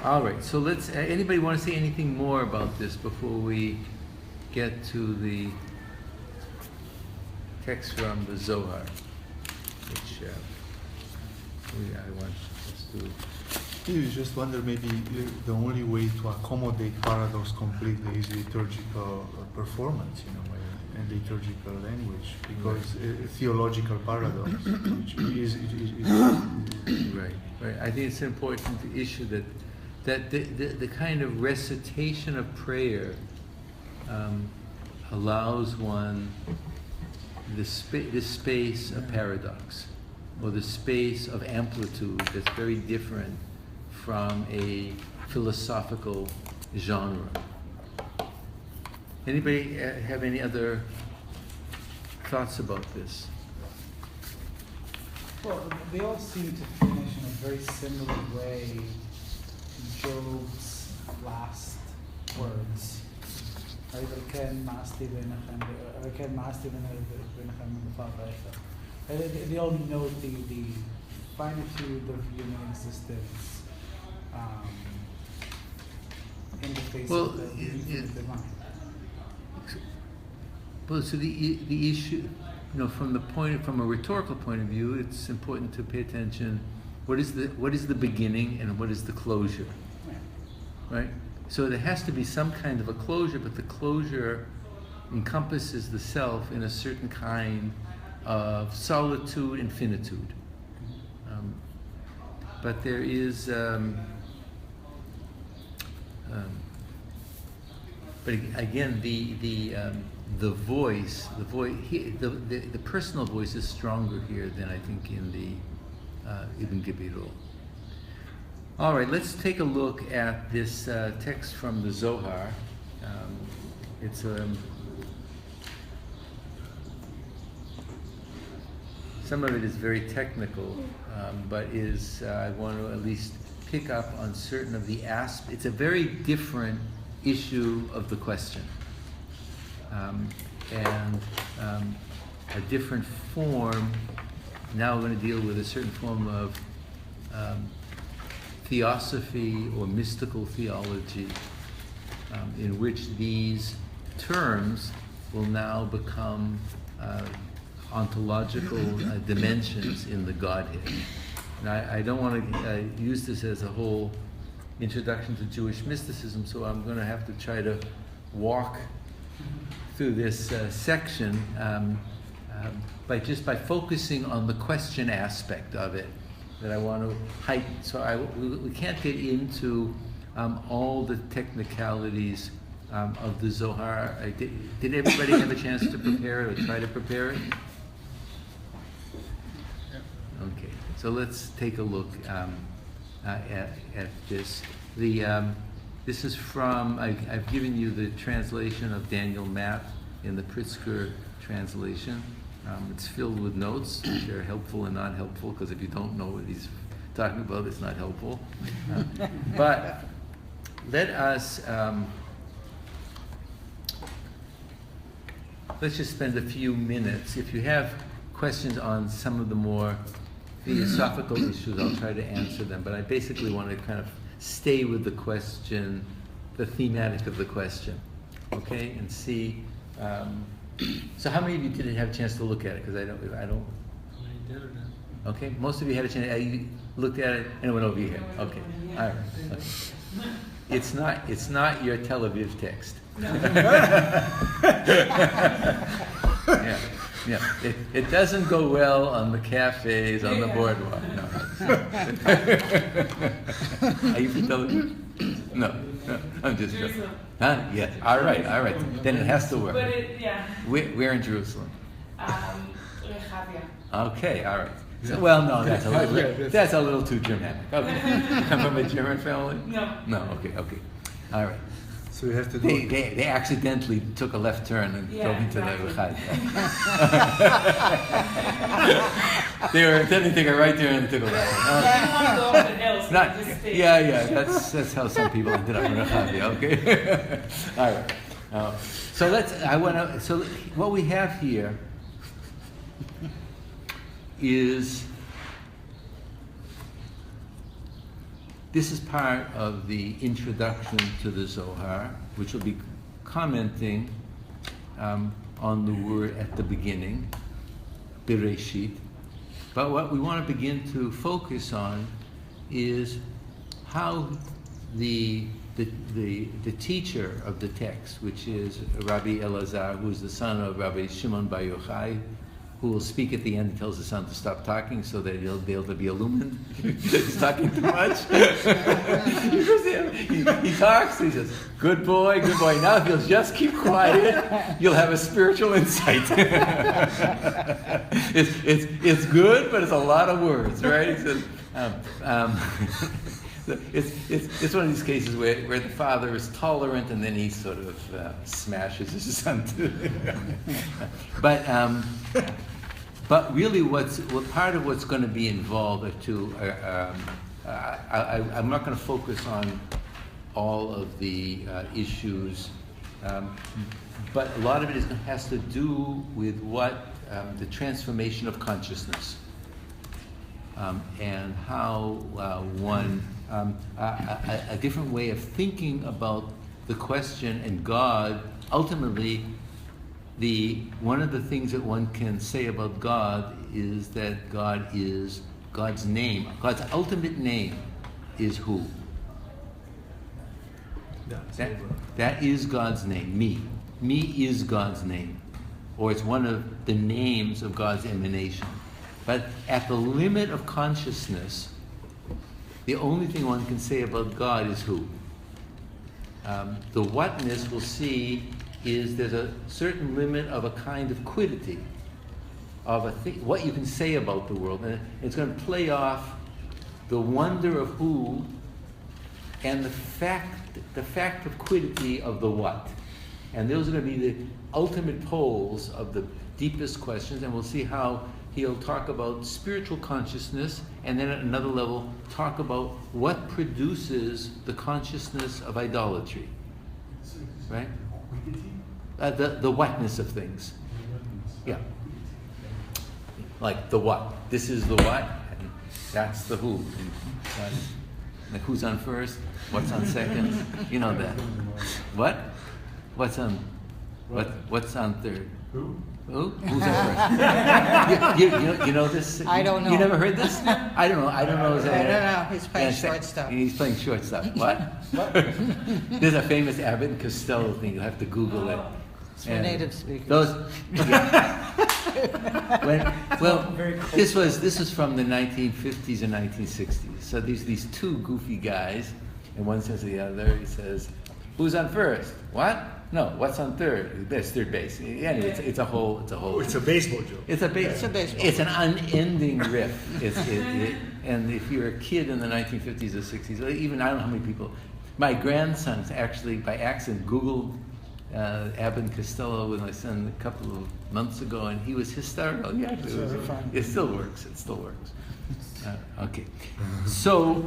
All right. So let's. Anybody want to say anything more about this before we get to the text from the Zohar, which I want us to. You just wonder, maybe the only way to accommodate paradox completely is liturgical performance, and liturgical language, because theological paradox, which is right. I think it's an important issue that the kind of recitation of prayer allows one this space of paradox, or the space of amplitude that's very different from a philosophical genre. Anybody have any other thoughts about this? Well, they all seem to finish in a very similar way to Job's last words. They all note the finitude of human existence in the face of the divine. Well, so the issue, from a rhetorical point of view, it's important to pay attention. What is the beginning and what is the closure, right? So there has to be some kind of a closure, but the closure encompasses the self in a certain kind of solitude and finitude. but there is. But again, the voice, the personal voice is stronger here than I think in the Ibn Gabirul. All right, let's take a look at this text from the Zohar. It's some of it is very technical, but I want to at least pick up on certain of the aspects. It's a very different issue of the question, and a different form. Now we're going to deal with a certain form of theosophy or mystical theology, in which these terms will now become ontological dimensions in the Godhead. And I don't want to use this as a whole introduction to Jewish mysticism, so I'm going to have to try to walk through this section by focusing on the question aspect of it that I want to heighten. So we can't get into all the technicalities of the Zohar. Did everybody have a chance to prepare it or try to prepare it? Okay, so let's take a look at this. This is from, I've given you the translation of Daniel Mapp in the Pritzker translation. It's filled with notes, which are helpful and not helpful, because if you don't know what he's talking about, it's not helpful. But let us, let's just spend a few minutes. If you have questions on some of the more philosophical issues, I'll try to answer them, but I basically want to kind of stay with the question, the thematic of the question, okay, and see. So how many of you didn't have a chance to look at it? Because I don't. Okay, most of you had a chance. You looked at it and it went over your head. Okay, all right. Okay. It's not your Tel Aviv text. Yeah. It doesn't go well on the cafes, on the boardwalk. No. Are you from Tel Aviv? No. I'm just joking. Huh? Yeah. All right. Then it has to work. But yeah. We're in Jerusalem. Rehavia. Okay. All right. So, well, no, that's a little too Germanic. Okay. Come from a German family? No. Okay. All right. So you have to do they accidentally took a left turn and drove into the Rechad. They were intending to take a right turn and they took a left turn. I didn't want to go over the hills. Not, just stay. yeah. That's how some people ended up in Rechad. Okay. All right. So what we have here is. This is part of the introduction to the Zohar, which will be commenting on the word at the beginning, Bereshit. But what we want to begin to focus on is how the teacher of the text, which is Rabbi Elazar, who is the son of Rabbi Shimon Bar Yochai, who will speak at the end and tells the son to stop talking so that he'll be able to be illumined. He's talking too much. he talks, he says, good boy. Now if you'll just keep quiet, you'll have a spiritual insight. It's good, but it's a lot of words, right? He says, it's one of these cases where the father is tolerant and then he sort of smashes his son too. But really, part of what's going to be involved are two. I'm not going to focus on all of the issues, but a lot of it has to do with what the transformation of consciousness and how a different way of thinking about the question and God. Ultimately, one of the things that one can say about God is that God is God's name. God's ultimate name is who? That is God's name. Me. Me is God's name. Or it's one of the names of God's emanation. But at the limit of consciousness, the only thing one can say about God is who. The whatness we'll see is there's a certain limit of a kind of quiddity, of a thing, what you can say about the world. And it's going to play off the wonder of who and the fact of quiddity of the what. And those are going to be the ultimate poles of the deepest questions, and we'll see how he'll talk about spiritual consciousness, and then at another level talk about what produces the consciousness of idolatry, right? The whatness of things. Yeah. Like the what. This is the what, and that's the who. And like who's on first? What's on second? You know that. What? What's on third? Who? Who? Who's on first? You know this? I don't know. You never heard this? I don't know. I don't know. I don't know. He's playing shortstop. He's playing shortstop. What? There's a famous Abbott and Costello thing. You'll have to Google it. It's for native speakers. This was from the 1950s and 1960s. So these two goofy guys, and one says to the other, he says, "Who's on first? What? No, what's on third? That's third base." Anyway, it's a whole. It's a baseball joke. It's a baseball. It's an unending riff. And if you're a kid in the 1950s or 60s, even I don't know how many people. My grandsons actually, by accident, Googled Abbott and Costello with my son a couple of months ago, and he was hysterical. Yeah, it still works. It still works. Okay, so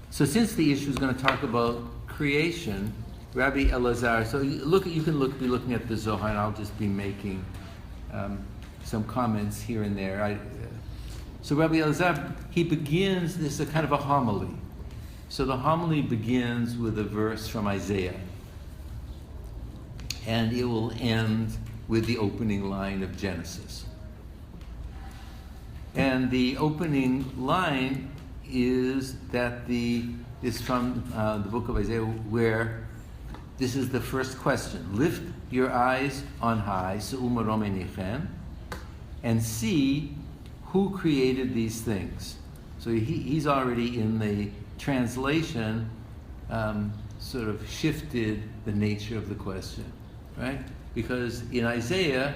since the issue is going to talk about creation, Rabbi Elazar. So you can be looking at the Zohar, and I'll just be making some comments here and there. So Rabbi Elazar, he begins. This is a kind of a homily. So the homily begins with a verse from Isaiah, and it will end with the opening line of Genesis. And the opening line is from the book of Isaiah, where this is the first question: "Lift your eyes on high, and see who created these things." So he's already in the translation sort of shifted the nature of the question, right? Because in Isaiah,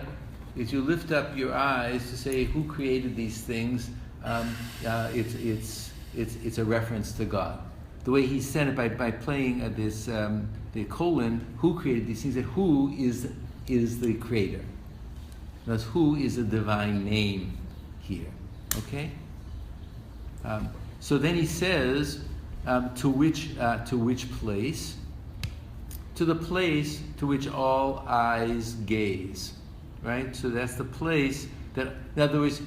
if you lift up your eyes to say who created these things, it's a reference to God. The way he said it by playing the colon, who created these things, that who is the creator. Thus, who is a divine name here, okay? So then he says, to which place? To the place to which all eyes gaze, right? So that's the place that, in other words,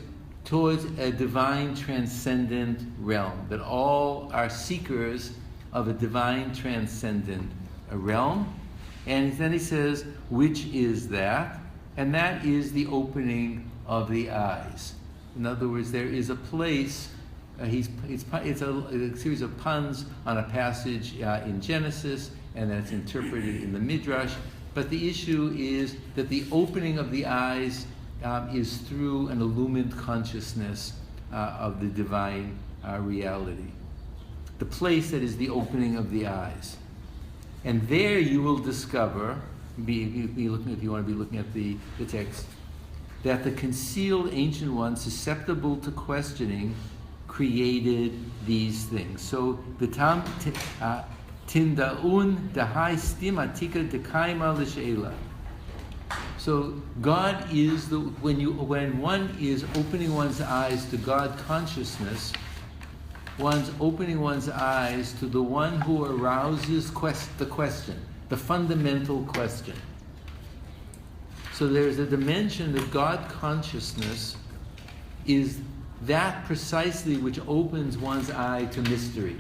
towards a divine transcendent realm, that all are seekers of a divine transcendent realm. And then he says, which is that? And that is the opening of the eyes. In other words, there is a place. It's a series of puns on a passage in Genesis, and that's interpreted in the Midrash. But the issue is that the opening of the eyes is through an illumined consciousness of the divine reality. The place that is the opening of the eyes. And there you will discover, if you want to be looking at the text, that the concealed ancient one, susceptible to questioning, created these things. So the tam tindaun dahai stimatika dekaima l'sheila. So God is when one is opening one's eyes to God consciousness, one's opening one's eyes to the one who arouses the question, the fundamental question. So there's a dimension that God consciousness is that precisely which opens one's eye to mystery,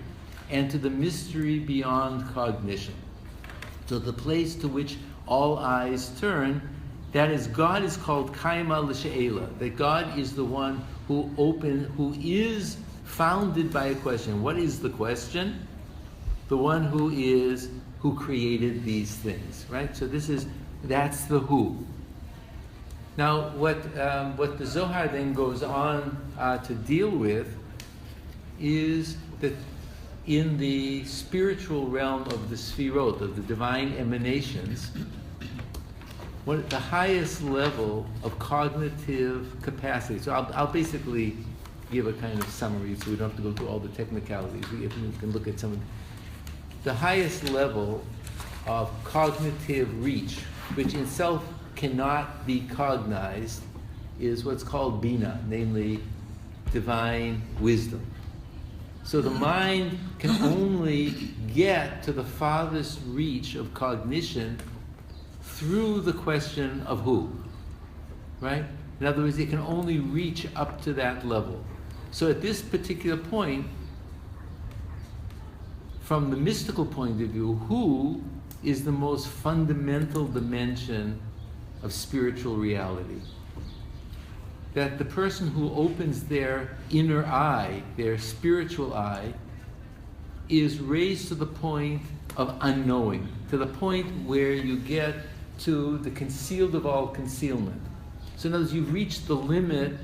and to the mystery beyond cognition. So the place to which all eyes turn, that is, God is called Kaima L'She'ela, that God is the one who is founded by a question. What is the question? The one who created these things, right? So that's the who. Now, what the Zohar then goes on to deal with is that in the spiritual realm of the Sfirot, of the divine emanations, the highest level of cognitive capacity. So I'll basically give a kind of summary so we don't have to go through all the technicalities. We can look at some of the highest level of cognitive reach, which in itself cannot be cognized, is what's called Bina, namely divine wisdom. So the mind can only get to the farthest reach of cognition through the question of who, right? In other words, it can only reach up to that level. So at this particular point, from the mystical point of view, who is the most fundamental dimension of spiritual reality? That the person who opens their inner eye, their spiritual eye, is raised to the point of unknowing, to the point where you get to the concealed of all concealment. So in other words, you've reached the limit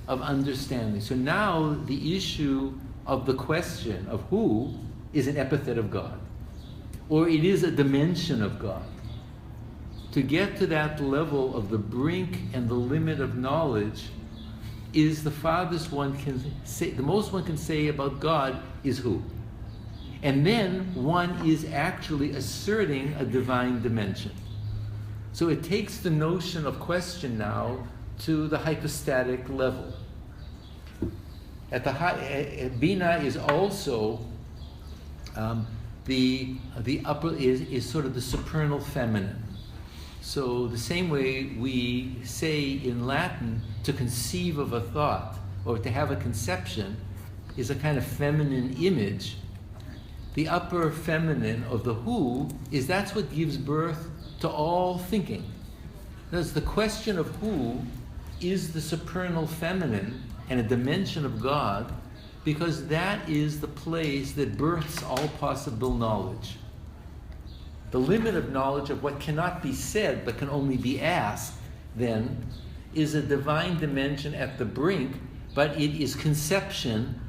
of understanding. So now the issue of the question of who is an epithet of God, or it is a dimension of God. To get to that level of the brink and the limit of knowledge is the farthest one can say, the most one can say about God is who. And then one is actually asserting a divine dimension. So it takes the notion of question now to the hypostatic level. At the high, Bina is also the upper is sort of the supernal feminine. So the same way we say in Latin, to conceive of a thought or to have a conception is a kind of feminine image. The upper feminine of the who that's what gives birth to all thinking. Thus the question of who is the supernal feminine and a dimension of God, because that is the place that births all possible knowledge. The limit of knowledge of what cannot be said but can only be asked, then, is a divine dimension at the brink, but it is conception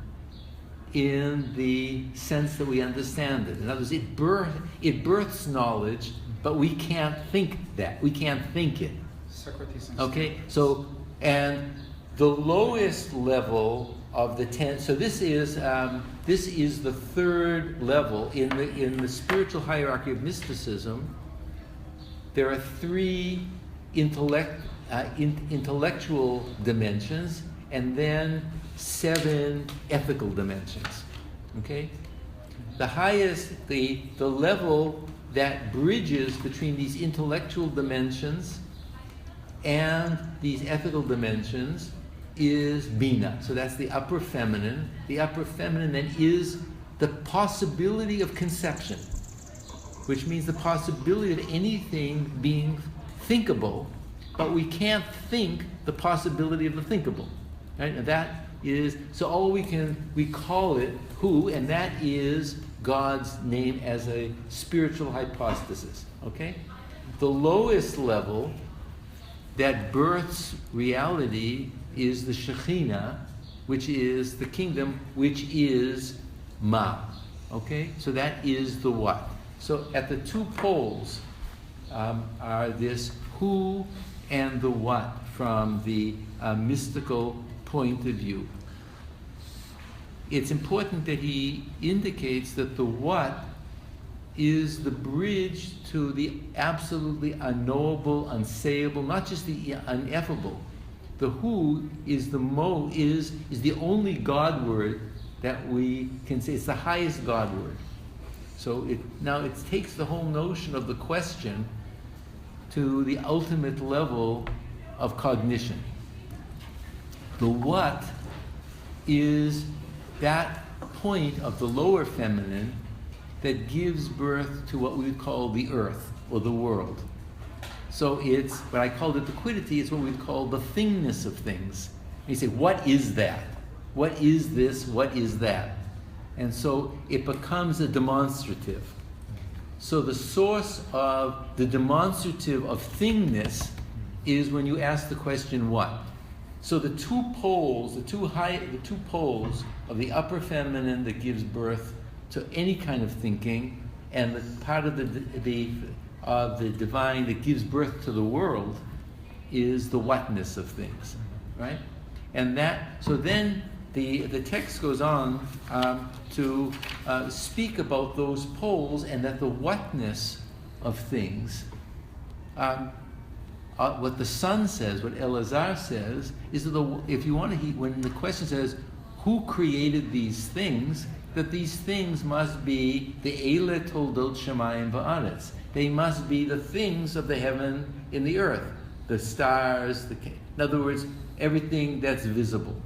in the sense that we understand it. In other words, it births knowledge, but we can't think that. We can't think it. Socrates and Okay? So, and the lowest level of the 10, so this is the third level in the spiritual hierarchy of mysticism. There are three intellectual dimensions, and then 7 ethical dimensions. Okay, the highest, the level that bridges between these intellectual dimensions and these ethical dimensions is Bina. So that's the upper feminine. The upper feminine then is the possibility of conception, which means the possibility of anything being thinkable, but we can't think the possibility of the thinkable. Right? And that is, so all we call it who, and that is God's name as a spiritual hypostasis. Okay? The lowest level that births reality is the Shekhinah, which is the kingdom, which is Ma. Okay? So that is the what. So at the two poles are this who and the what from the mystical point of view. It's important that he indicates that the what is the bridge to the absolutely unknowable, unsayable, not just the ineffable. The who is is the only God word that we can say. It's the highest God word. So it takes the whole notion of the question to the ultimate level of cognition. The what is that point of the lower feminine that gives birth to what we would call the earth or the world. So it's, what I called it the quiddity, is what we'd call the thingness of things. And you say, what is that? What is this? What is that? And so it becomes a demonstrative. So the source of the demonstrative of thingness is when you ask the question, what? So the two poles of the upper feminine that gives birth to any kind of thinking, and the part of the divine that gives birth to the world is the whatness of things, right? And so then the text goes on to speak about those poles, and that the whatness of things, what the son says, what Elazar says, is that when the question says, who created these things, that these things must be the Eile Toldot Shemayim Va'aretz. They must be the things of the heaven in the earth, the stars, in other words, everything that's visible.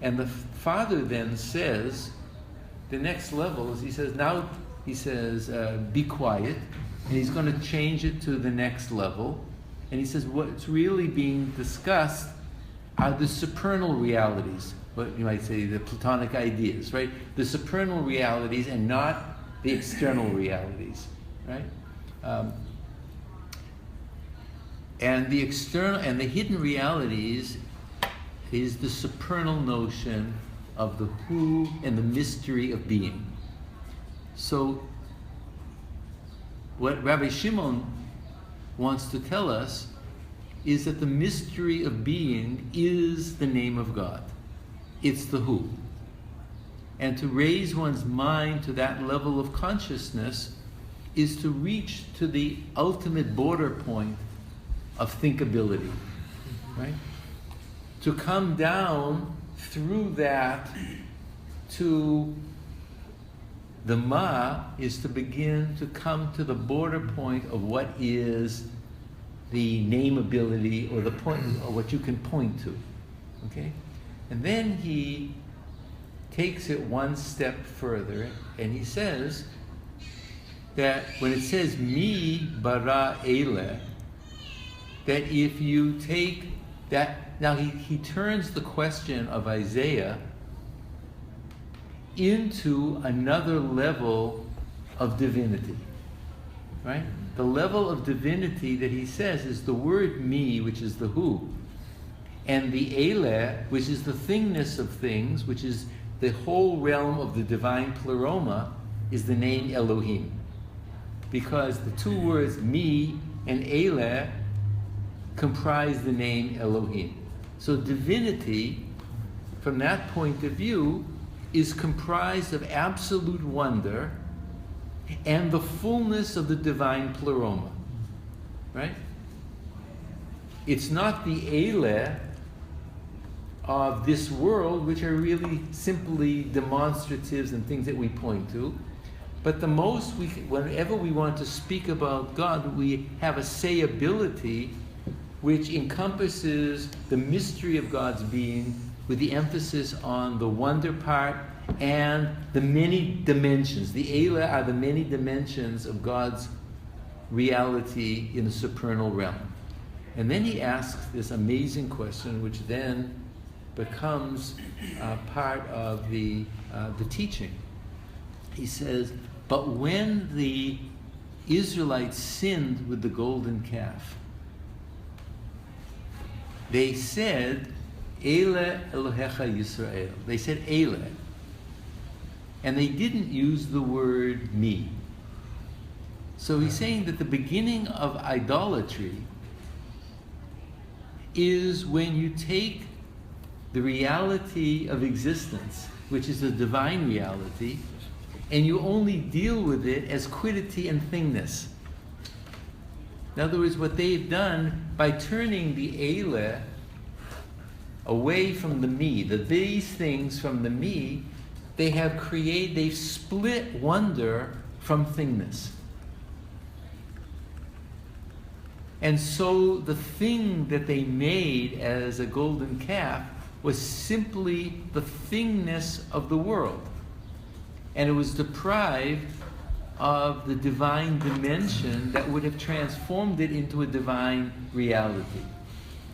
And the Father then says, the next level is, he says, be quiet, and he's going to change it to the next level. And he says, what's really being discussed are the supernal realities, what you might say, the Platonic ideas, right? The supernal realities and not the external realities, right? And the external and the hidden realities is the supernal notion of the who and the mystery of being. So what Rabbi Shimon wants to tell us is that the mystery of being is the name of God. It's the who. And to raise one's mind to that level of consciousness is to reach to the ultimate border point of thinkability, right? To come down through that to the Ma is to begin to come to the border point of what is the nameability, or the point, or what you can point to, okay? And then he takes it one step further, and he says that when it says Mi bara ele, that if you take that, now he turns the question of Isaiah into another level of divinity, right? The level of divinity that he says is the word me, which is the who, and the ele, which is the thingness of things, which is the whole realm of the divine pleroma, is the name Elohim. Because the two words me and ele comprise the name Elohim. So divinity, from that point of view, is comprised of absolute wonder and the fullness of the divine pleroma, right? It's not the ele of this world, which are really simply demonstratives and things that we point to, but the most whenever we want to speak about God, we have a sayability which encompasses the mystery of God's being, with the emphasis on the wonder part and the many dimensions. The Elah are the many dimensions of God's reality in the supernal realm. And then he asks this amazing question, which then becomes part of the teaching. He says, but when the Israelites sinned with the golden calf, they said, Ele Elohecha Yisrael. They said Ele. And they didn't use the word me. So he's saying that the beginning of idolatry is when you take the reality of existence, which is the divine reality, and you only deal with it as quiddity and thingness. In other words, what they've done by turning the Ele away from the me, these things from the me, they've split wonder from thingness. And so the thing that they made as a golden calf was simply the thingness of the world. And it was deprived of the divine dimension that would have transformed it into a divine reality.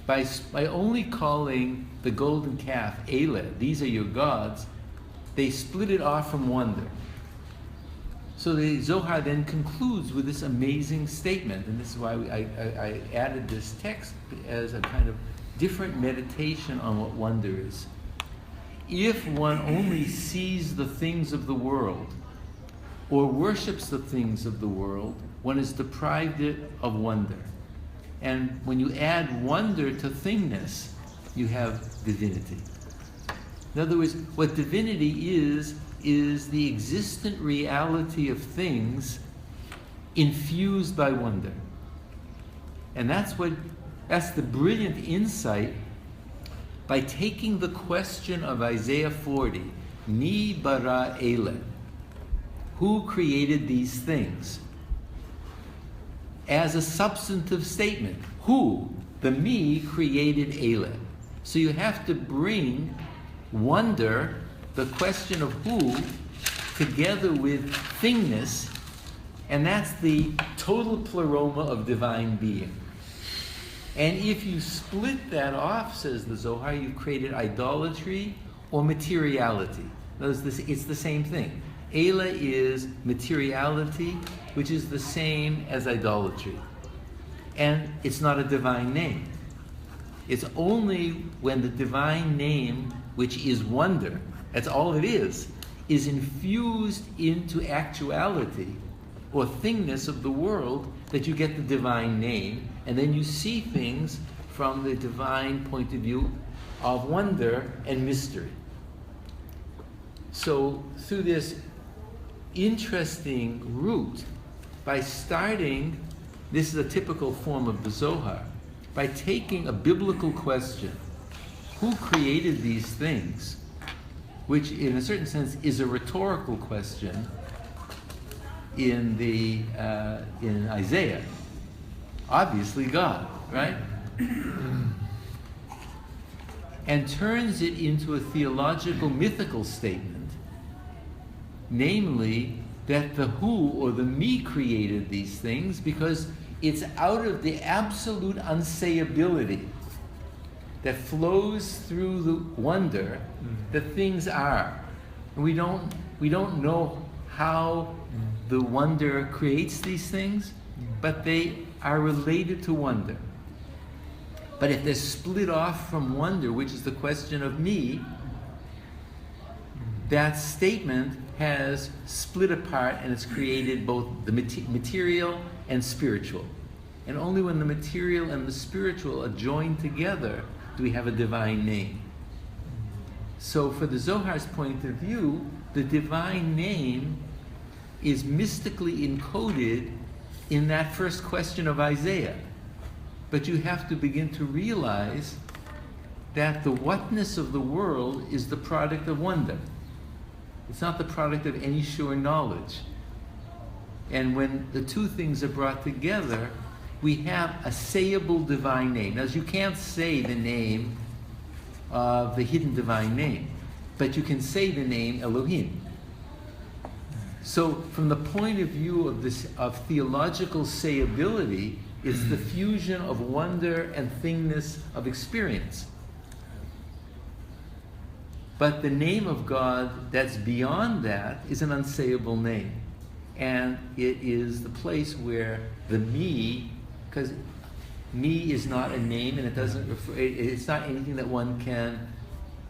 By only calling the golden calf Ele, these are your gods, they split it off from wonder. So the Zohar then concludes with this amazing statement, and this is why I added this text as a kind of different meditation on what wonder is. if one only sees the things of the world or worships the things of the world, one is deprived it of wonder. And when you add wonder to thingness, you have divinity. In other words, what divinity is the existent reality of things infused by wonder. And that's the brilliant insight by taking the question of Isaiah 40, Mi bara ele, who created these things, as a substantive statement. Who, the me, created ele. So you have to bring wonder, the question of who, together with thingness, and that's the total pleroma of divine being. And if you split that off, says the Zohar, you've created idolatry or materiality. It's the same thing. Ele is materiality, which is the same as idolatry. And it's not a divine name. It's only when the divine name, which is wonder, that's all it is infused into actuality or thingness of the world, that you get the divine name, and then you see things from the divine point of view of wonder and mystery. So through this interesting route, by starting, this is a typical form of the Zohar, by taking a biblical question, who created these things, which in a certain sense is a rhetorical question in Isaiah. Obviously God, right? And turns it into a theological mythical statement, namely that the who or the me created these things because it's out of the absolute unsayability that flows through the wonder that things are. And we don't know how the wonder creates these things, but they are related to wonder. But if they're split off from wonder, which is the question of me, that statement has split apart and it's created both the material and spiritual. And only when the material and the spiritual are joined together do we have a divine name. So for the Zohar's point of view, the divine name is mystically encoded in that first question of Isaiah. But you have to begin to realize that the whatness of the world is the product of wonder. It's not the product of any sure knowledge. And when the two things are brought together, we have a sayable divine name. Now, you can't say the name of the hidden divine name, but you can say the name Elohim. So from the point of view of theological sayability, it's the fusion of wonder and thingness of experience. But the name of God that's beyond that is an unsayable name. And it is the place where the me, because me is not a name and it doesn't refer, it's not anything that one can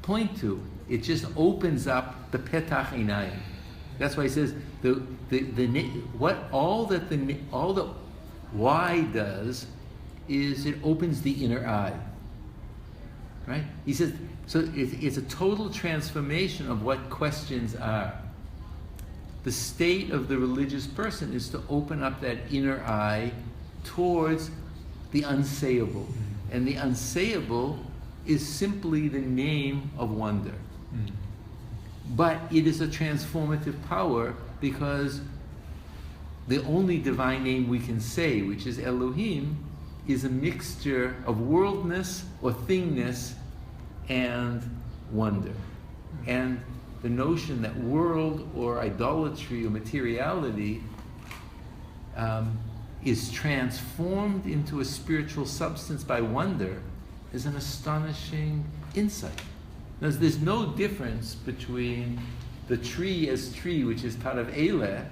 point to. It just opens up the petach einayim. That's why he says all the why does is it opens the inner eye. Right? He says, so it's a total transformation of what questions are. The state of the religious person is to open up that inner eye towards the unsayable. And the unsayable is simply the name of wonder. But it is a transformative power because the only divine name we can say, which is Elohim, is a mixture of worldness or thingness and wonder. And the notion that world or idolatry or materiality is transformed into a spiritual substance by wonder is an astonishing insight. There's no difference between the tree as tree, which is part of Eleh,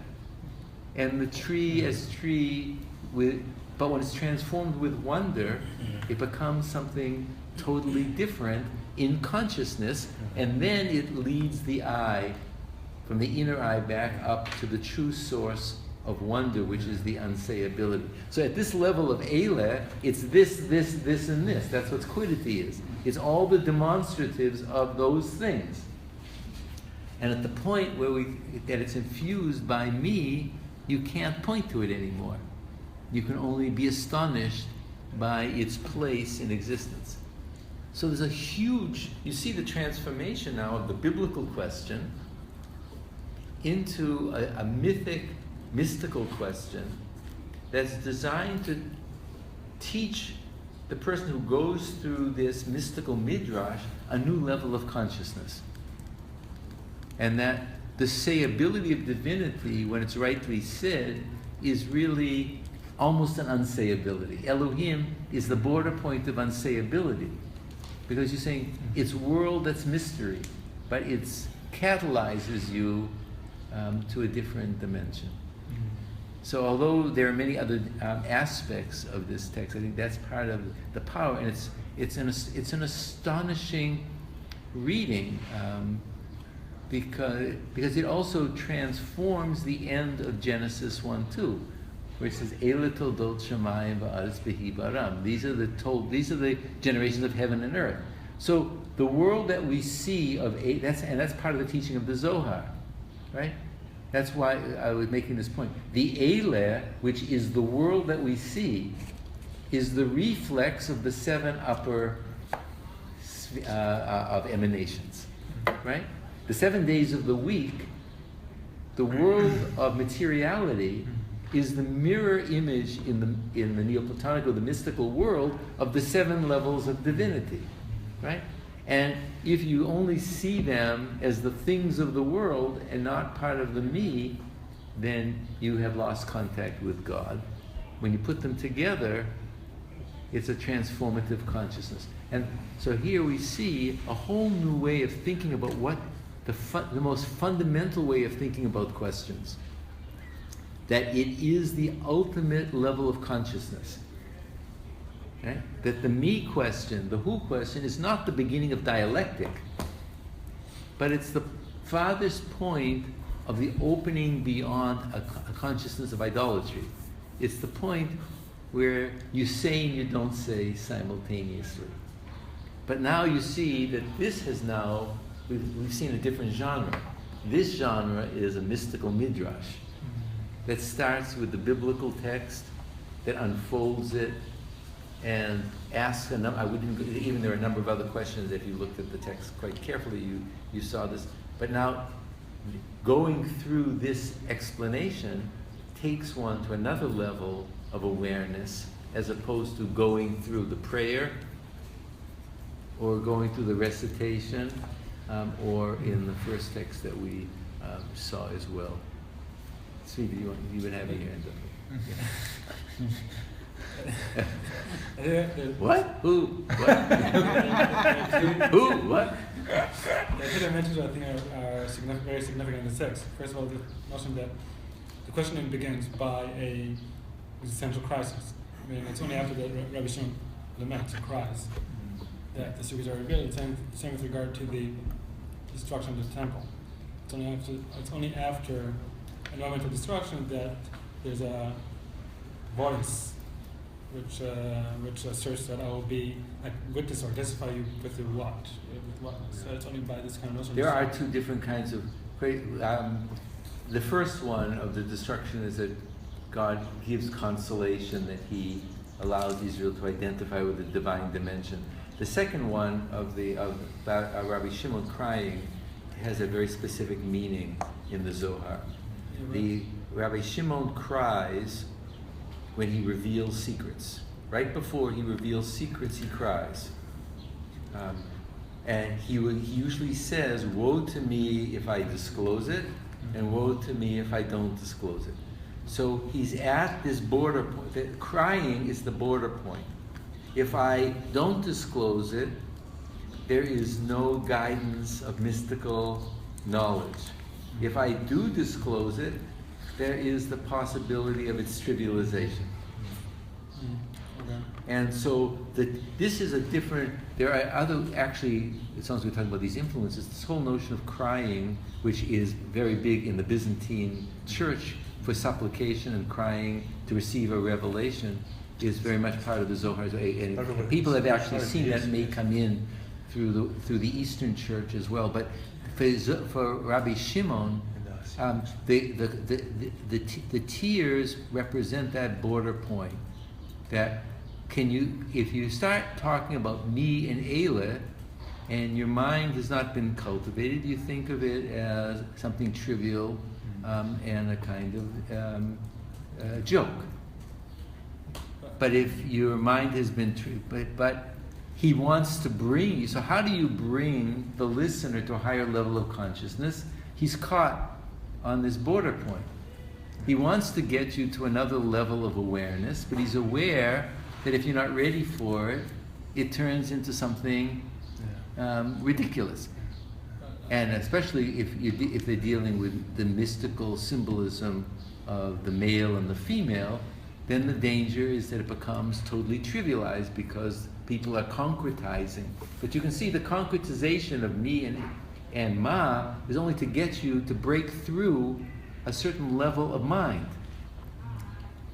and the tree as tree but when it's transformed with wonder, it becomes something totally different in consciousness, and then it leads the eye from the inner eye back up to the true source of wonder, which is the unsayability. So at this level of Eileh, it's this, and this. That's what quiddity is. It's all the demonstratives of those things. And at the point where that it's infused by me, you can't point to it anymore. You can only be astonished by its place in existence. So there's a huge, you see the transformation now of the biblical question into a mystical question that's designed to teach the person who goes through this mystical midrash a new level of consciousness. And that the sayability of divinity, when it's rightly said, is really almost an unsayability. Elohim is the border point of unsayability. Because you're saying it's world that's mystery, but it catalyzes you to a different dimension. So although there are many other aspects of this text, I think that's part of the power, and it's an astonishing reading because it also transforms the end of Genesis 1:2, where it says Eila toldot shamayim va'aretz b'hi baram. These are the generations of heaven and earth. So the world that we see that's part of the teaching of the Zohar, right? That's why I was making this point. The Eileh, which is the world that we see, is the reflex of the 7 upper of emanations, right? The 7 days of the week, the world of materiality is the mirror image in the Neoplatonic or the mystical world of the 7 levels of divinity, right? And if you only see them as the things of the world and not part of the me, then you have lost contact with God. When you put them together, it's a transformative consciousness. And so here we see a whole new way of thinking about what the most fundamental way of thinking about questions. That it is the ultimate level of consciousness. Right? That the me question, the who question, is not the beginning of dialectic, but it's the farthest point of the opening beyond a consciousness of idolatry. It's the point where you say and you don't say simultaneously. But now you see that this has now, we've seen a different genre. This genre is a mystical midrash that starts with the biblical text, that unfolds it, and asks even there are a number of other questions. If you looked at the text quite carefully, you saw this. But now, going through this explanation takes one to another level of awareness, as opposed to going through the prayer, or going through the recitation, or in the first text that we saw as well. Steve, you would have your hand up. What? Who? What? Who? What? The two dimensions I think are very significant in the text. First of all, the notion that the questioning begins by an existential crisis. I mean, it's only after that Rabbi Shimon laments and cries that the secrets are revealed. Same with regard to the destruction of the temple. It's only after a moment of destruction that there's a voice which asserts that I will be a witness or testify you with what. So it's only by this kind of notion. There are two different kinds of. The first one of the destruction is that God gives consolation, that He allows Israel to identify with the divine dimension. The second one about Rabbi Shimon crying has a very specific meaning in the Zohar. The Rabbi Shimon cries when he reveals secrets. Right before he reveals secrets, he cries. And he usually says, woe to me if I disclose it, and woe to me if I don't disclose it. So he's at this border point. Crying is the border point. If I don't disclose it, there is no guidance of mystical knowledge. If I do disclose it, there is the possibility of its trivialization. Okay. And so this is a different, there are other, actually, it sounds like we're talking about these influences, this whole notion of crying, which is very big in the Byzantine church for supplication and crying to receive a revelation, is very much part of the Zohar. And people have actually seen that may come in through the Eastern church as well. But for Rabbi Shimon, the tears represent that border point. That if you start talking about me and Eile, and your mind has not been cultivated, you think of it as something trivial and a kind of joke. But if your mind has been, but he wants to bring you. So how do you bring the listener to a higher level of consciousness? He's caught on this border point. He wants to get you to another level of awareness, but he's aware that if you're not ready for it, it turns into something ridiculous. And especially if they're dealing with the mystical symbolism of the male and the female, then the danger is that it becomes totally trivialized because people are concretizing. But you can see the concretization of me and Ma is only to get you to break through a certain level of mind.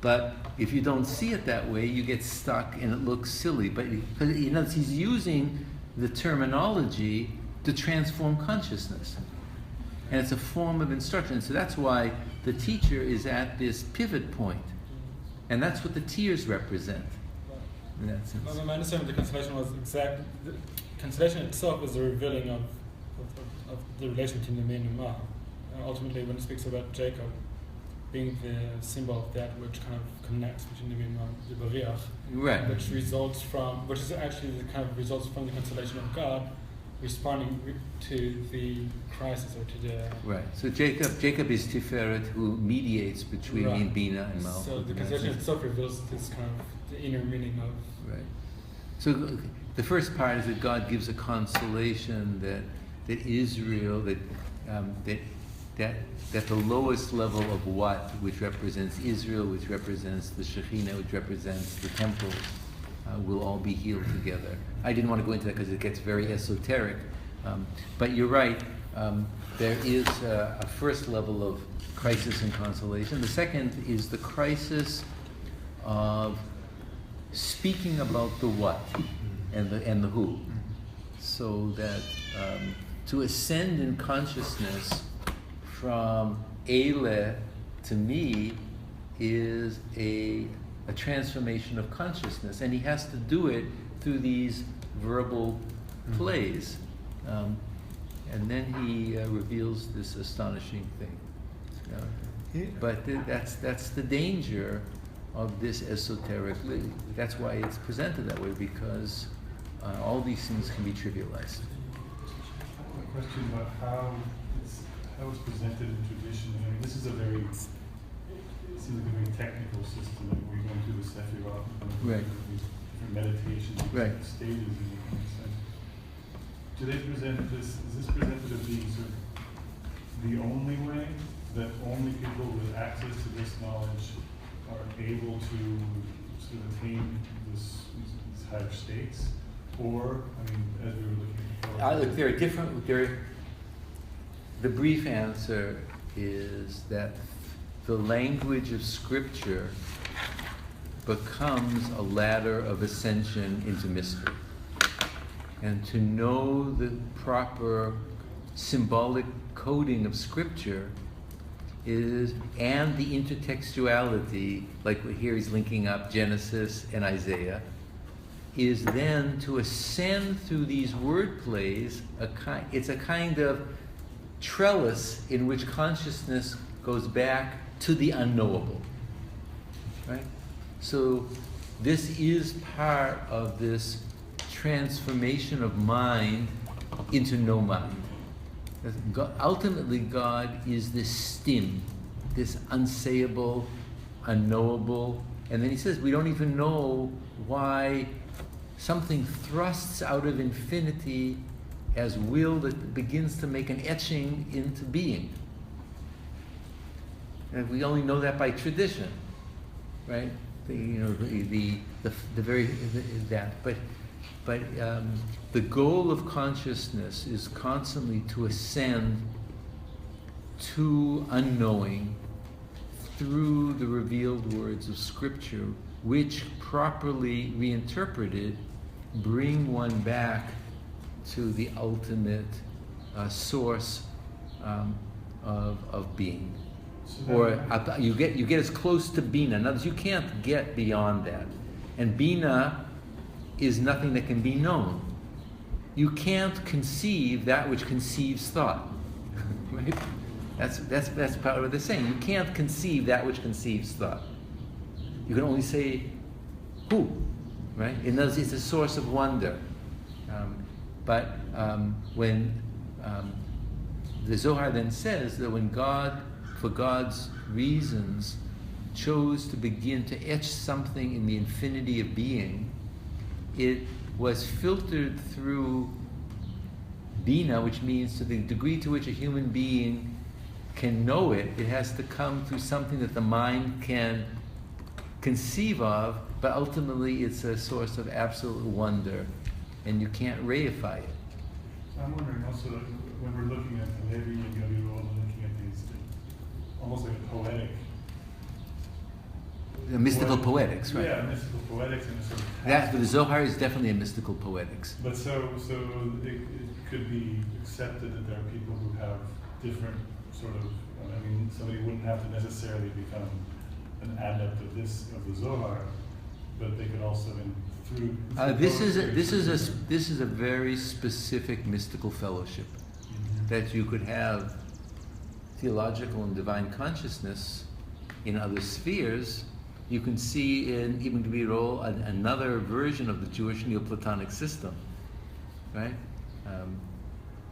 But if you don't see it that way, you get stuck and it looks silly. But he's using the terminology to transform consciousness. And it's a form of instruction. So that's why the teacher is at this pivot point. And that's what the tears represent, in that sense. My understanding of the constellation was exact. The constellation itself is a revealing of the relation between the men and Ma. Ultimately, when it speaks about Jacob being the symbol of that which kind of connects between the men and Ma, the Bariach, right, which is actually the kind of results from the constellation of God responding to the crisis or to the... Right. So Jacob is Tiferet, who mediates between Bina and Malchut. So the constellation itself reveals this kind of the inner meaning of... Right. So the first part is that God gives a consolation that Israel, that the lowest level of what, which represents Israel, which represents the Shekhinah, which represents the temple, will all be healed together. I didn't want to go into that because it gets very esoteric. But you're right, there is a first level of crisis and consolation. The second is the crisis of speaking about the what and the who. So that to ascend in consciousness from Eile to me is a transformation of consciousness, and he has to do it through these verbal plays, and then he reveals this astonishing thing. But that's the danger of this esoteric. That's why it's presented that way, because all these things can be trivialized. A question about how it's presented in tradition. I mean, this is it seems like a very technical system. Like we're going through the Sephirot, right, these different meditations, right, stages in a sense. Do they present this? Is this presented as being sort of the only way, that only people with access to this knowledge are able to sort of attain these higher states? Or, I mean, as we were looking at there are different. The brief answer is that the language of Scripture becomes a ladder of ascension into mystery. And to know the proper symbolic coding of Scripture and the intertextuality, like here he's linking up Genesis and Isaiah, is then to ascend through these word plays. It's a kind of trellis in which consciousness goes back to the unknowable, right? So this is part of this transformation of mind into no mind. Ultimately, God is this stim, this unsayable, unknowable, and then he says we don't even know why something thrusts out of infinity as will that begins to make an etching into being. And we only know that by tradition, right? the very that. But the goal of consciousness is constantly to ascend to unknowing through the revealed words of Scripture, which properly reinterpreted bring one back to the ultimate source of being. Or you get as close to Bina. In other words, you can't get beyond that. And Bina is nothing that can be known. You can't conceive that which conceives thought. Right? That's part of what they're saying. You can't conceive that which conceives thought. You can only say who, right? In other words, it's a source of wonder. But when the Zohar then says that when God, for God's reasons, chose to begin to etch something in the infinity of being, it was filtered through Bina, which means to the degree to which a human being can know it, it has to come through something that the mind can conceive of, but ultimately it's a source of absolute wonder, and you can't reify it. I'm wondering also, when we're looking at Halevi and Gabi, we're looking at these almost like poetic. The mystical poetics, right? Yeah, mystical poetics and sort of. That, but the Zohar is definitely a mystical poetics. But so it could be accepted that there are people who have different sort of. I mean, somebody wouldn't have to necessarily become an adept of the Zohar, but they could also through this is a very specific mystical fellowship that you could have theological and divine consciousness in other spheres. You can see in Ibn Kabir another version of the Jewish Neoplatonic system, right?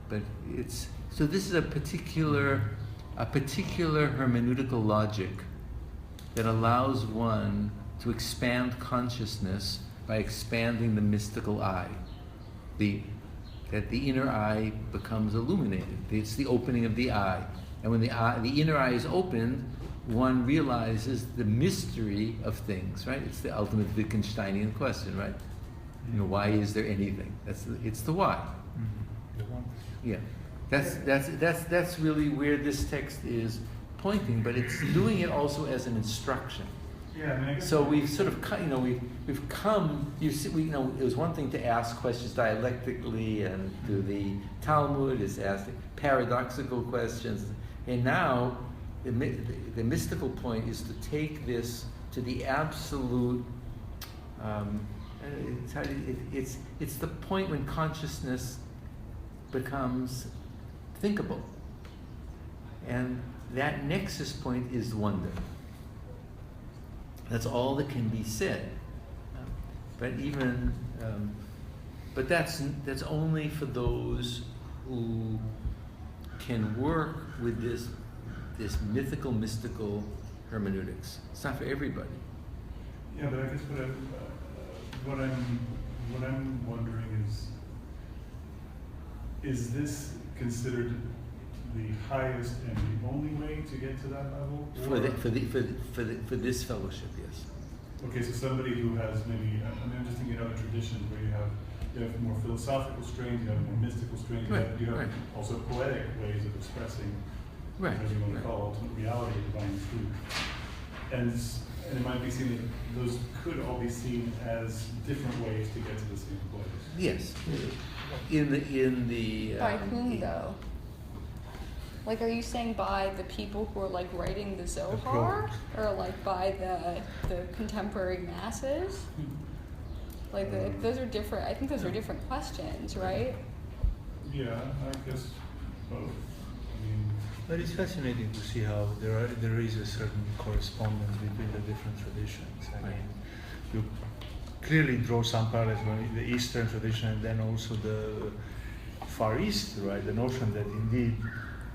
But it's so. This is a particular hermeneutical logic that allows one to expand consciousness by expanding the mystical eye. That the inner eye becomes illuminated. It's the opening of the eye, and when the inner eye is opened, one realizes the mystery of things, right? It's the ultimate Wittgensteinian question, right? Why is there anything? It's the why. Yeah, that's really where this text is pointing, but it's doing it also as an instruction. Yeah, I mean, I guess so we've sort of, we've come. It was one thing to ask questions dialectically, and through the Talmud is asking paradoxical questions, and now the mystical point is to take this to the absolute. It's the point when consciousness becomes thinkable, and that nexus point is wonder. That's all that can be said. But that's only for those who can work with this mystical hermeneutics. It's not for everybody. Yeah, but I guess what I'm wondering is this considered the highest and the only way to get to that level? For this fellowship, yes. Okay, so somebody who has maybe, I'm just thinking of other traditions where you have more philosophical strains, you have more mystical strains, you have also poetic ways of expressing whatever you want to call ultimate reality, divine truth. And it might be seen that those could all be seen as different ways to get to the same place. Yes. By whom though? Like, are you saying by the people who are like writing the Zohar, or like by the contemporary masses? Like, those are different. I think those are different questions, right? Yeah, I guess both. I mean, but it's fascinating to see how there is a certain correspondence between the different traditions. I mean, you clearly draw some parallels with the Eastern tradition and then also the Far East, right? The notion that indeed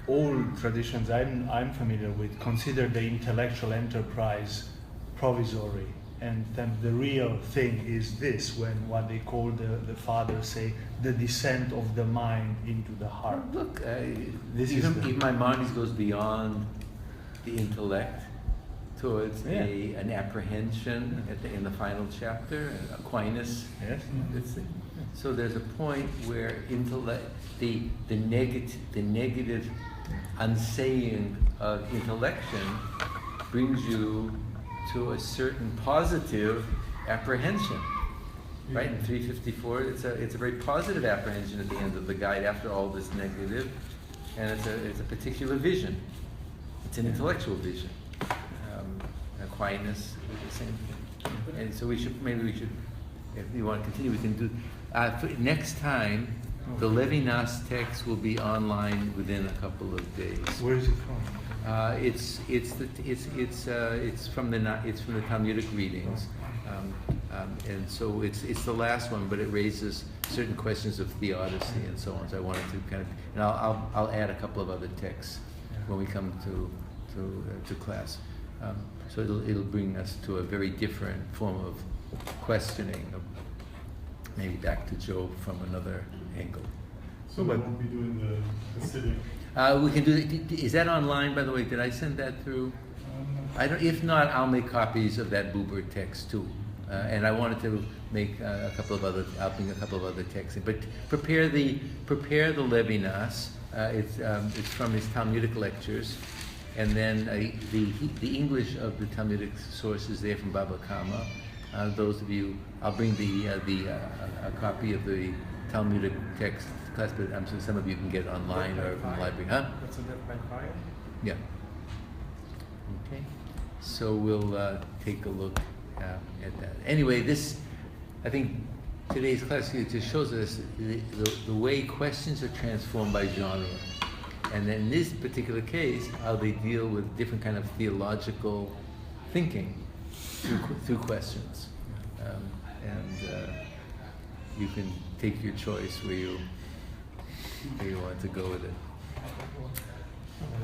all traditions I'm familiar with consider the intellectual enterprise provisory, and then the real thing is this, when what they call the fathers say the descent of the mind into the heart. Look, if my mind goes beyond the intellect, towards an apprehension in the final chapter, Aquinas. Yes. So there's a point where the negative unsaying of intellection brings you to a certain positive apprehension. Right, in 354, it's a very positive apprehension at the end of the guide after all this negative, and it's a particular vision. It's an intellectual vision. Aquinas, the same thing. And so maybe we should, if you want to continue, we can do. Next time, the Levinas text will be online within a couple of days. Where is it from? It's from the Talmudic readings. And so it's the last one, but it raises certain questions of theodicy and so on. So I wanted to kind of, and I'll add a couple of other texts when we come to class. So it'll bring us to a very different form of questioning, maybe back to Job from another angle. So we won't be doing the Hasidic. We can do. Is that online, by the way? Did I send that through? I don't. If not, I'll make copies of that Buber text too. And I wanted to make a couple of other. I'll bring a couple of other texts in. But prepare the Levinas. It's from his Talmudic lectures, and then the English of the Talmudic sources there from Baba Kama. Those of you, I'll bring a copy of the Talmudic text class, but I'm sure some of you can get it online or from the library, huh? That's a different file? Yeah. Okay. So we'll take a look at that. Anyway, I think today's class just shows us the way questions are transformed by genre. And then in this particular case, how they deal with different kind of theological thinking through questions. You can take your choice where you want to go with it.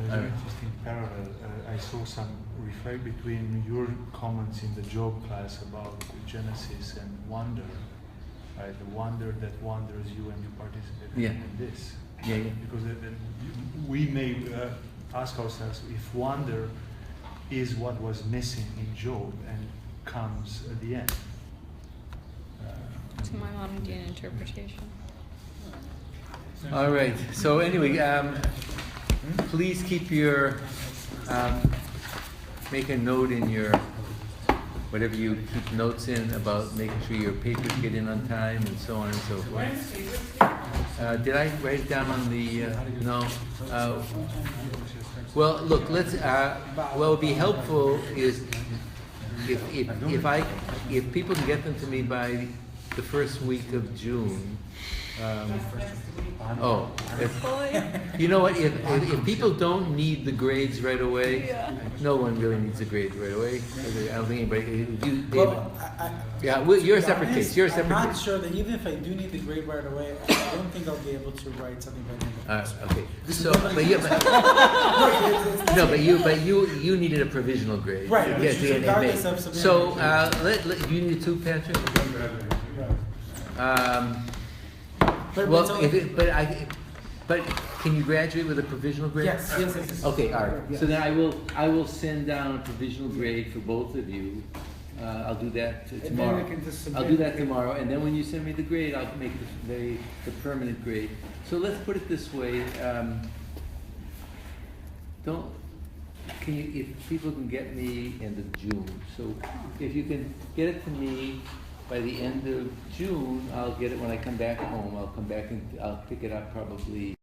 An interesting parallel. I saw some reflect between your comments in the Job class about Genesis and wonder, right? The wonder that wonders you and you participate in this. Yeah. Because we may ask ourselves if wonder is what was missing in Job and comes at the end. To my Maimonidean interpretation. All right. So anyway, please keep your make a note in your whatever you keep notes in about making sure your papers get in on time and so on and so forth. Did I write it down on the no? Well, look. Let's. What would be helpful is if people can get them to me by the first week of June. You know what? If people don't need the grades right away, no one really needs a grade right away. I don't think anybody. You're a separate case. You're a separate I'm not case. sure that even if I do need the grade right away, I don't think I'll be able to write something by the end of Okay. So, but you needed a provisional grade. Right. Yes, so you need two, Patrick. But can you graduate with a provisional grade? Yes. Okay, all right. Yes. So then I will send down a provisional grade for both of you. I'll do that tomorrow. And then we can just I'll do that tomorrow, and then when you send me the grade, I'll make the permanent grade. So let's put it this way: if people can get me end of June, so if you can get it to me by the end of June, I'll get it when I come back home. I'll come back and I'll pick it up probably